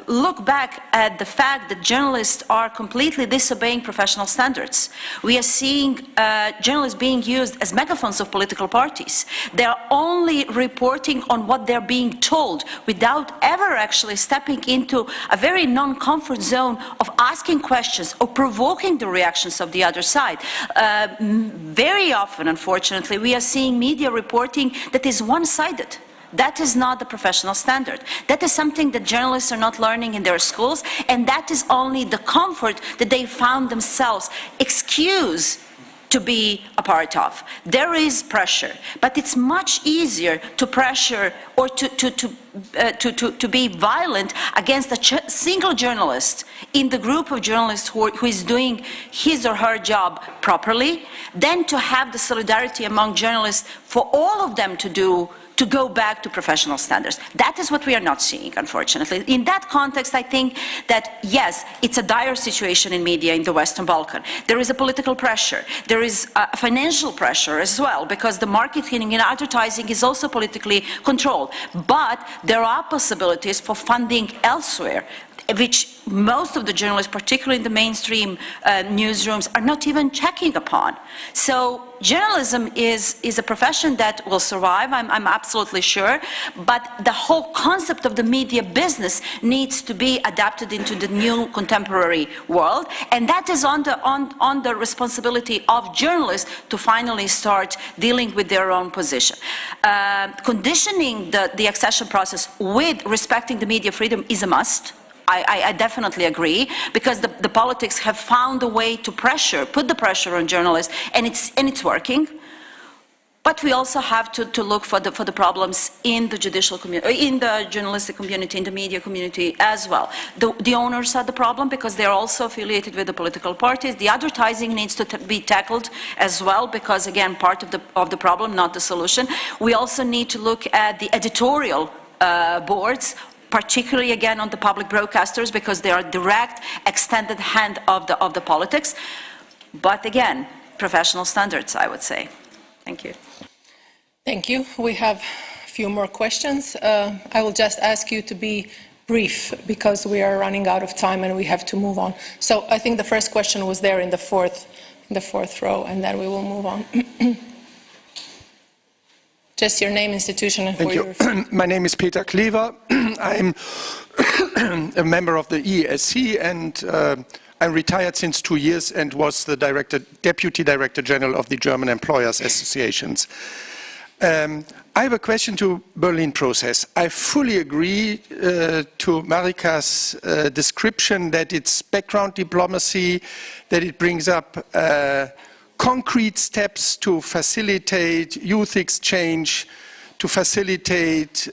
look back at the fact that journalists are completely disobeying professional standards. We are seeing journalists being used as megaphones of political parties. They are only reporting on what they're being told without ever actually stepping into a very non-comfort zone of asking questions or provoking the reactions of the other side. Very often, unfortunately, we are seeing media reporting that is one-sided. That is not the professional standard. That is something that journalists are not learning in their schools, and that is only the comfort that they found themselves excused to be a part of. There is pressure, but it's much easier to pressure or to be violent against a single journalist in the group of journalists who is doing his or her job properly, than to have the solidarity among journalists for all of them to go back to professional standards. That is what we are not seeing, unfortunately. In that context, I think that, yes, it's a dire situation in media in the Western Balkan. There is a political pressure. There is a financial pressure as well, because the marketing and advertising is also politically controlled. But there are possibilities for funding elsewhere, which most of the journalists, particularly in the mainstream newsrooms, are not even checking upon. So journalism is a profession that will survive, I'm absolutely sure, but the whole concept of the media business needs to be adapted into the new contemporary world, and that is on the responsibility of journalists to finally start dealing with their own position. Conditioning the accession process with respecting the media freedom is a must. I definitely agree, because the politics have found a way to put the pressure on journalists, and it's working. But we also have to look for the problems in the judicial community, in the journalistic community, in the media community as well. The owners are the problem, because they're also affiliated with the political parties. The advertising needs to be tackled as well, because again, part of the problem, not the solution. We also need to look at the editorial boards, particularly again on the public broadcasters, because they are direct extended hand of the politics. But again, professional standards, I would say. Thank you. Thank you. We have a few more questions. I will just ask you to be brief, because we are running out of time and we have to move on. So I think the first question was there in the fourth row, and then we will move on. Just your name, institution, and who you're referring to. My name is Peter Klever. I'm a member of the ESC, and I'm retired since 2 years and was the Deputy Director General of the German Employers Associations. I have a question to Berlin process. I fully agree to Marika's description that it's background diplomacy, that it brings up concrete steps to facilitate youth exchange, to facilitate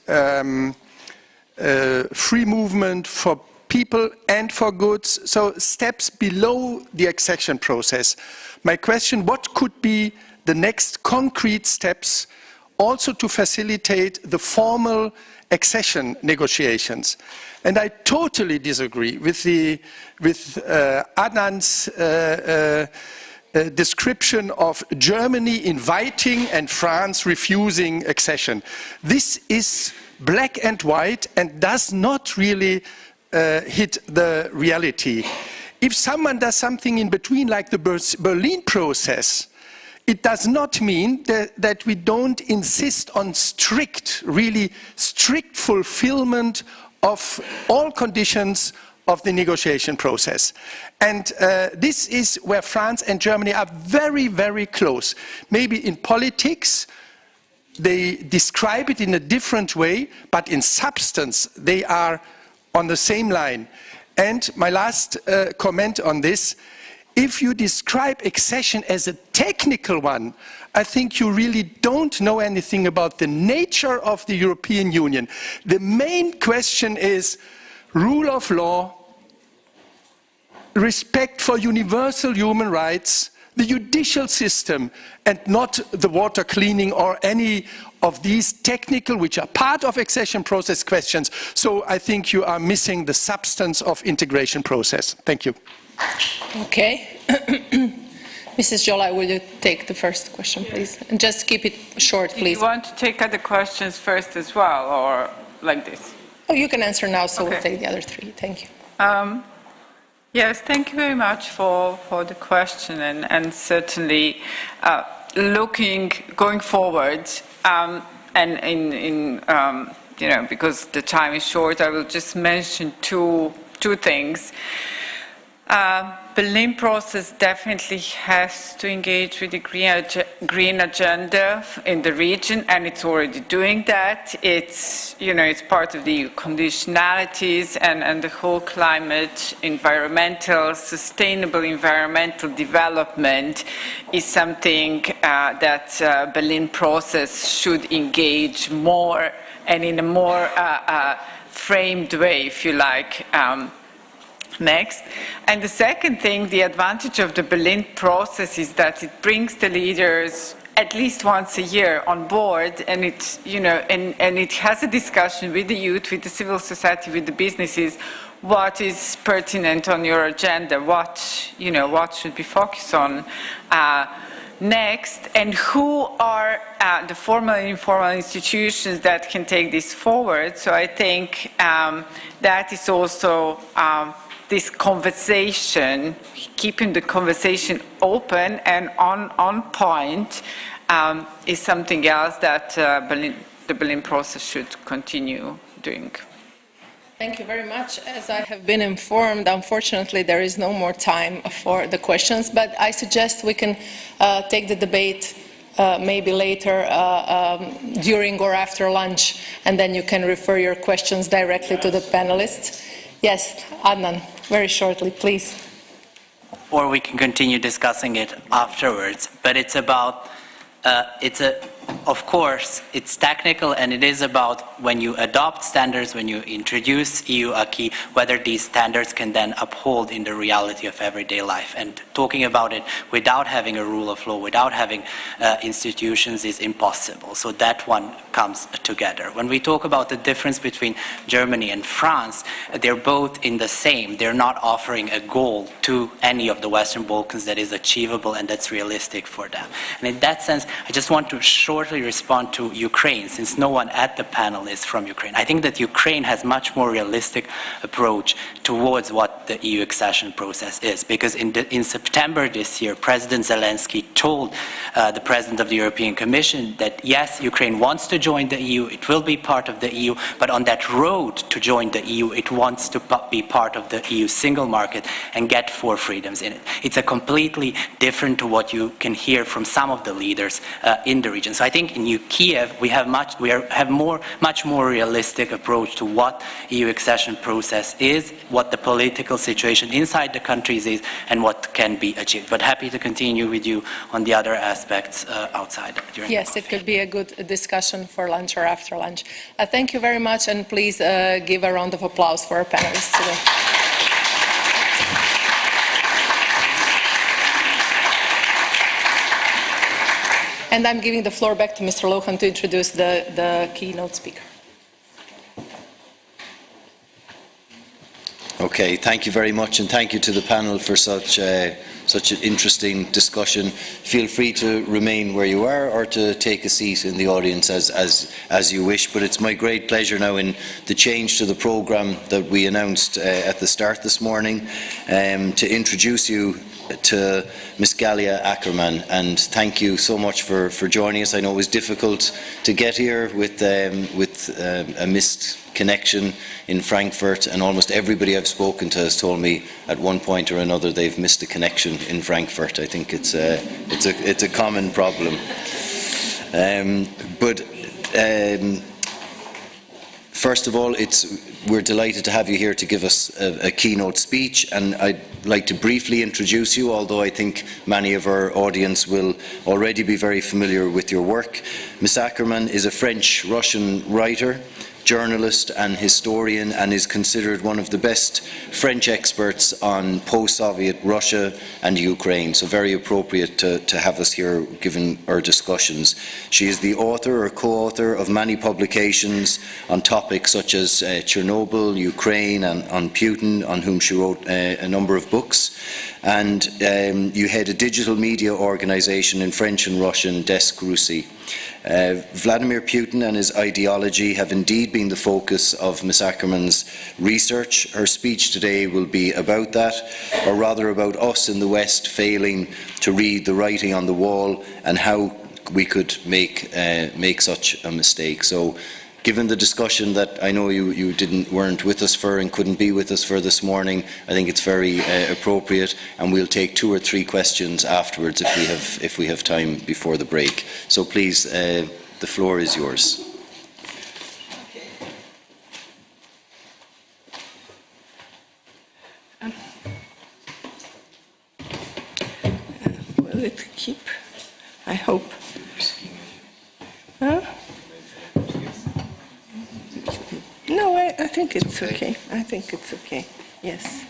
free movement for people and for goods, so steps below the accession process. My question, what could be the next concrete steps also to facilitate the formal accession negotiations? And I totally disagree with Adnan's description of Germany inviting and France refusing accession. This is black and white and does not really hit the reality. If someone does something in between, like the Berlin process, it does not mean that we don't insist on really strict fulfillment of all conditions of the negotiation process. And this is where France and Germany are very, very close. Maybe in politics, they describe it in a different way, but in substance they are on the same line. And my last comment on this, if you describe accession as a technical one, I think you really don't know anything about the nature of the European Union. The main question is rule of law, respect for universal human rights, the judicial system, and not the water cleaning or any of these technical, which are part of accession process questions. So I think you are missing the substance of integration process. Thank you. Okay. Mrs. Joly, will you take the first question, please? And just keep it short, please. Do you want to take other questions first as well, or like this? Oh, you can answer now, so Okay. we'll take the other three. Thank you. Yes, thank you very much for the question, and certainly going forward, and because the time is short, I will just mention two things. Berlin process definitely has to engage with the green agenda in the region, and it's already doing that. It's part of the conditionalities and the whole climate, sustainable environmental development is something that Berlin process should engage more and in a more framed way, if you like. Next. And the second thing, the advantage of the Berlin process is that it brings the leaders at least once a year on board, and it, and it has a discussion with the youth, with the civil society, with the businesses, what is pertinent on your agenda, what should be focused on next, and who are the formal and informal institutions that can take this forward. So I think that is also this conversation, keeping the conversation open and on point, is something else that the Berlin process should continue doing. Thank you very much. As I have been informed, unfortunately, there is no more time for the questions, but I suggest we can take the debate maybe later during or after lunch, and then you can refer your questions directly to the panelists. Yes, Adnan, very shortly, please. Or we can continue discussing it afterwards, but it's about, of course, it's technical, and it is about when you adopt standards, when you introduce EU acquis, whether these standards can then uphold in the reality of everyday life. And talking about it without having a rule of law, without having institutions is impossible. So that one comes together. When we talk about the difference between Germany and France, they're both in the same. They're not offering a goal to any of the Western Balkans that is achievable and that's realistic for them. And in that sense, I just want to shortly respond to Ukraine, since no one at the panel is from Ukraine. I think that Ukraine has much more realistic approach towards what the EU accession process is, because in September this year, President Zelensky told the President of the European Commission that yes, Ukraine wants to join the EU, it will be part of the EU, but on that road to join the EU, it wants to be part of the EU single market and get 4 freedoms in it. It's a completely different to what you can hear from some of the leaders in the region. So I think in Kiev we have much more realistic approach to what EU accession process is, what the political situation inside the countries is, and what can be achieved. But happy to continue with you on the other aspects outside. Yes, it could be a good discussion for lunch or after lunch. Thank you very much, and please give a round of applause for our panelists today. And I'm giving the floor back to Mr. Lohan to introduce the keynote speaker. Okay, thank you very much, and thank you to the panel for such an interesting discussion. Feel free to remain where you are or to take a seat in the audience as you wish, but it's my great pleasure now, in the change to the programme that we announced at the start this morning, to introduce you to Ms. Galia Ackerman, and thank you so much for joining us. I know it was difficult to get here with a missed connection in Frankfurt, and almost everybody I've spoken to has told me at one point or another they've missed a connection in Frankfurt. I think it's a common problem. First of all, we're delighted to have you here to give us a keynote speech, and I'd like to briefly introduce you, although I think many of our audience will already be very familiar with your work. Ms. Ackerman is a French-Russian writer, journalist and historian, and is considered one of the best French experts on post-Soviet Russia and Ukraine, so very appropriate to have us here given our discussions. She is the author or co-author of many publications on topics such as Chernobyl, Ukraine, and on Putin, on whom she wrote a number of books. And you head a digital media organization in French and Russian, Desk Russie. Vladimir Putin and his ideology have indeed been the focus of Ms. Ackerman's research. Her speech today will be about that, or rather about us in the West failing to read the writing on the wall and how we could make such a mistake. So, given the discussion that I know you weren't with us for and couldn't be with us for this morning, I think it's very appropriate, and we'll take 2 or 3 questions afterwards if we have time before the break. So please, the floor is yours. Will it keep? I hope. Huh? No, I think it's okay. I think it's okay. Yes.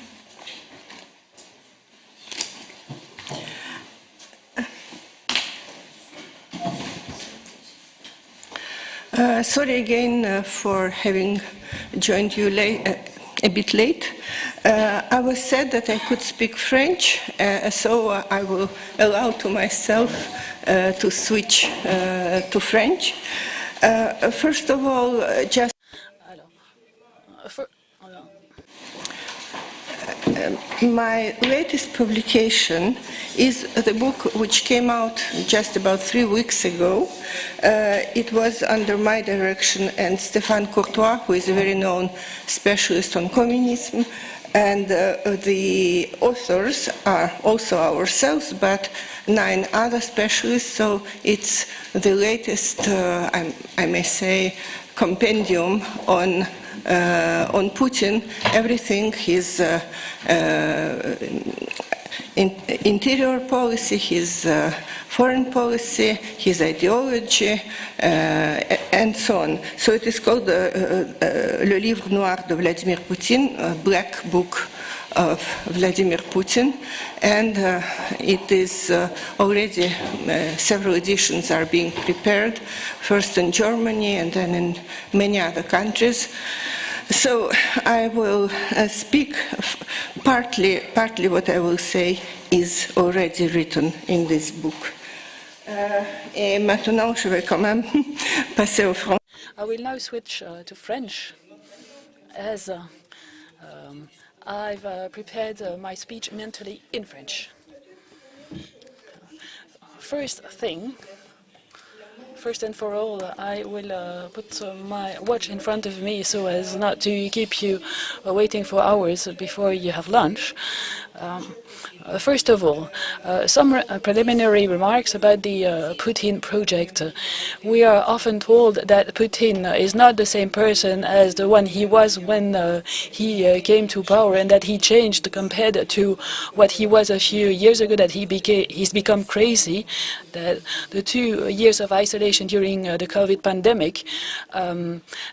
Sorry again for having joined you a bit late. I was said that I could speak French, so I will allow to myself to switch to French. First of all, just my latest publication is the book which came out just about 3 weeks ago. It was under my direction and Stéphane Courtois, who is a very known specialist on communism, and the authors are also ourselves, but 9 other specialists, so it's the latest, I may say, compendium on Putin, everything, his interior policy, his foreign policy, his ideology, and so on. So it is called Le Livre Noir de Vladimir Putin, a black book of Vladimir Putin, and it is already several editions are being prepared, first in Germany and then in many other countries. So I will speak partly what I will say is already written in this book. Et maintenant, je vais quand même passer au français. I will now switch to French, as I've prepared my speech mentally in French. First and for all, I will put my watch in front of me so as not to keep you waiting for hours before you have lunch. First of all, some preliminary remarks about the Putin project. We are often told that Putin is not the same person as the one he was when he came to power, and that he changed compared to what he was a few years ago, that he's become crazy, that the 2 years of isolation during the COVID pandemic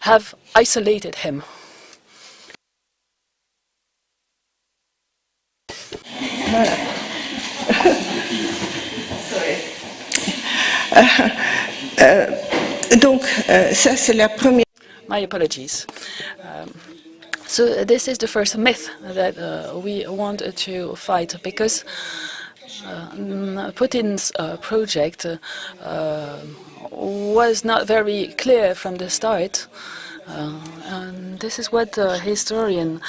have isolated him. Voilà. Donc, ça c'est la première. My apologies. So this is the first myth that we want to fight, because Putin's project was not very clear from the start. And this is what the historian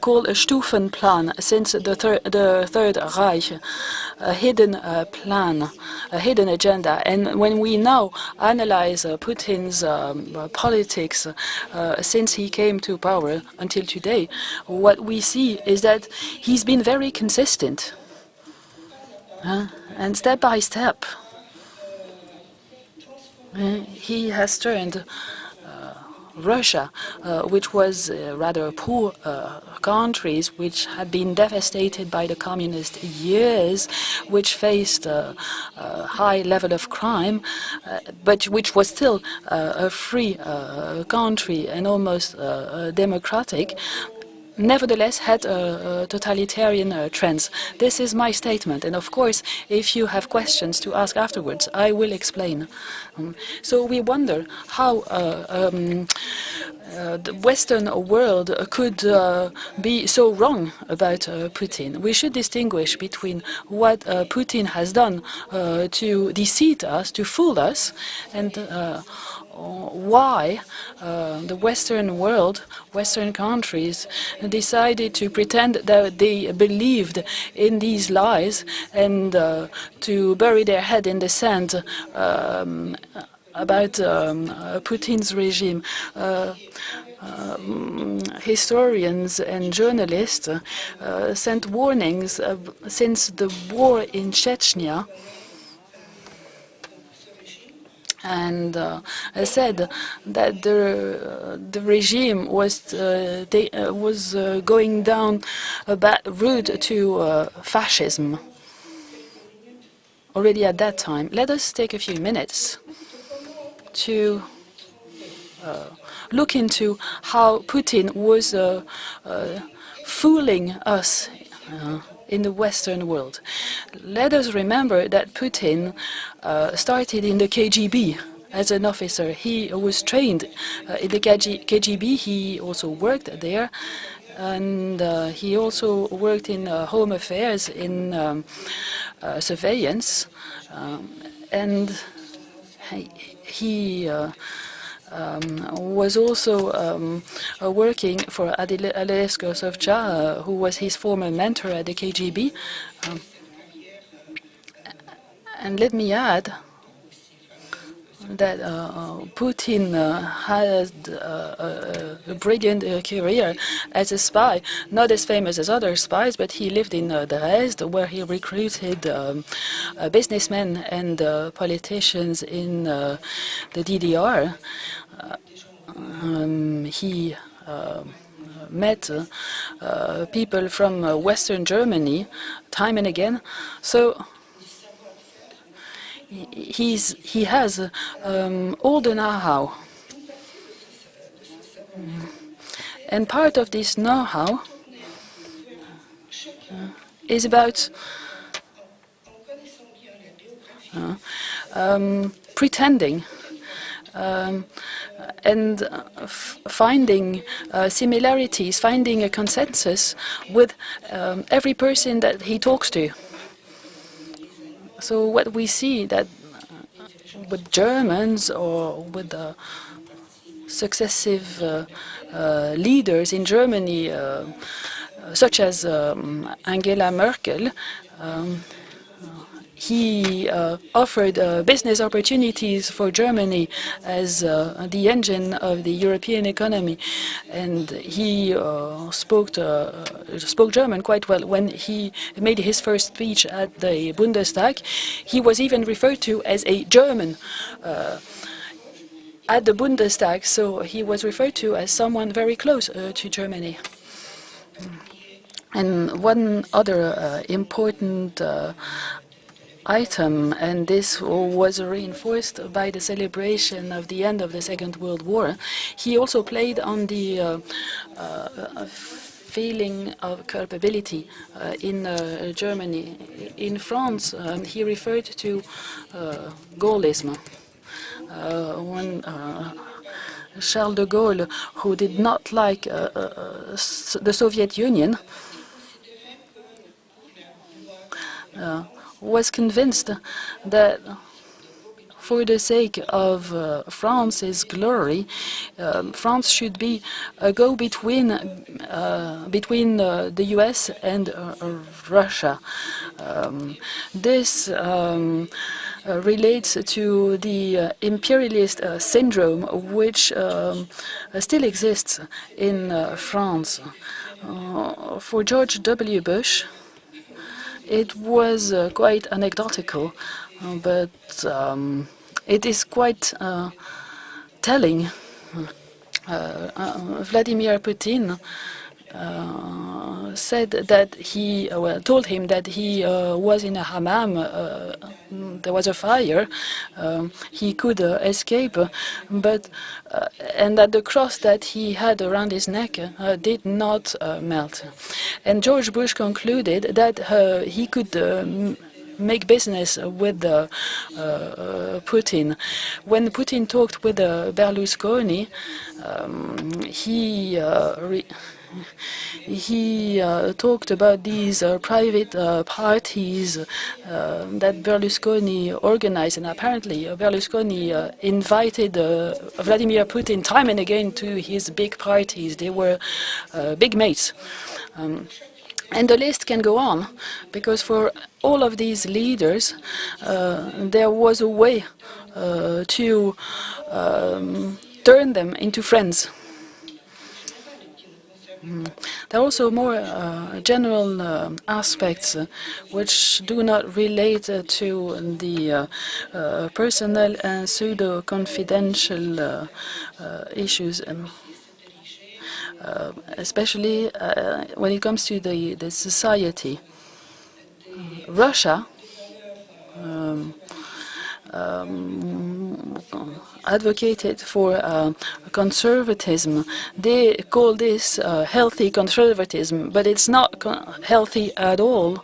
called a Stufenplan since the Third Reich, a hidden plan, a hidden agenda. And when we now analyze Putin's politics since he came to power until today, what we see is that he's been very consistent. And step by step, he has turned Russia, which was rather poor countries, which had been devastated by the communist years, which faced a high level of crime, but which was still a free country and almost democratic, nevertheless had totalitarian trends. This is my statement, and of course, if you have questions to ask afterwards, I will explain. So we wonder how the Western world could be so wrong about Putin. We should distinguish between what Putin has done to deceive us, to fool us, and why the Western world, Western countries, decided to pretend that they believed in these lies and to bury their head in the sand about Putin's regime. Historians and journalists sent warnings since the war in Chechnya, and said that the regime was going down a bad route to fascism already at that time. Let us take a few minutes to look into how Putin was fooling us in the Western world. Let us remember that Putin started in the KGB as an officer. He was trained in the KGB. He also worked there, and he also worked in home affairs, in surveillance, and he was also working for Adil Sovcha, who was his former mentor at the KGB. And let me add that Putin had a brilliant career as a spy, not as famous as other spies, but he lived in Dresden, where he recruited businessmen and politicians in the DDR. He met people from Western Germany time and again. So he has all the know-how. And part of this know-how is about pretending and finding similarities, finding a consensus with every person that he talks to. So what we see that with Germans or with the successive leaders in Germany, such as Angela Merkel, he offered business opportunities for Germany as the engine of the European economy, and he spoke German quite well. When he made his first speech at the Bundestag, he was even referred to as a German at the Bundestag, so he was referred to as someone very close to Germany. And one other important item, and this was reinforced by the celebration of the end of the Second World War. He also played on the feeling of culpability in Germany. In France, he referred to Gaullism. When Charles de Gaulle, who did not like the Soviet Union, was convinced that for the sake of France's glory, France should be a go-between between the US and Russia. This relates to the imperialist syndrome, which still exists in France. For George W. Bush, it was quite anecdotal, but it is quite telling. Vladimir Putin said that he told him that he was in a hammam. There was a fire. He could escape, but and that the cross that he had around his neck did not melt. And George Bush concluded that he could make business with Putin. When Putin talked with Berlusconi, he talked about these private parties that Berlusconi organized, and apparently Berlusconi invited Vladimir Putin time and again to his big parties. They were big mates. And the list can go on, because for all of these leaders, there was a way to turn them into friends. There are also more general aspects which do not relate to the personal and pseudo-confidential issues. Especially when it comes to the society. Russia advocated for conservatism. They call this healthy conservatism, but it's not healthy at all.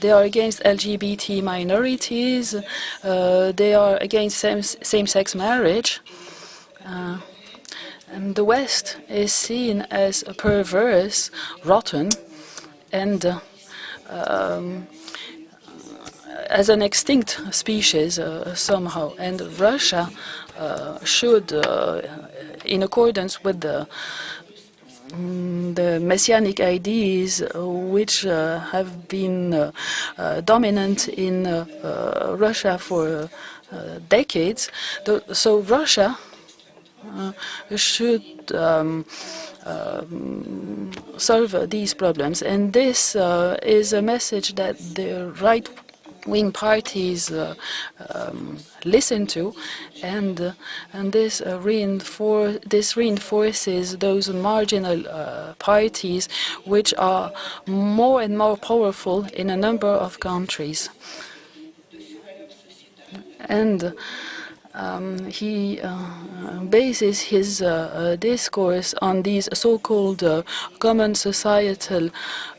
They are against LGBT minorities. They are against same-sex marriage. And the West is seen as perverse, rotten, and as an extinct species somehow. And Russia should, in accordance with the messianic ideas which have been dominant in Russia for decades, so Russia should solve these problems. And this is a message that the right-wing parties listen to, and this reinforces those marginal parties which are more and more powerful in a number of countries. And he bases his discourse on these so-called common societal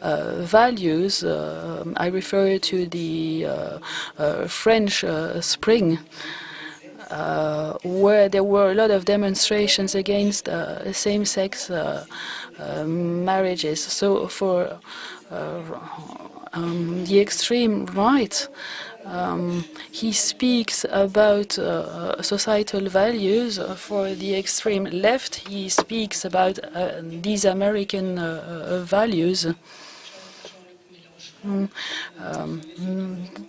values. I refer to the French Spring, where there were a lot of demonstrations against same-sex marriages. So for the extreme right, he speaks about societal values. For the extreme left, he speaks about these American values.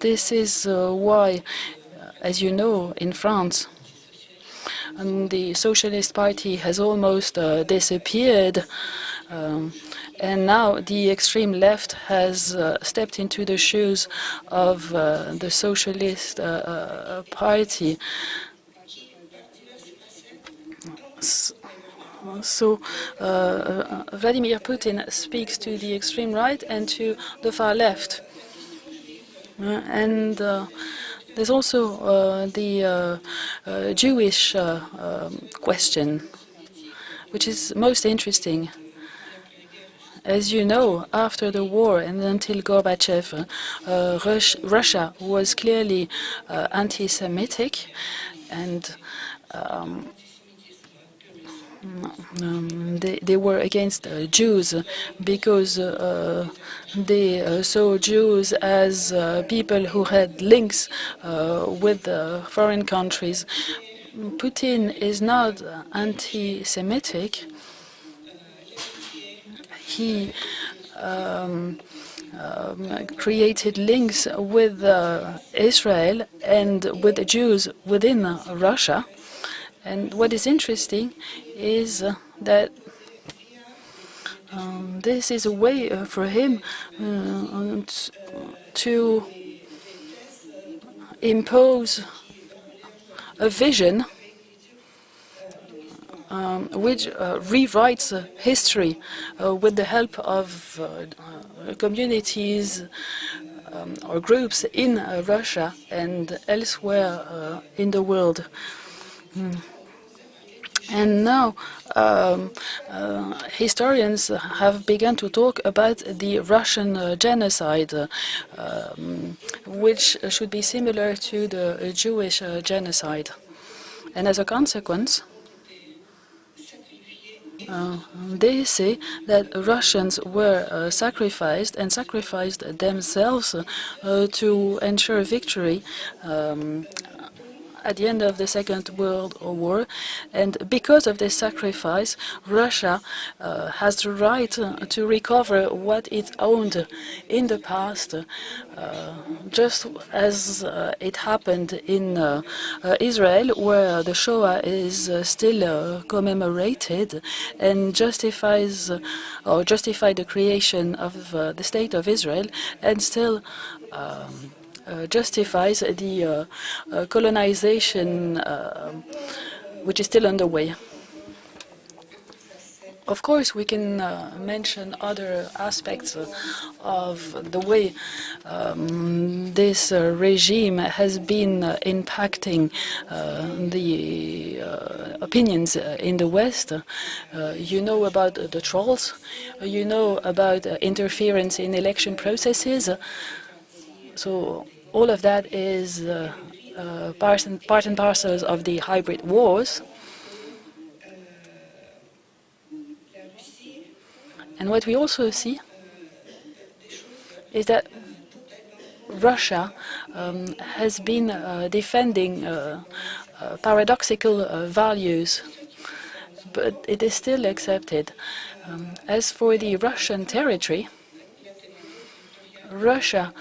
This is why, as you know, in France, the Socialist Party has almost disappeared. And now the extreme left has stepped into the shoes of the Socialist Party. So Vladimir Putin speaks to the extreme right and to the far left. And there's also the Jewish question, which is most interesting. As you know, after the war and until Gorbachev, Russia was clearly anti-Semitic, and they were against Jews because they saw Jews as people who had links with foreign countries. Putin is not anti-Semitic. He created links with Israel and with the Jews within Russia. And what is interesting is that this is a way for him to impose a vision which rewrites history with the help of communities or groups in Russia and elsewhere in the world. And now historians have begun to talk about the Russian genocide, which should be similar to the Jewish genocide. And as a consequence, they say that Russians were sacrificed and sacrificed themselves to ensure victory at the end of the Second World War, and because of this sacrifice, Russia has the right to recover what it owned in the past, just as it happened in Israel, where the Shoah is still commemorated and justifies or justified the creation of the State of Israel, and still justifies the colonization which is still underway. Of course, we can mention other aspects of the way this regime has been impacting the opinions in the West. You know about the trolls, you know about interference in election processes. So all of that is part and parcels of the hybrid wars. And what we also see is that Russia has been defending paradoxical values, but it is still accepted. As for the Russian territory, Russia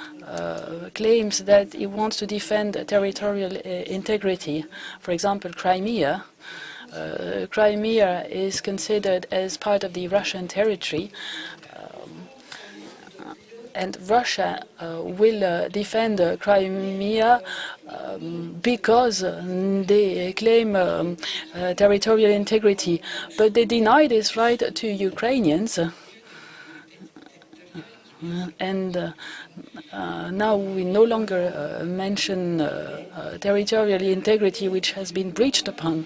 claims that it wants to defend territorial integrity. For example, Crimea. Crimea is considered as part of the Russian territory, and Russia will defend Crimea because they claim territorial integrity, but they deny this right to Ukrainians. And now we no longer mention territorial integrity, which has been breached upon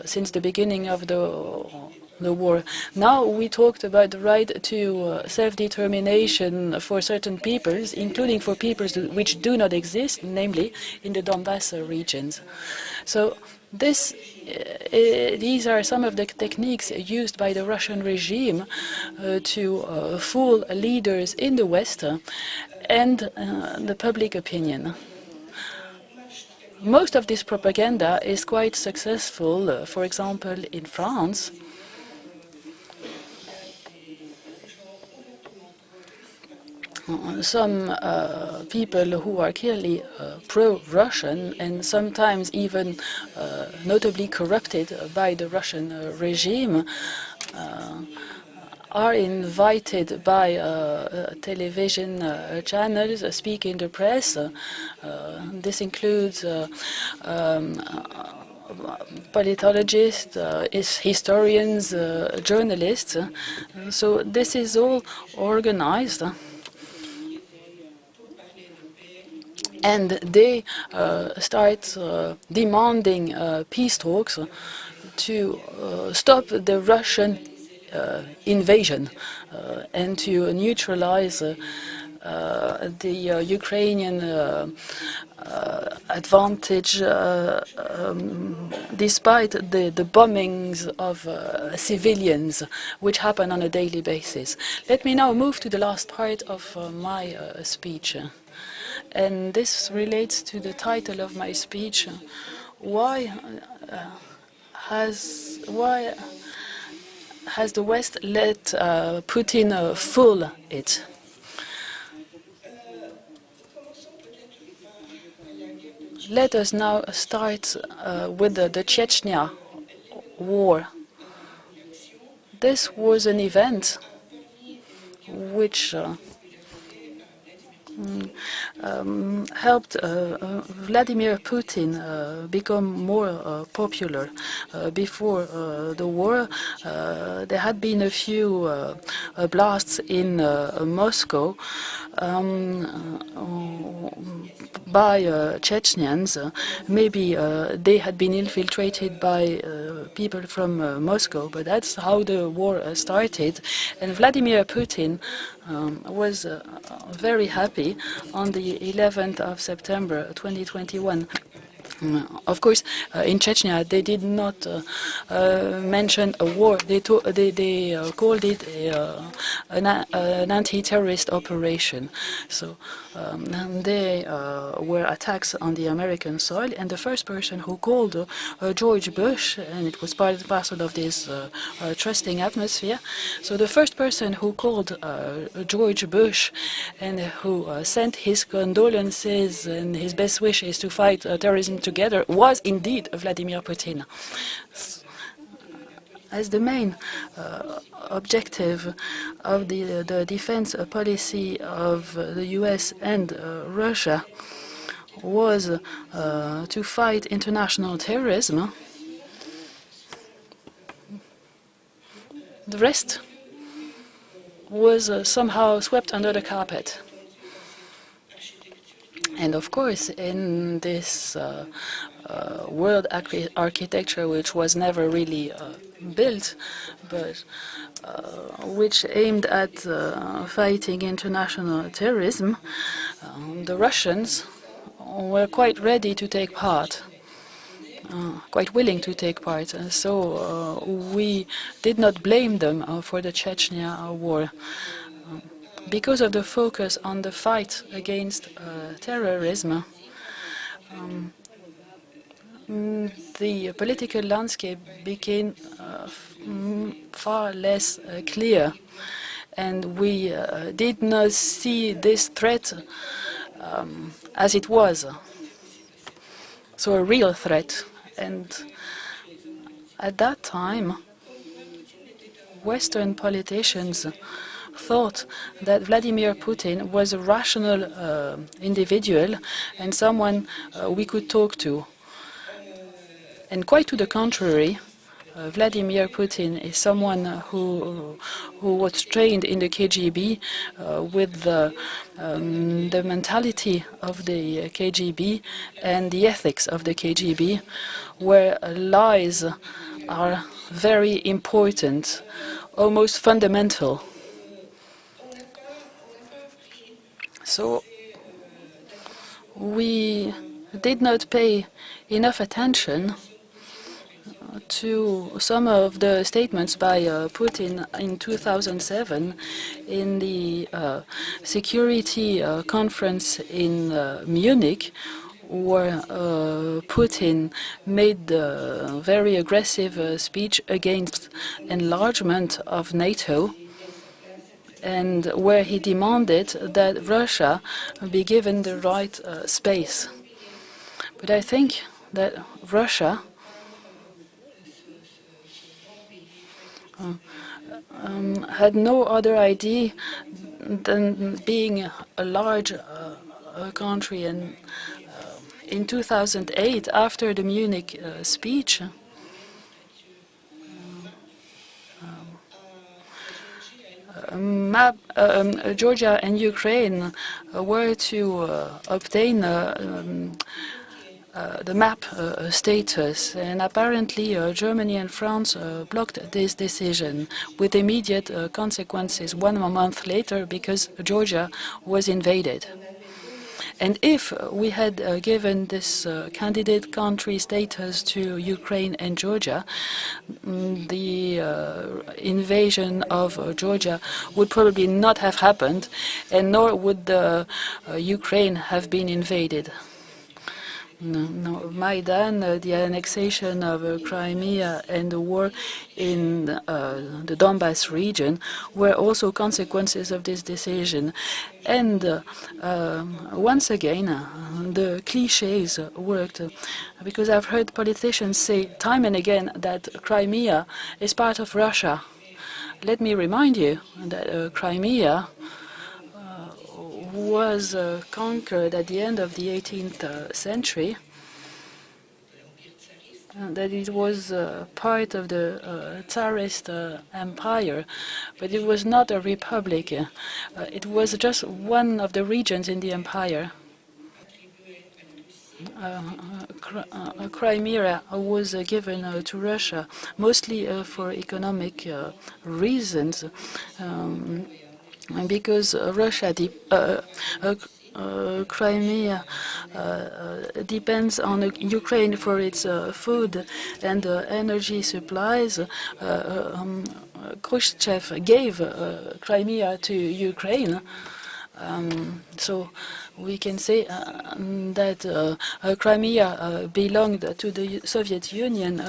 since the beginning of the war. Now we talked about the right to self-determination for certain peoples, including for peoples which do not exist, namely in the Donbass regions. So these are some of the techniques used by the Russian regime to fool leaders in the West and the public opinion. Most of this propaganda is quite successful. For example, in France, some people who are clearly pro-Russian and sometimes even notably corrupted by the Russian regime are invited by television channels, speak in the press. This includes politologists, historians, journalists. So this is all organized. And they start demanding peace talks to stop the Russian invasion and to neutralize the Ukrainian advantage despite the bombings of civilians which happen on a daily basis. Let me now move to the last part of my speech. And this relates to the title of my speech. Why has the West let Putin fool it? Let us now start with the Chechnya war. This was an event which helped Vladimir Putin become more popular. Before the war, there had been a few blasts in Moscow by Chechens. Maybe they had been infiltrated by people from Moscow, but that's how the war started. And Vladimir Putin was very happy on the 11th of September 2021. Of course, in Chechnya, they did not mention a war. They called it an anti-terrorist operation. So they were attacks on the American soil, and the first person who called George Bush, and it was part and parcel of this trusting atmosphere. So the first person who called George Bush and who sent his condolences and his best wishes to fight terrorism together was indeed Vladimir Putin. As the main objective of the defense policy of the US and Russia was to fight international terrorism, the rest was somehow swept under the carpet. And of course, in this world architecture, which was never really built, but which aimed at fighting international terrorism, the Russians were quite ready to take part, quite willing to take part. And so we did not blame them for the Chechnya war. Because of the focus on the fight against terrorism, the political landscape became far less clear, and we did not see this threat as it was, so a real threat. And at that time, Western politicians thought that Vladimir Putin was a rational individual and someone we could talk to. And quite to the contrary, Vladimir Putin is someone who was trained in the KGB with the mentality of the KGB and the ethics of the KGB, where lies are very important, almost fundamental. So we did not pay enough attention to some of the statements by Putin in 2007 in the security conference in Munich, where Putin made a very aggressive speech against enlargement of NATO, and where he demanded that Russia be given the right space. But I think that Russia had no other idea than being a large country. And in 2008, after the Munich speech, Georgia and Ukraine were to obtain the map status, and apparently Germany and France blocked this decision with immediate consequences 1 month later, because Georgia was invaded. And if we had given this candidate country status to Ukraine and Georgia, the invasion of Georgia would probably not have happened, and nor would Ukraine have been invaded. No, Maidan, the annexation of Crimea and the war in the Donbas region were also consequences of this decision. And once again, the cliches worked, because I've heard politicians say time and again that Crimea is part of Russia. Let me remind you that Crimea was conquered at the end of the 18th century, that it was part of the Tsarist empire, but it was not a republic. It was just one of the regions in the empire. Crimea was given to Russia, mostly for economic reasons, because Russia, Crimea depends on Ukraine for its food and energy supplies. Khrushchev gave Crimea to Ukraine. So we can say that Crimea belonged to the Soviet Union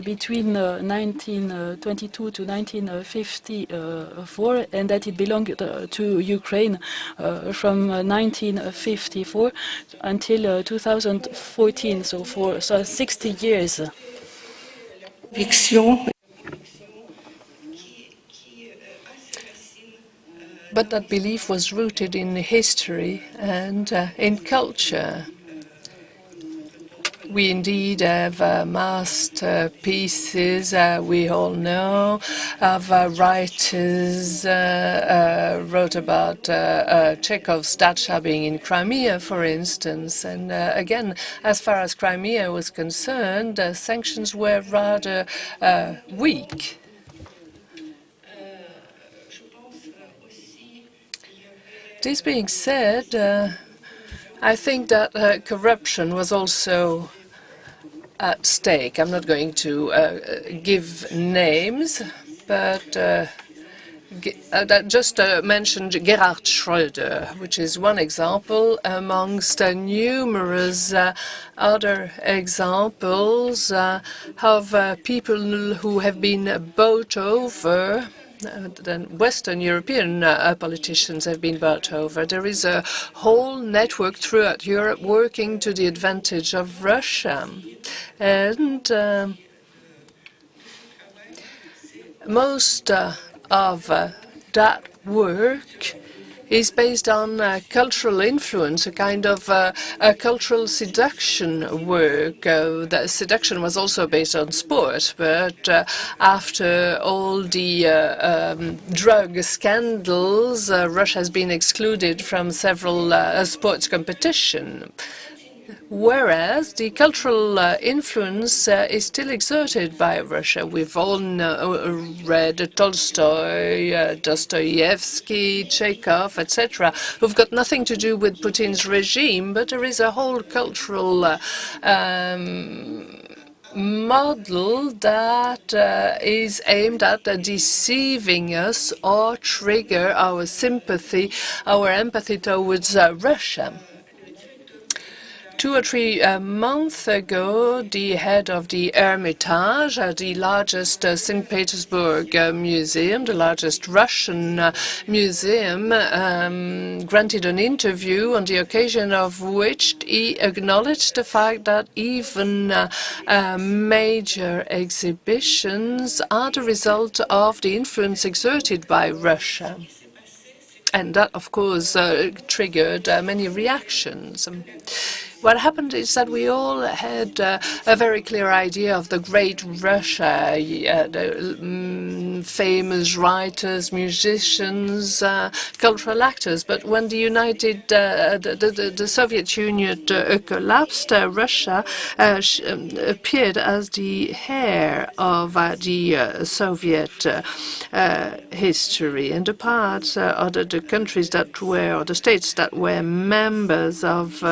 between 1922 to 1954, and that it belonged to Ukraine from 1954 until 2014, so for 60 years. But that belief was rooted in history and in culture. We indeed have masterpieces, we all know, of writers wrote about Chekhov's dacha being in Crimea, for instance. And again, as far as Crimea was concerned, sanctions were rather weak. This being said, I think that corruption was also at stake. I'm not going to give names, but just mentioned Gerhard Schröder, which is one example amongst numerous other examples of people who have been bought over. Then Western European politicians have been bought over. There is a whole network throughout Europe working to the advantage of Russia. And most of that work is based on cultural influence, a kind of cultural seduction work. The seduction was also based on sport, but after all the drug scandals, Russia has been excluded from several sports competitions. Whereas the cultural influence is still exerted by Russia. We've all read Tolstoy, Dostoevsky, Chekhov, etc., who've got nothing to do with Putin's regime, but there is a whole cultural model that is aimed at deceiving us or trigger our sympathy, our empathy towards Russia. 2 or 3 months ago, the head of the Hermitage, the largest St. Petersburg museum, the largest Russian museum, granted an interview on the occasion of which he acknowledged the fact that even major exhibitions are the result of the influence exerted by Russia. And that, of course, triggered many reactions. What happened is that we all had a very clear idea of the great Russia, the famous writers, musicians, cultural actors. But when the the Soviet Union collapsed, Russia appeared as the heir of the Soviet history. And the parts or the countries that were, or the states that were members of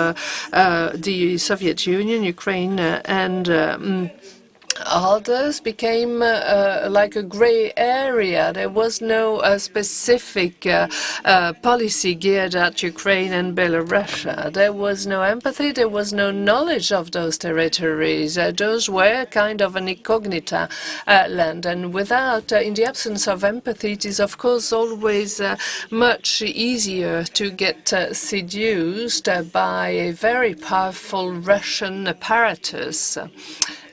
the Soviet Union, Ukraine, and others became like a gray area. There was no specific policy geared at Ukraine and Belarus. There was no empathy, there was no knowledge of those territories. Those were kind of an incognita land. And without, in the absence of empathy, it is of course always much easier to get seduced by a very powerful Russian apparatus.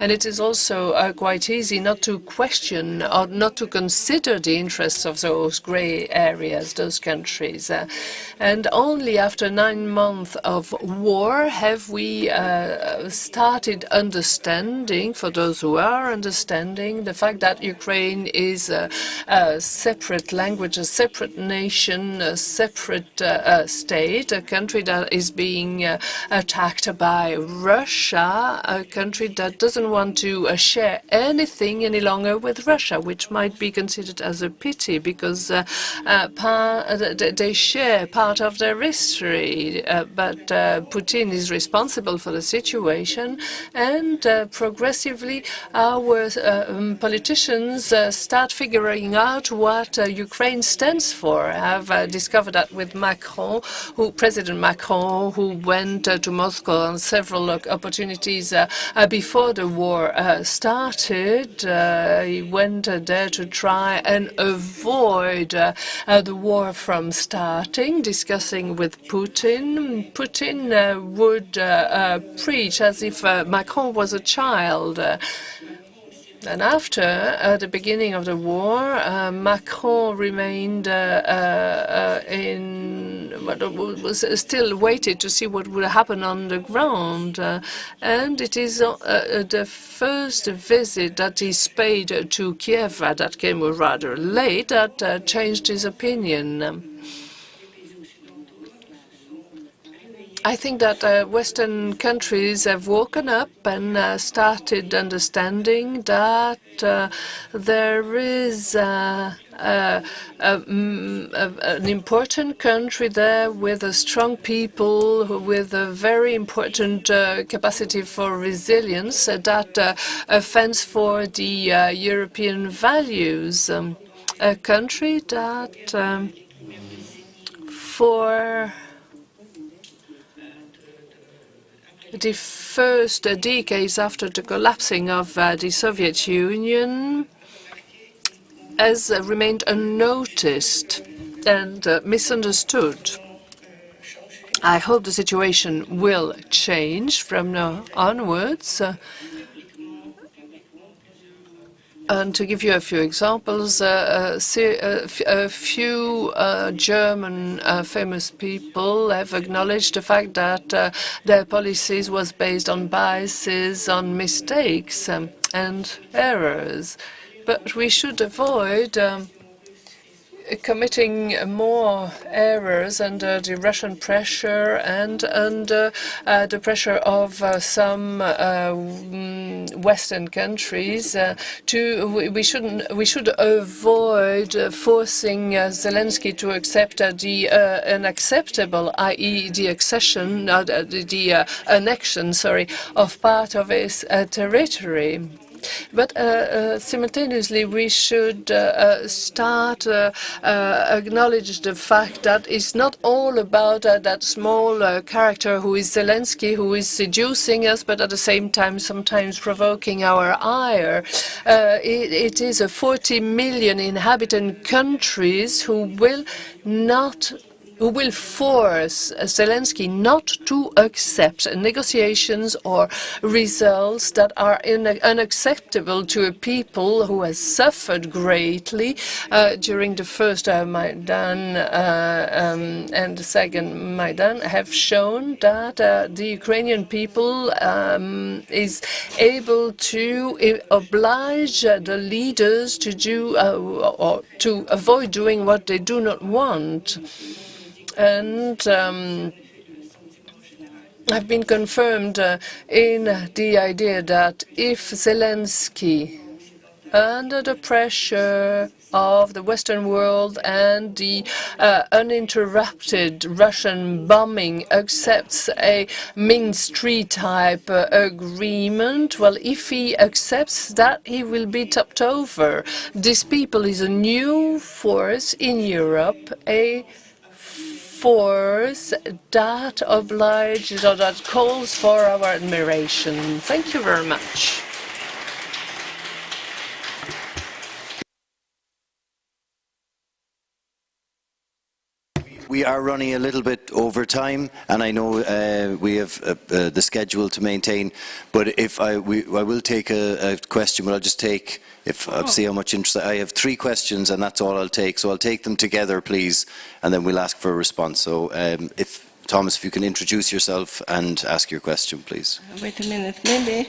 And it is also quite easy not to question or not to consider the interests of those grey areas, those countries. And only after 9 months of war have we started understanding, for those who are understanding, the fact that Ukraine is a separate language, a separate nation, a separate state, a country that is being attacked by Russia, a country that doesn't want to share anything any longer with Russia, which might be considered as a pity because they share part of their history. But Putin is responsible for the situation, and progressively our politicians start figuring out what Ukraine stands for. I have discovered that with Macron, President Macron, who went to Moscow on several opportunities before the war started. He went there to try and avoid the war from starting, discussing with Putin. Putin would preach as if Macron was a child. And after the beginning of the war, Macron remained was still waited to see what would happen on the ground. And it is the first visit that he paid to Kiev that came rather late that changed his opinion. I think that Western countries have woken up and started understanding that there is an important country there with a strong people, with a very important capacity for resilience that fends for the European values. A country that for the first decades after the collapsing of the Soviet Union has remained unnoticed and misunderstood. I hope the situation will change from now onwards. And to give you a few examples, a few German famous people have acknowledged the fact that their policies was based on biases, on mistakes and errors. But we should avoid committing more errors under the Russian pressure and under the pressure of some Western countries. We should avoid forcing Zelensky to accept the unacceptable, i.e., the accession, the annexion, of part of his territory. But simultaneously, we should start acknowledge the fact that it's not all about that small character who is Zelensky, who is seducing us, but at the same time sometimes provoking our ire. It is a 40 million inhabitant countries who will force Zelensky not to accept negotiations or results that are unacceptable to a people who has suffered greatly during the first Maidan and the second Maidan, have shown that the Ukrainian people is able to oblige the leaders to do or to avoid doing what they do not want. And I've been confirmed in the idea that if Zelensky, under the pressure of the Western world and the uninterrupted Russian bombing, accepts a Minsk III-type agreement, well, if he accepts that, he will be topped over. This people is a new force in Europe, a force that obliges or that calls for our admiration. Thank you very much. We are running a little bit over time, and I know we have the schedule to maintain, but if I will take a question, but I'll just take, if I'll see how much interest, I have 3 questions and that's all I'll take, so I'll take them together, please, and then we'll ask for a response. So if, Thomas, if you can introduce yourself and ask your question, please. Wait a minute, maybe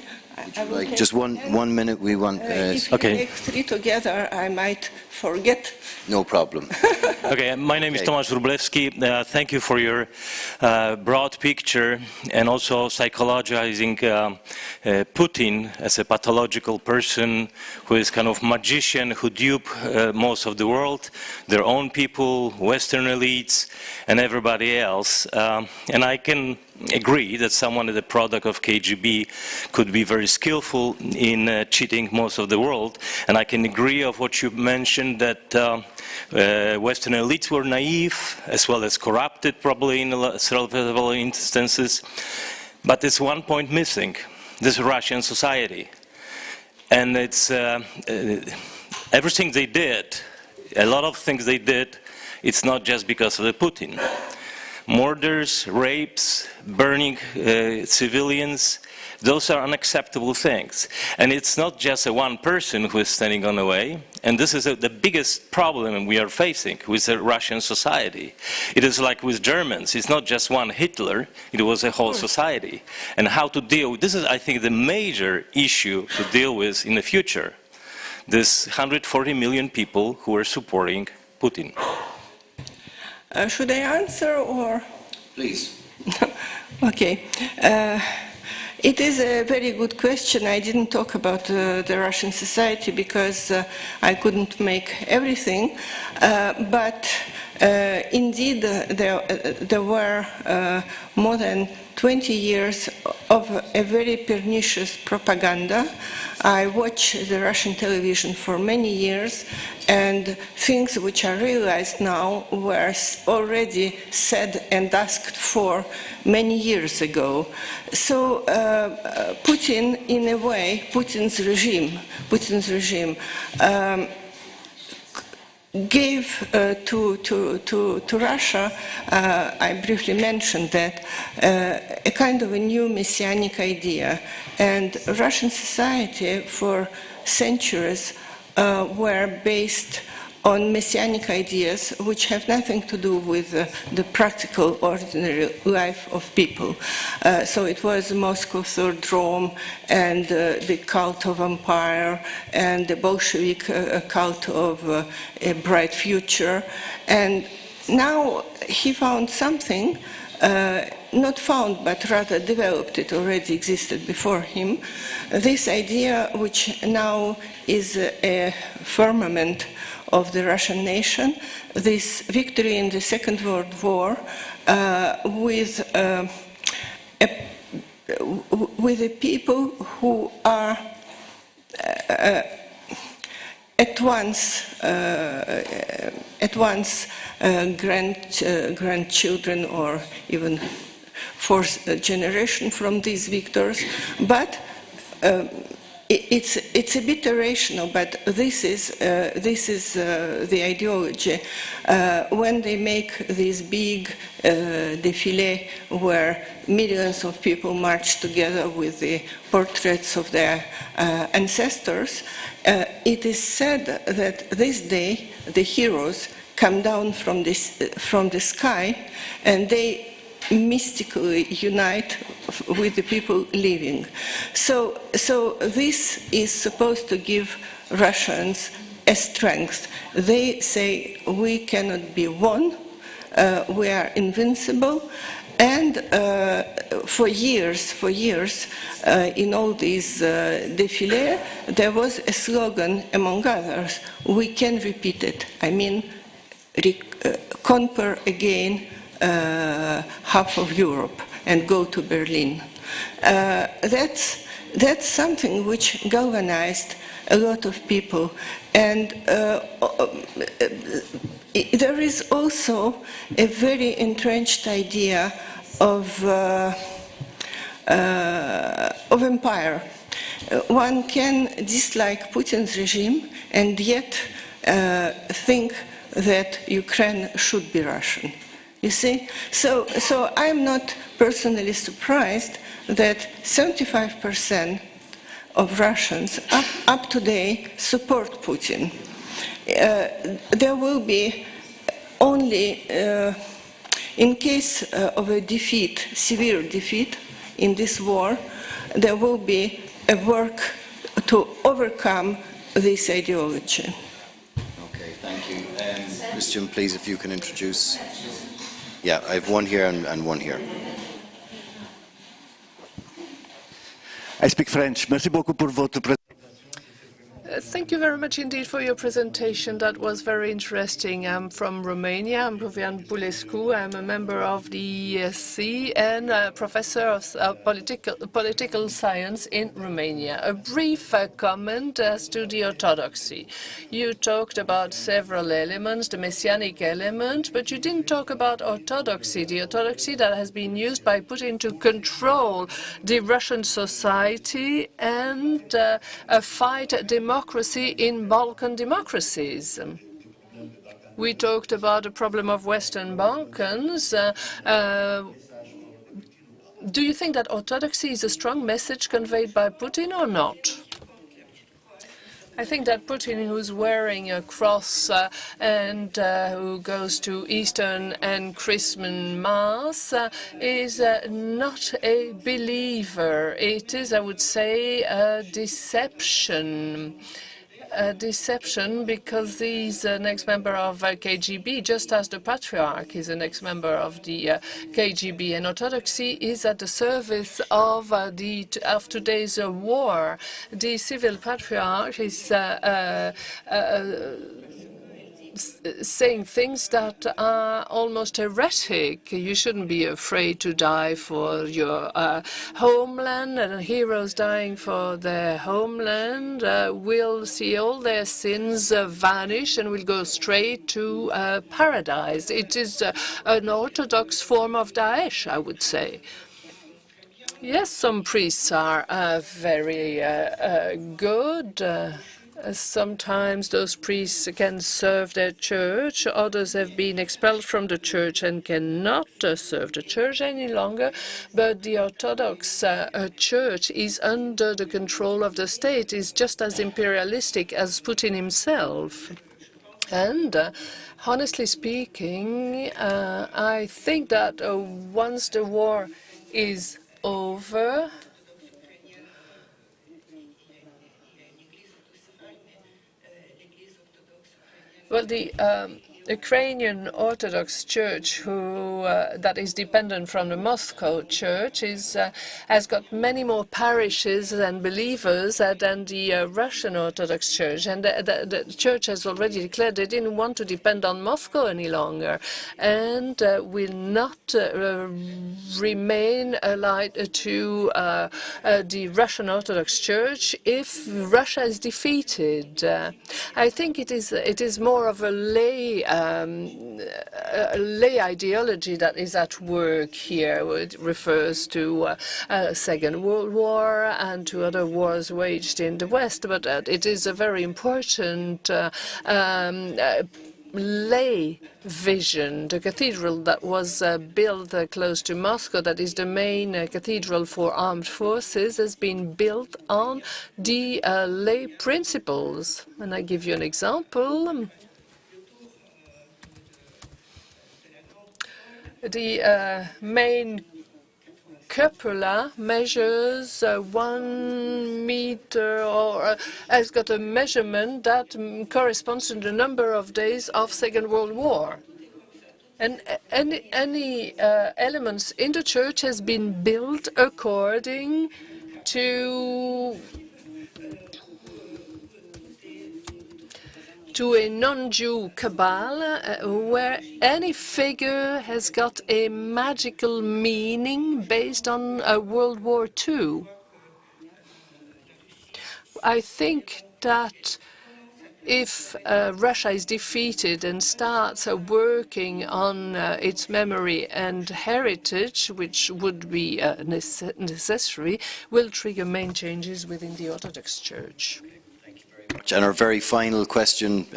I will like just one minute, we want... if you take 3 together, I might forget. No problem. Okay, my name is Tomasz Wróblewski. Thank you for your broad picture and also psychologizing Putin as a pathological person who is kind of magician who dupe most of the world, their own people, Western elites, and everybody else. And I can agree that someone as a product of KGB could be very skillful in cheating most of the world. And I can agree of what you mentioned that Western elites were naive as well as corrupted probably in several instances. But there's one point missing, this Russian society. And it's everything they did, a lot of things they did, it's not just because of the Putin. Murders, rapes, burning civilians, those are unacceptable things. And it's not just one person who is standing on the way, and this is the biggest problem we are facing with the Russian society. It is like with Germans, it's not just one Hitler, it was a whole society. And how to deal with this is, I think, the major issue to deal with in the future. This 140 million people who are supporting Putin. Should I answer or? Please. Okay. It is a very good question. I didn't talk about the Russian society because I couldn't make everything. But indeed, there were more than 20 years of a very pernicious propaganda. I watched the Russian television for many years, and things which are realized now were already said and asked for many years ago. So Putin, in a way, Putin's regime gave to Russia, I briefly mentioned that, a kind of a new messianic idea. And Russian society for centuries were based on messianic ideas which have nothing to do with the practical, ordinary life of people. So it was Moscow, Third Rome, and the cult of empire, and the Bolshevik cult of a bright future. And now he found something, not found, but rather developed, it already existed before him, this idea which now is a firmament of the Russian nation, this victory in the Second World War with the people who are at once grandchildren or even fourth generation from these victors, but it's a bit irrational, but this is the ideology. When they make this big défilé where millions of people march together with the portraits of their ancestors, it is said that this day the heroes come down from the sky and they mystically unite with the people living. So this is supposed to give Russians a strength. They say we cannot be won, we are invincible, and for years, in all these défilés, there was a slogan among others, we can repeat it, I mean, conquer again half of Europe and go to Berlin. That's something which galvanized a lot of people. And there is also a very entrenched idea of empire. One can dislike Putin's regime and yet think that Ukraine should be Russian. You see? So I'm not personally surprised that 75% of Russians up to date support Putin. There will be only, in case of a defeat, severe defeat in this war, there will be a work to overcome this ideology. Okay, thank you. Christian, please, if you can introduce. Yeah, I have one here and one here. I speak French. Merci beaucoup pour votre présentation. Thank you very much indeed for your presentation. That was very interesting. I'm from Romania. I'm Ruvian Bulescu. I'm a member of the ESC and a professor of political science in Romania. A brief comment as to the orthodoxy. You talked about several elements, the messianic element, but you didn't talk about orthodoxy, the orthodoxy that has been used by Putin to control the Russian society and fight democracy in Balkan democracies. We talked about the problem of Western Balkans. Do you think that orthodoxy is a strong message conveyed by Putin or not? I think that Putin, who's wearing a cross and who goes to Eastern and Christmas Mass, is not a believer. It is, I would say, a deception. A deception because he's an ex-member of KGB, just as the Patriarch is an ex-member of the KGB. And orthodoxy is at the service of today's war. The civil Patriarch is saying things that are almost heretic. You shouldn't be afraid to die for your homeland, and heroes dying for their homeland will see all their sins vanish and will go straight to paradise. It is an orthodox form of Daesh, I would say. Yes, some priests are very good. Sometimes those priests can serve their church. Others have been expelled from the church and cannot serve the church any longer. But the Orthodox Church is under the control of the state, is just as imperialistic as Putin himself. And honestly speaking, I think that once the war is over, well, the Ukrainian Orthodox Church, that is dependent from the Moscow Church, has got many more parishes and believers than the Russian Orthodox Church. And the Church has already declared they didn't want to depend on Moscow any longer and will not remain allied to the Russian Orthodox Church if Russia is defeated. I think it is more of a lay ideology that is at work here. It refers to Second World War and to other wars waged in the West, but it is a very important lay vision. The cathedral that was built close to Moscow, that is the main cathedral for armed forces, has been built on the lay principles. And I give you an example. The main cupola measures 1 meter, or has got a measurement that corresponds to the number of days of Second World War. And any elements in the church has been built according to a non-Jew Kabbalah, where any figure has got a magical meaning based on World War II. I think that if Russia is defeated and starts working on its memory and heritage, which would be necessary, will trigger main changes within the Orthodox Church. And our very final question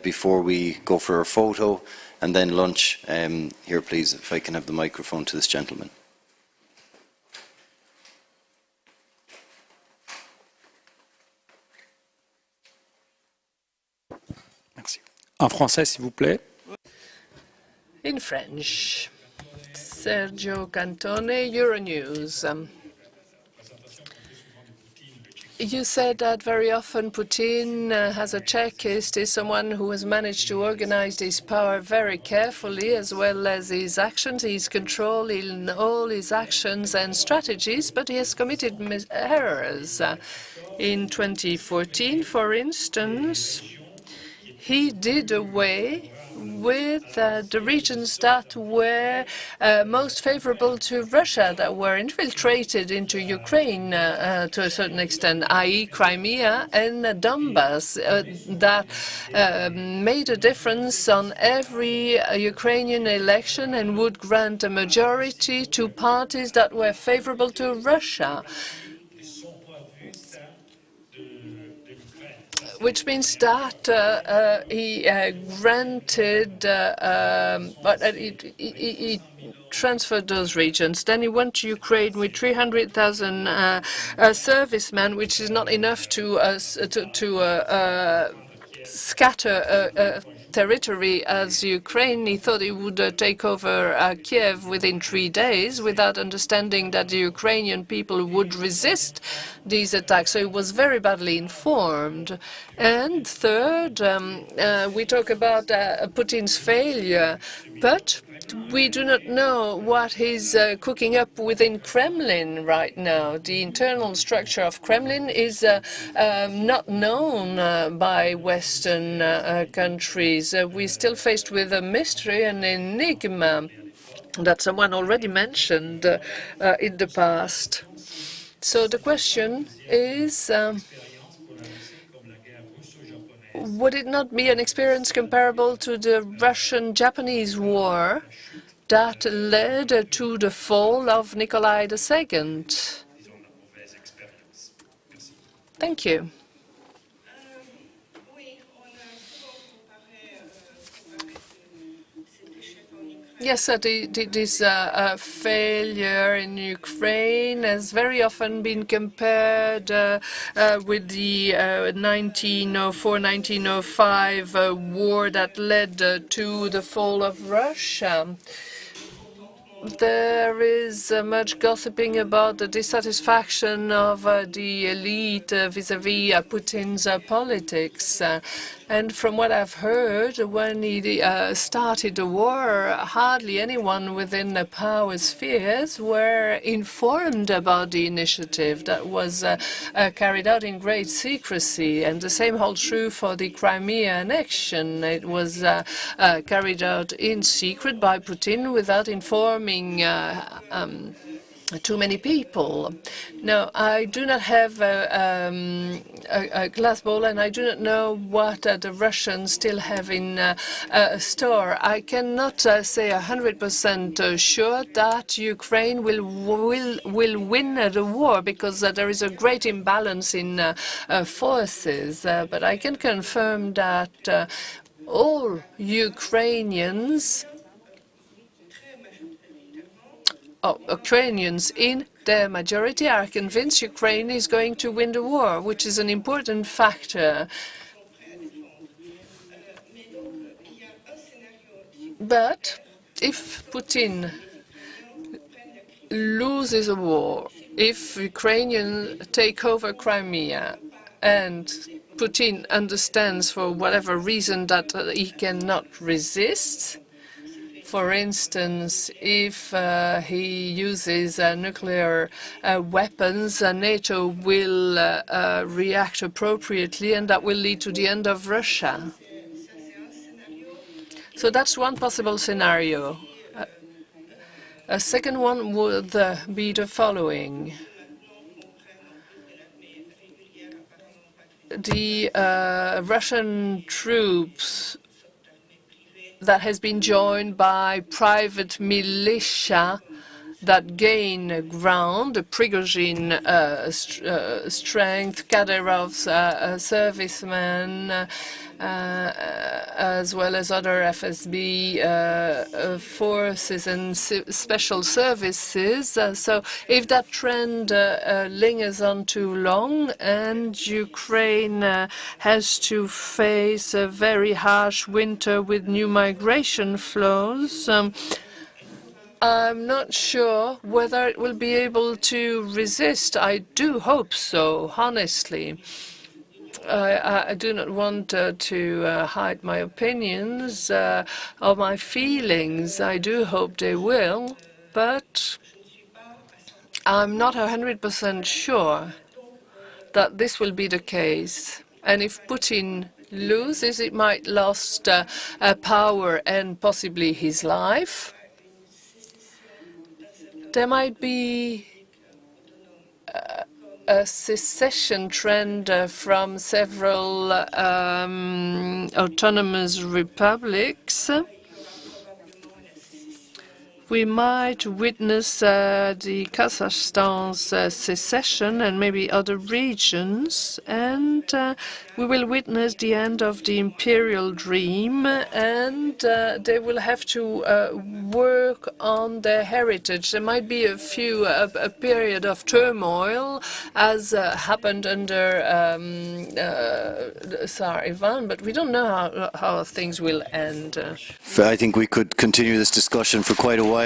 before we go for our photo and then lunch. Here, please, if I can have the microphone to this gentleman. Merci. En français, s'il vous plaît. In French, Sergio Cantone, Euronews. You said that very often Putin has a checklist, is someone who has managed to organize his power very carefully, as well as his actions. He's control in all his actions and strategies, but he has committed errors. In 2014, for instance, he did away with the regions that were most favorable to Russia, that were infiltrated into Ukraine to a certain extent, i.e. Crimea and Donbass, that made a difference on every Ukrainian election and would grant a majority to parties that were favorable to Russia. Which means that he granted, he transferred those regions. Then he went to Ukraine with 300,000 servicemen, which is not enough to scatter territory as Ukraine. He thought he would take over Kiev within 3 days without understanding that the Ukrainian people would resist these attacks. So he was very badly informed. And third, we talk about Putin's failure, but we do not know what he's cooking up within Kremlin right now. The internal structure of Kremlin is not known by Western countries. We're still faced with a mystery, an enigma that someone already mentioned in the past. So the question is, would it not be an experience comparable to the Russian-Japanese war that led to the fall of Nikolai II? Thank you. Yes, this failure in Ukraine has very often been compared with the 1904-1905 war that led to the fall of Russia. There is much gossiping about the dissatisfaction of the elite vis-à-vis Putin's politics. And from what I've heard, when he started the war, hardly anyone within the power spheres were informed about the initiative that was carried out in great secrecy. And the same holds true for the Crimea annexion. It was carried out in secret by Putin without informing too many people. Now, I do not have a glass ball, and I do not know what the Russians still have in store. I cannot say 100% sure that Ukraine will win the war, because there is a great imbalance in forces. But I can confirm that all Ukrainians in their majority are convinced Ukraine is going to win the war, which is an important factor. But if Putin loses a war, if Ukrainians take over Crimea, and Putin understands for whatever reason that he cannot resist, for instance, if he uses nuclear weapons, NATO will react appropriately, and that will lead to the end of Russia. So that's one possible scenario. A second one would be the following. The Russian troops that has been joined by private militia that gain ground, Prigozhin strength, Kadyrov's servicemen, as well as other FSB forces and special services. So if that trend lingers on too long and Ukraine has to face a very harsh winter with new migration flows, I'm not sure whether it will be able to resist. I do hope so, honestly. I do not want to hide my opinions or my feelings. I do hope they will, but I'm not 100% sure that this will be the case. And if Putin loses, it might lose power and possibly his life. There might be a secession trend from several autonomous republics. We might witness the Kazakhstan's secession and maybe other regions, and we will witness the end of the imperial dream, and they will have to work on their heritage. There might be a period of turmoil, as happened under Tsar Ivan, but we don't know how things will end. I think we could continue this discussion for quite a while.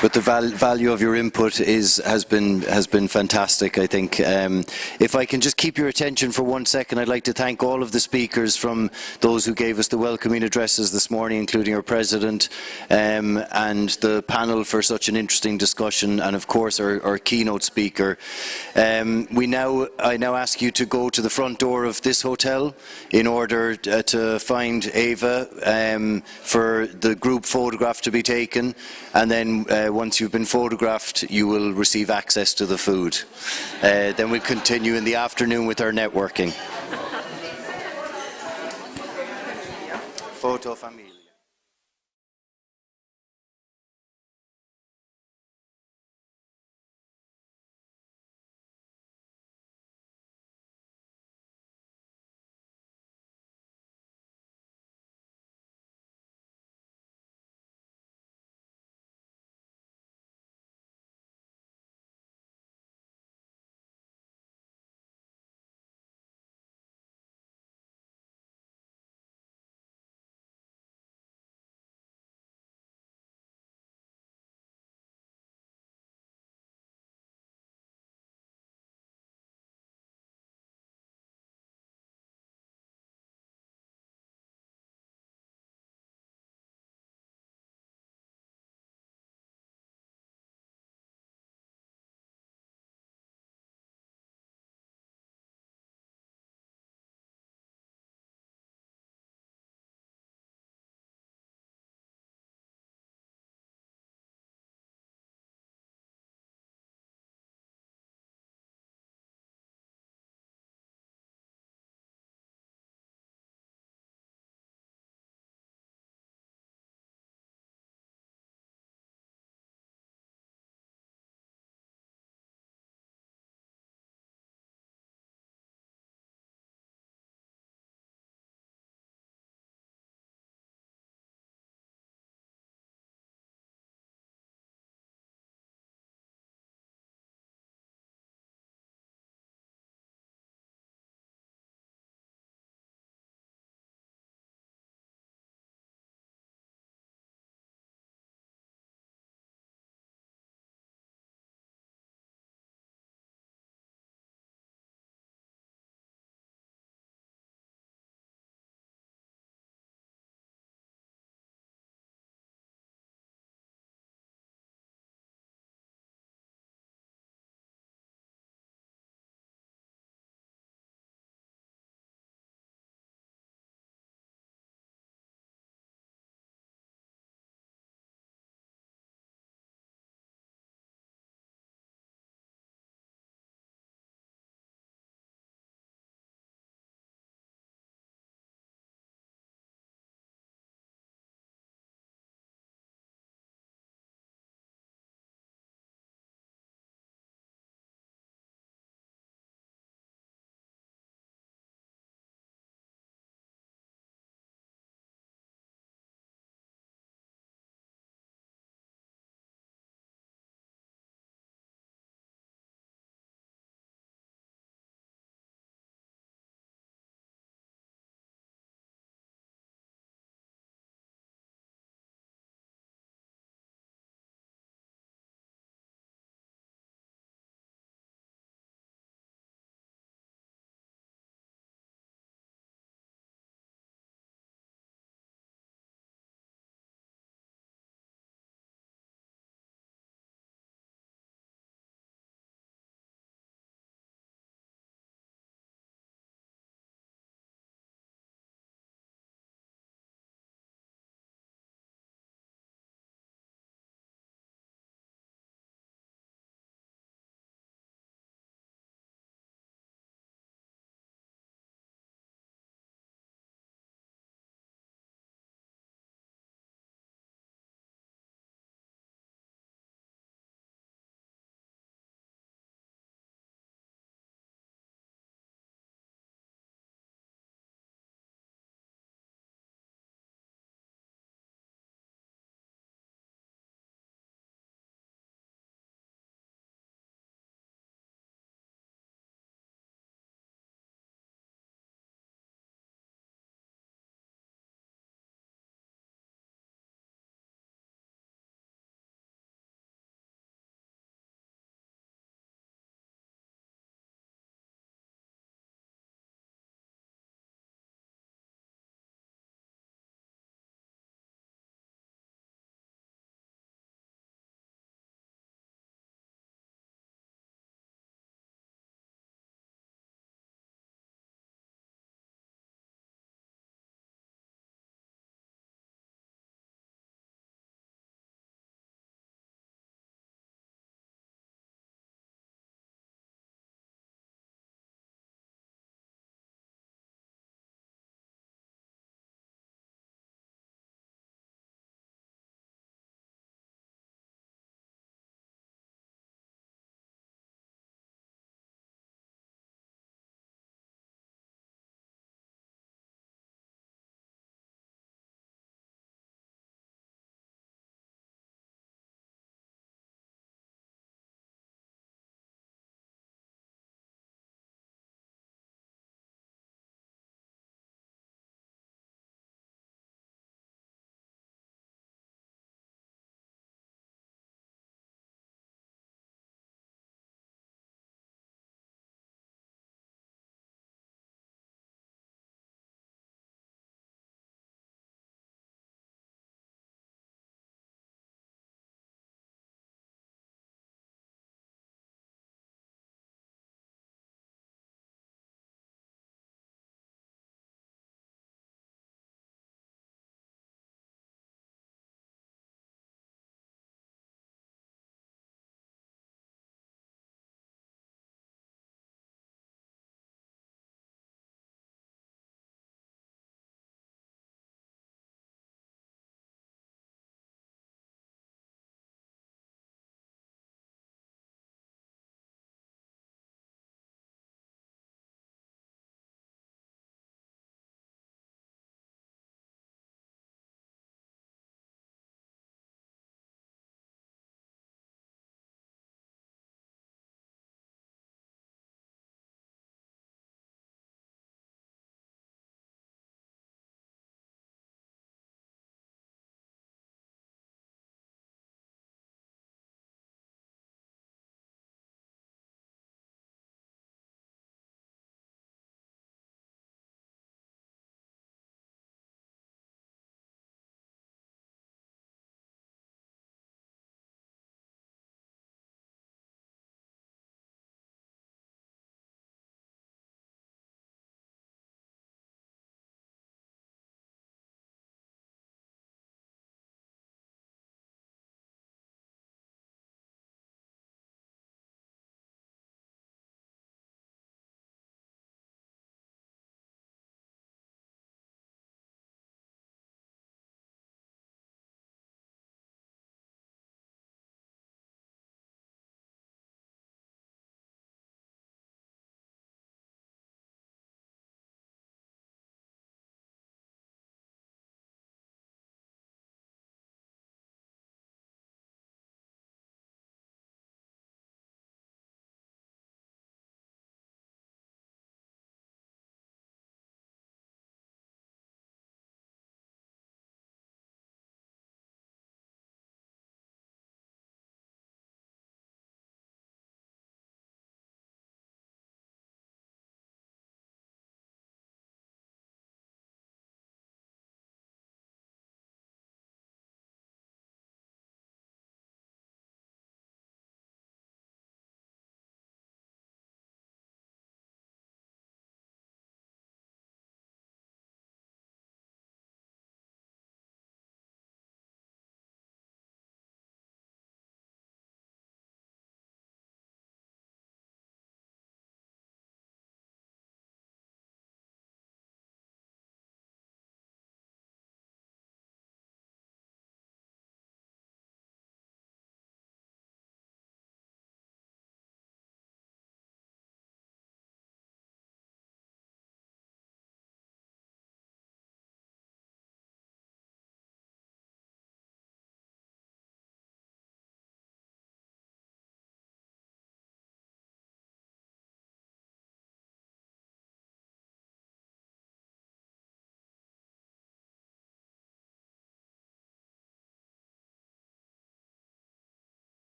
But the value of your input has been fantastic, I think. If I can just keep your attention for 1 second, I'd like to thank all of the speakers, from those who gave us the welcoming addresses this morning, including our President, and the panel for such an interesting discussion, and of course our keynote speaker. I now ask you to go to the front door of this hotel in order to find Ava for the group photograph to be taken, and then once you've been photographed, you will receive access to the food. Then we'll continue in the afternoon with our networking. Photo family.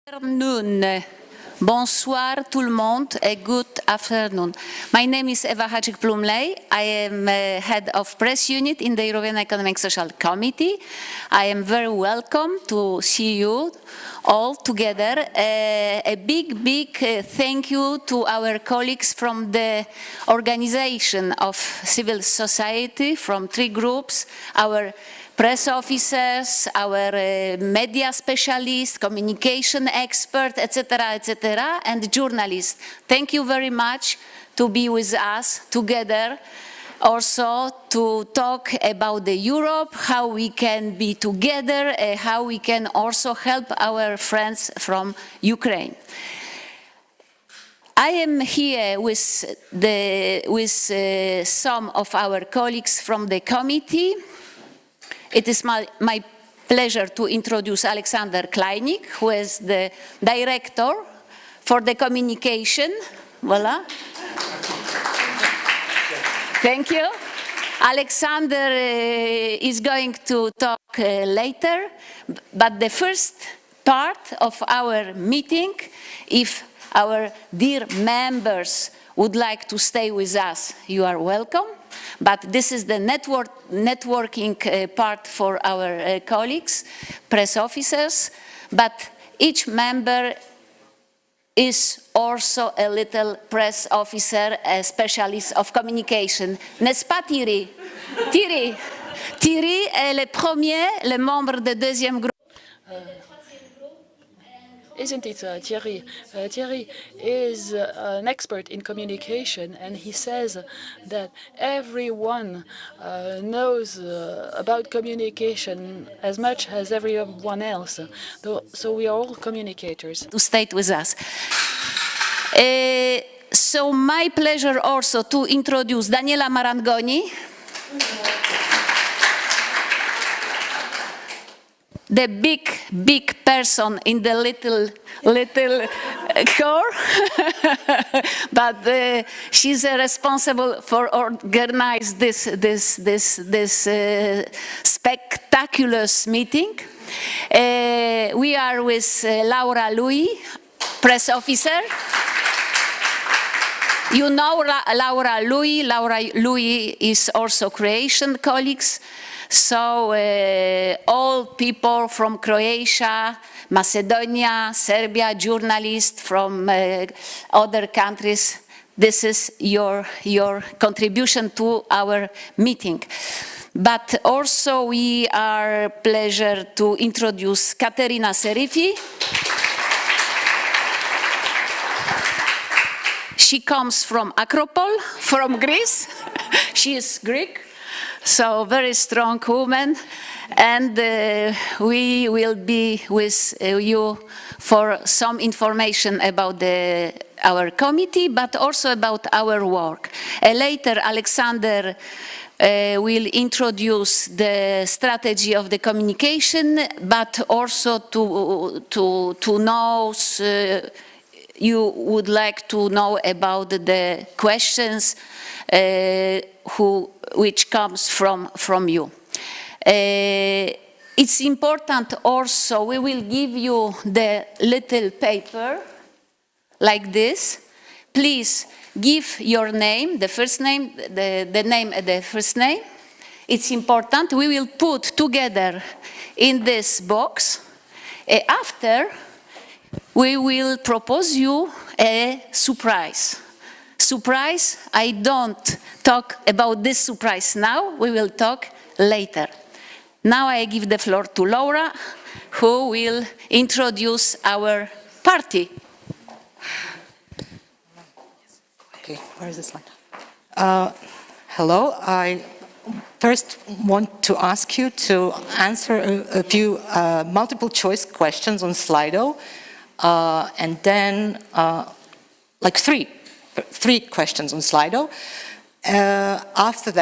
Afternoon. Bonsoir tout le monde et good afternoon. My name is Eva Hadzik-Plumley. I am head of press unit in the European Economic Social Committee. I am very welcome to see you all together. A big thank you to our colleagues from the organization of civil society, from 3 groups, our press officers, our media specialists, communication experts, etc., and journalists. Thank you very much to be with us together, also to talk about the Europe, how we can be together, how we can also help our friends from Ukraine. I am here with some of our colleagues from the committee. It is my pleasure to introduce Alexander Kleinik, who is the director for the communication. Voila. Thank you. Alexander is going to talk later, but the first part of our meeting, if our dear members would like to stay with us, you are welcome. But this is the networking part for our colleagues, press officers, but each member is also a little press officer, a specialist of communication. N'est-ce pas Thierry? Thierry est le premier, le membre du deuxième groupe. Isn't it Thierry? Thierry is an expert in communication, and he says that everyone knows about communication as much as everyone else. So we are all communicators. To stay with us. So my pleasure also to introduce Daniela Marangoni, the big person in the little core, but she's responsible for organize this spectacular meeting. We are with Laura Louis, press officer. You know Laura Louis. Laura Louis is also Croatian colleagues. So all people from Croatia, Macedonia, Serbia, journalists from other countries, this is your contribution to our meeting. But also we are pleased to introduce Katerina Serifi. She comes from Acropole, from Greece. She is Greek. So very strong woman, and we will be with you for some information about our committee, but also about our work. Later, Alexander will introduce the strategy of the communication, but also to know you would like to know about the questions which comes from you. It's important also, we will give you the little paper like this. Please give your name, the first name, the name and the first name. It's important. We will put together in this box. After, we will propose you a surprise. Surprise, I don't talk about this surprise now, we will talk later. Now I give the floor to Laura, who will introduce our party. Okay, where is the slide? Hello, I first want to ask you to answer a few multiple choice questions on Slido, and then like three questions on Slido. After that,